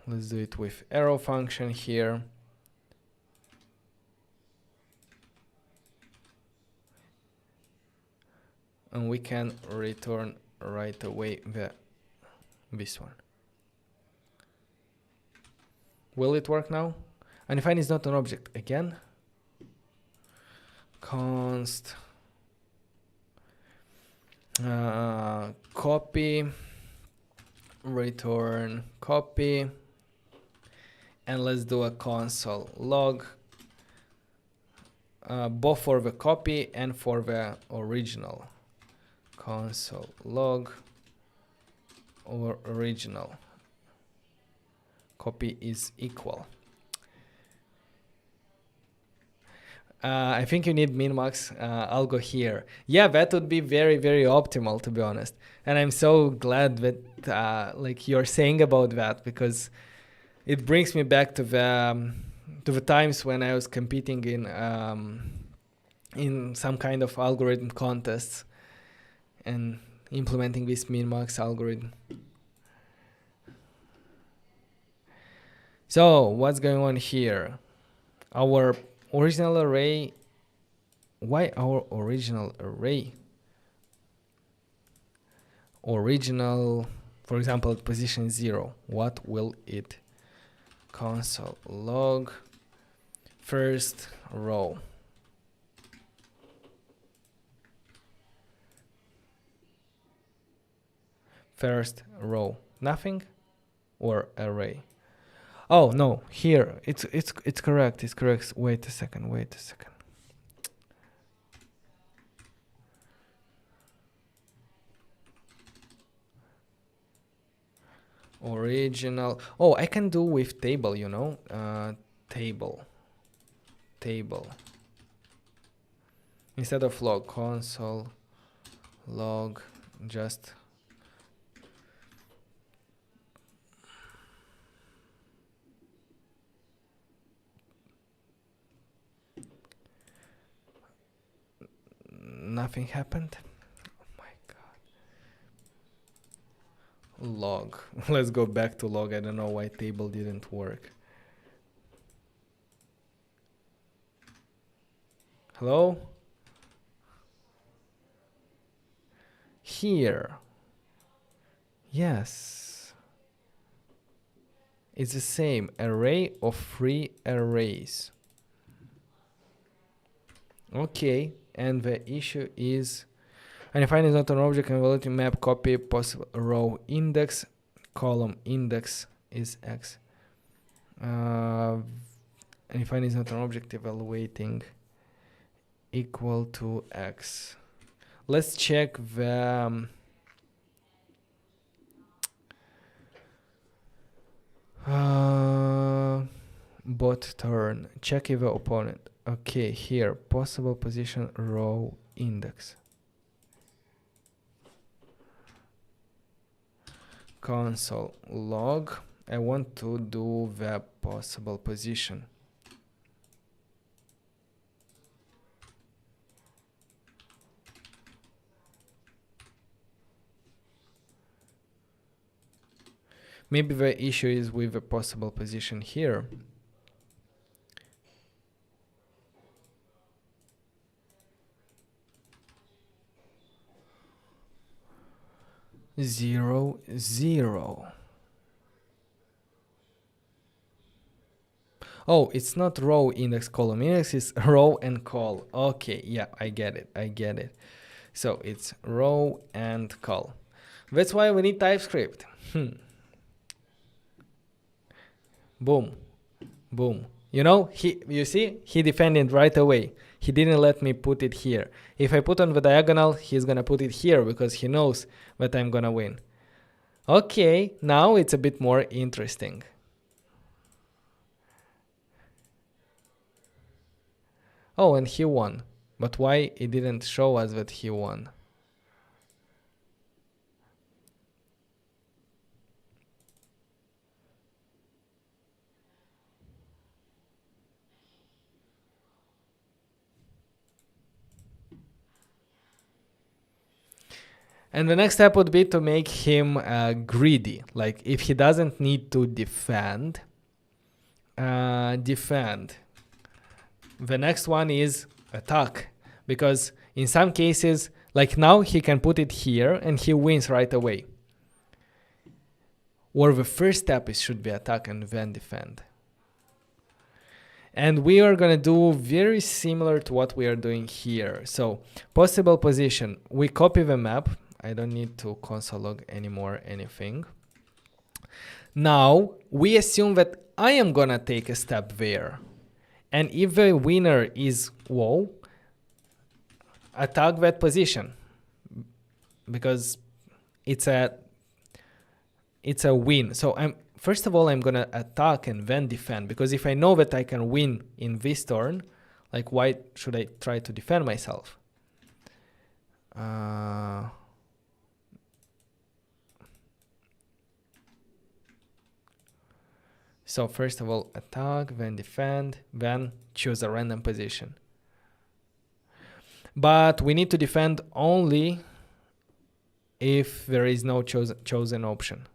Let's do it with arrow function here. And we can return right away this one. Will it work now? Undefined is not an object. Again. Const copy, return copy, and let's do a console log both for the copy and for the original. Console log or original. Copy is equal. I think you need min-max. I'll go here. Yeah, that would be very, very optimal, to be honest. And I'm so glad that like you're saying about that, because it brings me back to the times when I was competing in some kind of algorithm contests. And implementing this min-max algorithm. So what's going on here? Our original array. Why our original array? Original, for example, at position 0. What will it? Console log first row. First row. Nothing? Or array? Oh no, here it's correct. It's correct. Wait a second. Original. Oh, I can do with table, you know. Table. Instead of log, console log just nothing happened. Oh my god. Log. Let's go back to log. I don't know why table didn't work. Hello? Here. Yes. It's the same. Array of free arrays. Okay. And the issue is undefined is not an object and validity map copy possible row index column index is x. Undefined is not an object evaluating equal to x. Let's check the bot turn. Check if the opponent. Okay, here possible position row index. Console log. I want to do the possible position. Maybe the issue is with the possible position here. Zero, zero. Oh, it's not row index column index, is row and col. Okay, yeah, I get it. So it's row and col. That's why we need TypeScript. Boom, boom. You know, you see, he defended right away. He didn't let me put it here. If I put on the diagonal, he's gonna put it here because he knows that I'm gonna win. Okay, now it's a bit more interesting. Oh, and he won. But why it didn't show us that he won? And the next step would be to make him greedy. Like if he doesn't need to defend, the next one is attack. Because in some cases, like now he can put it here and he wins right away. Or the first step should be attack and then defend. And we are going to do very similar to what we are doing here. So possible position, we copy the map. I don't need to console log anymore anything. Now we assume that I am gonna take a step there. And if the winner is whoa, attack that position. Because it's a win. So first of all, I'm gonna attack and then defend. Because if I know that I can win in this turn, like why should I try to defend myself? So first of all, attack, then defend, then choose a random position. But we need to defend only if there is no chosen option.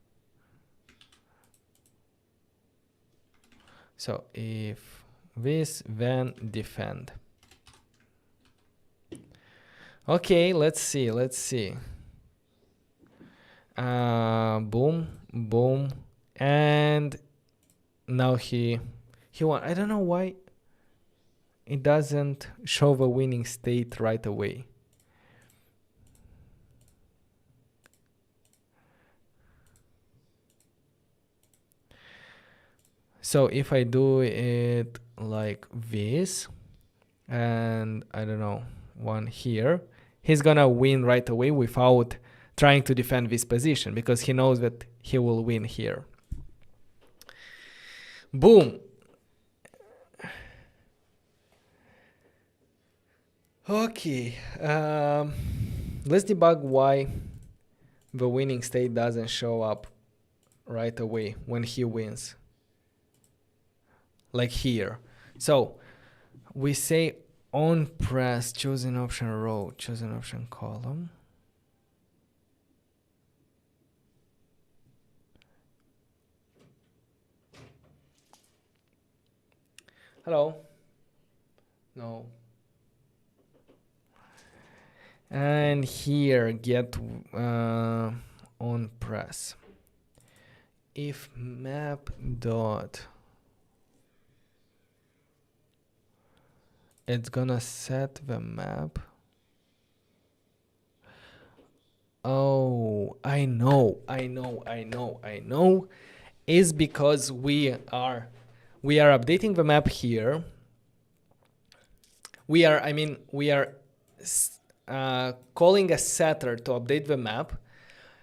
So if this, then defend. Okay, let's see. Boom, boom, and now he won. I don't know why it doesn't show the winning state right away. So if I do it like this, and I don't know, one here, he's gonna win right away without trying to defend this position, because he knows that he will win here. Boom. Okay, let's debug why the winning state doesn't show up right away when he wins, like here. So we say onPress chosen option row, chosen option column. Hello. No. And here get onPress. If map dot, it's gonna set the map. Oh, I know. Is because we are updating the map here. We are calling a setter to update the map,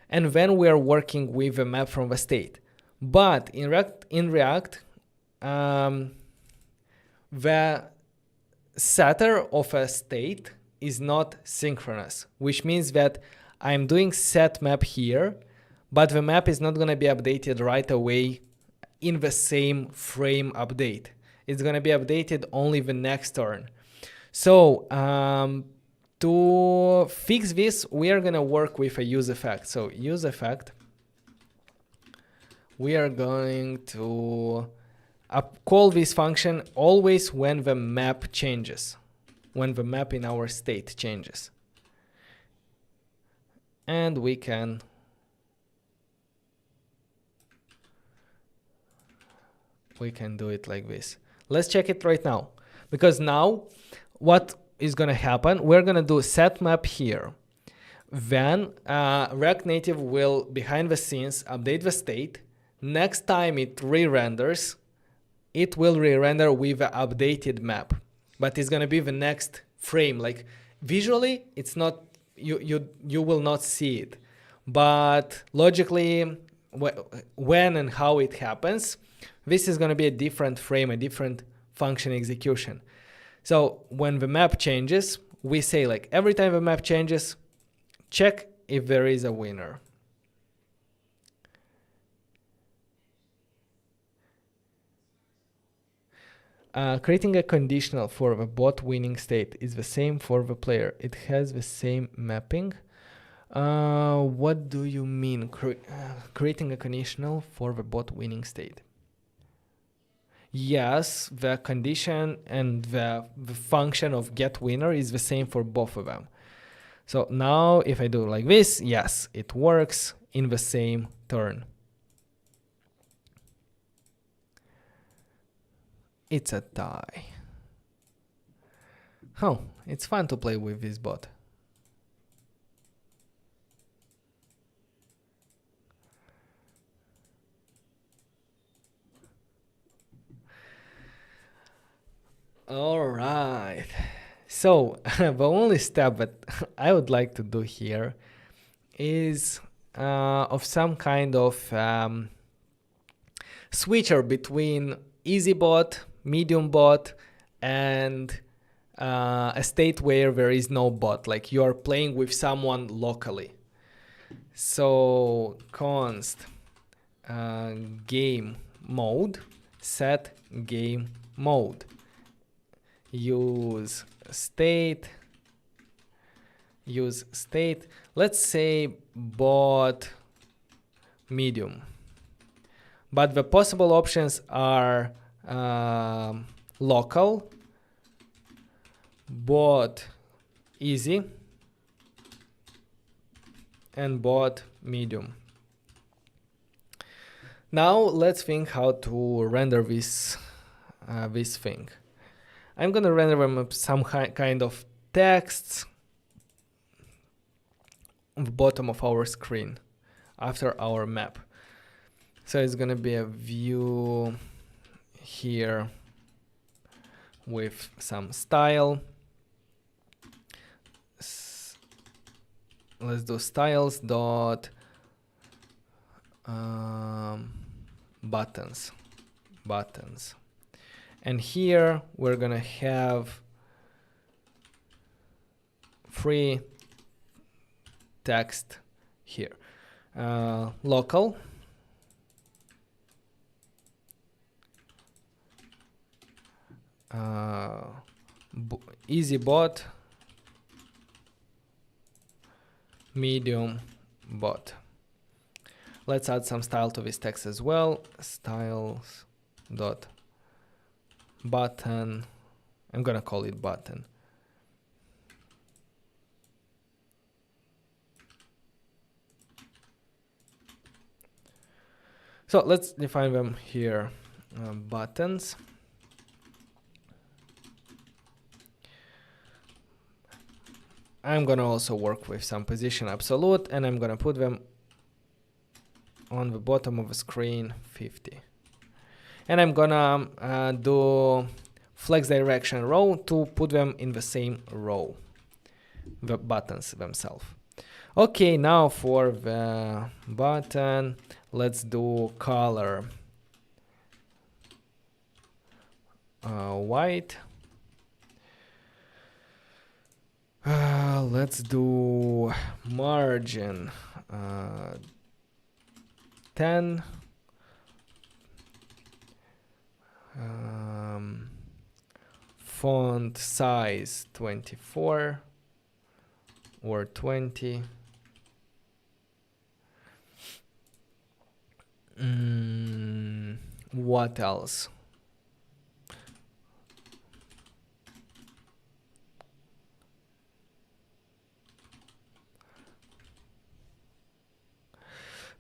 and then we are working with the map from the state. But in React, the setter of a state is not synchronous, which means that I'm doing set map here, but the map is not going to be updated right away in the same frame update. It's going to be updated only the next turn. So to fix this, we are going to work with a useEffect. So useEffect, we are going to call this function always when the map changes, when the map in our state changes. And we can do it like this. Let's check it right now, because now what is going to happen, we're going to do set map here. Then React Native will, behind the scenes, update the state. Next time it re-renders, it will re-render with the updated map, but it's going to be the next frame. Like visually, it's not, you will not see it, but logically, when and how it happens, this is going to be a different frame, a different function execution. So when the map changes, we say like every time the map changes, check if there is a winner. Creating a conditional for the bot winning state is the same for the player. It has the same mapping. What do you mean? Creating a conditional for the bot winning state? Yes, the condition and the function of get winner is the same for both of them. So now if I do like this, yes, it works in the same turn. It's a tie. Oh, it's fun to play with this bot. All right. So the only step that I would like to do here is of some kind of switcher between easy bot, medium bot, and a state where there is no bot, like you are playing with someone locally. So const game mode, set game mode, use state use state. Let's say bot medium. But the possible options are local, bot easy, and bot medium. Now let's think how to render this thing. I'm gonna render them with some kind of text on the bottom of our screen after our map. So it's gonna be a view here with some style. Let's do styles dot buttons, and here we're gonna have free text here. Local, easy bot, medium bot. Let's add some style to this text as well. Styles dot button. I'm gonna call it button. So let's define them here. Buttons. I'm gonna also work with some position absolute, and I'm gonna put them on the bottom of the screen 50. And I'm gonna do flex direction row to put them in the same row, the buttons themselves. Okay, now for the button, let's do color white. Let's do margin 10. Font size 24 or 20. What else?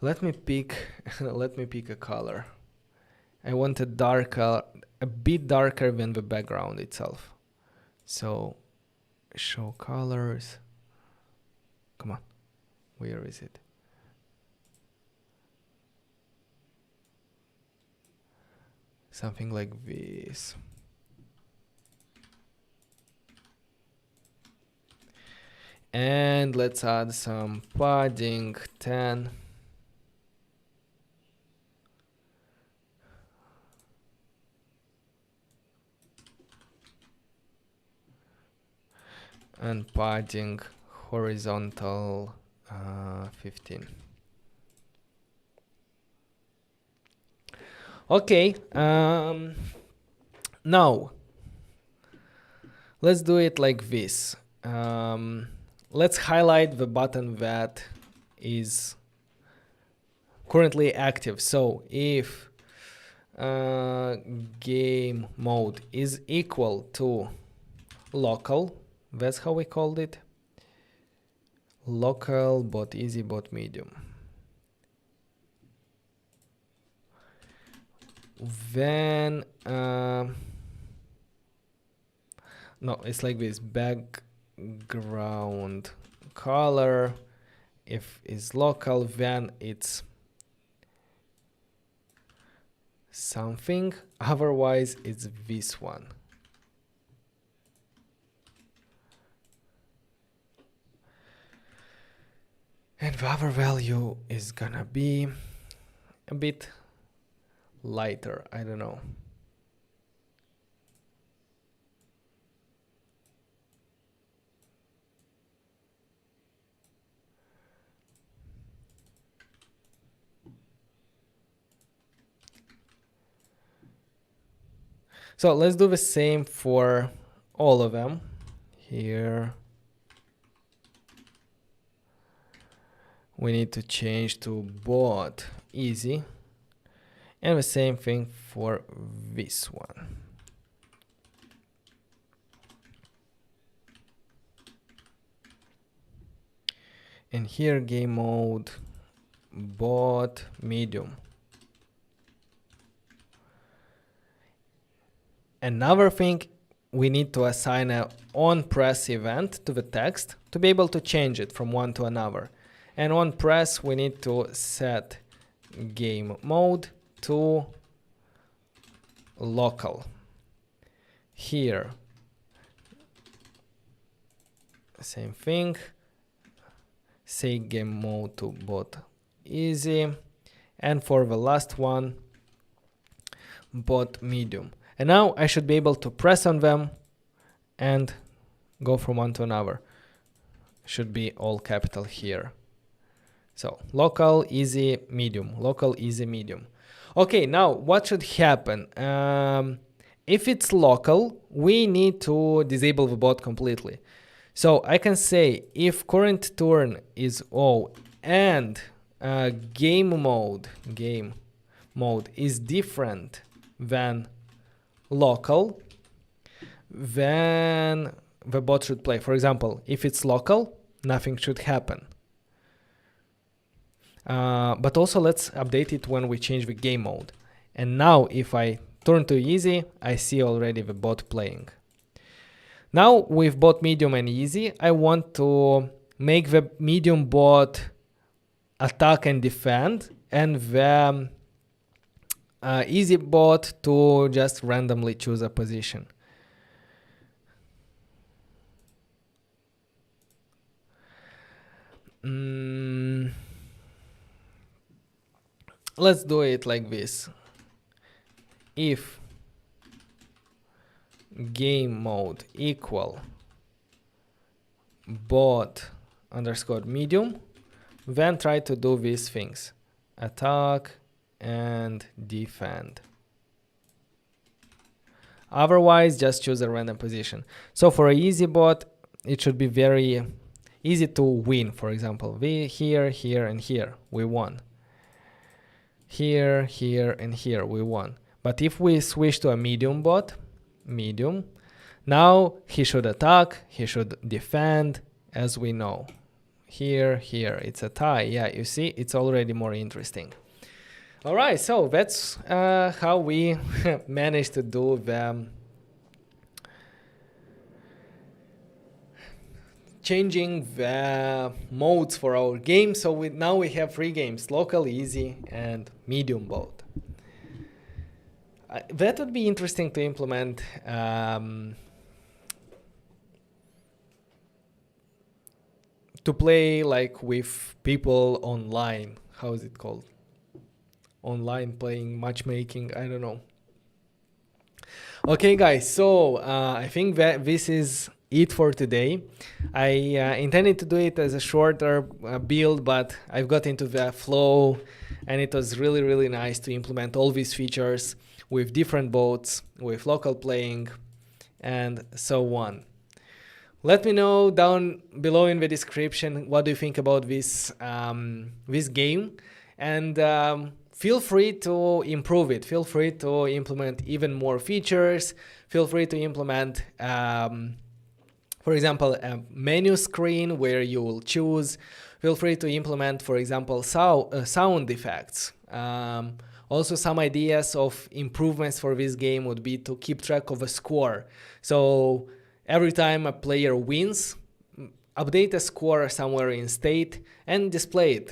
Let me pick a color. I want a bit darker than the background itself. So show colors. Come on, where is it? Something like this. And let's add some padding 10. And padding horizontal 15. Okay, now let's do it like this. Let's highlight the button that is currently active. So if game mode is equal to local, that's how we called it, local bot easy bot medium, then no, it's like this, background color, if it's local, then it's something, otherwise it's this one. And the other value is gonna be a bit lighter, I don't know. So let's do the same for all of them. Here, we need to change to bot easy, and the same thing for this one. And here game mode bot medium. Another thing, we need to assign a onPress event to the text to be able to change it from one to another. And onPress, we need to set game mode to local. Here, same thing. Say game mode to bot easy. And for the last one, bot medium. And now I should be able to press on them and go from one to another. Should be all capital here. So local, easy, medium, local, easy, medium. Okay, now what should happen? If it's local, we need to disable the bot completely. So I can say if current turn is O and game mode is different than local, then the bot should play. For example, if it's local, nothing should happen. But also let's update it when we change the game mode. And now if I turn to easy, I see already the bot playing. Now with bot medium and easy, I want to make the medium bot attack and defend, and the easy bot to just randomly choose a position. Let's do it like this. If game mode equal bot underscore medium, then try to do these things: attack and defend. Otherwise, just choose a random position. So for a easy bot, it should be very easy to win. For example, here, here, and here, we won. Here, here, and here, we won. But if we switch to a medium bot, medium, now he should attack, he should defend, as we know. Here, here, it's a tie. Yeah, you see, it's already more interesting. All right, so that's how we managed to do the changing the modes for our game. So now we have 3 games: local, easy, and medium bot. That would be interesting to implement to play like with people online. How is it called? Online playing, matchmaking, I don't know. Okay guys, so I think that this is it for today. I intended to do it as a shorter build, but I've got into the flow and it was really nice to implement all these features with different bots, with local playing, and so on. Let me know down below in the description what do you think about this this game, and feel free to improve it. Feel free to implement even more features. Feel free to implement, for example, a menu screen where you will choose. Feel free to implement, for example, sound effects. Also, some ideas of improvements for this game would be to keep track of a score. So every time a player wins, update a score somewhere in state and display it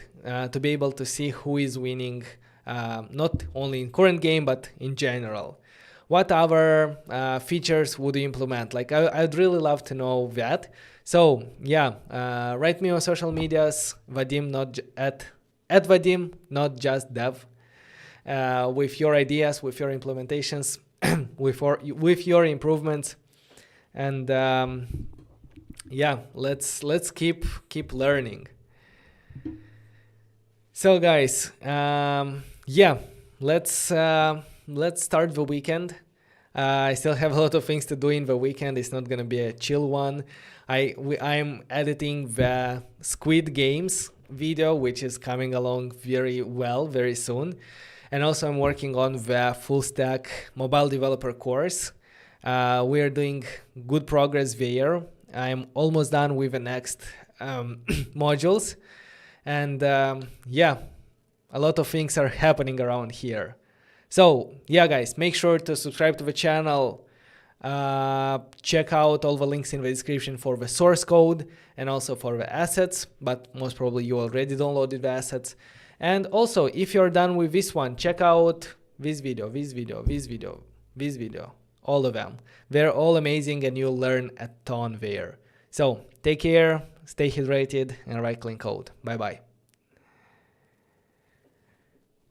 to be able to see who is winning, not only in current game, but in general. What other features would you implement? Like I'd really love to know that. So yeah, write me on social medias, Vadim, at Vadim, notjust.dev. With your ideas, with your implementations, with your improvements, and yeah, let's keep learning. So guys, yeah, let's start the weekend. I still have a lot of things to do in the weekend. It's not gonna be a chill one. I'm editing the Squid Games video, which is coming along very well very soon. And also I'm working on the full stack mobile developer course. We are doing good progress there. I'm almost done with the next modules. And yeah, a lot of things are happening around here. So yeah, guys, make sure to subscribe to the channel. Check out all the links in the description for the source code and also for the assets, but most probably you already downloaded the assets. And also, if you're done with this one, check out this video, all of them. They're all amazing and you'll learn a ton there. So take care, stay hydrated, and write clean code. Bye bye.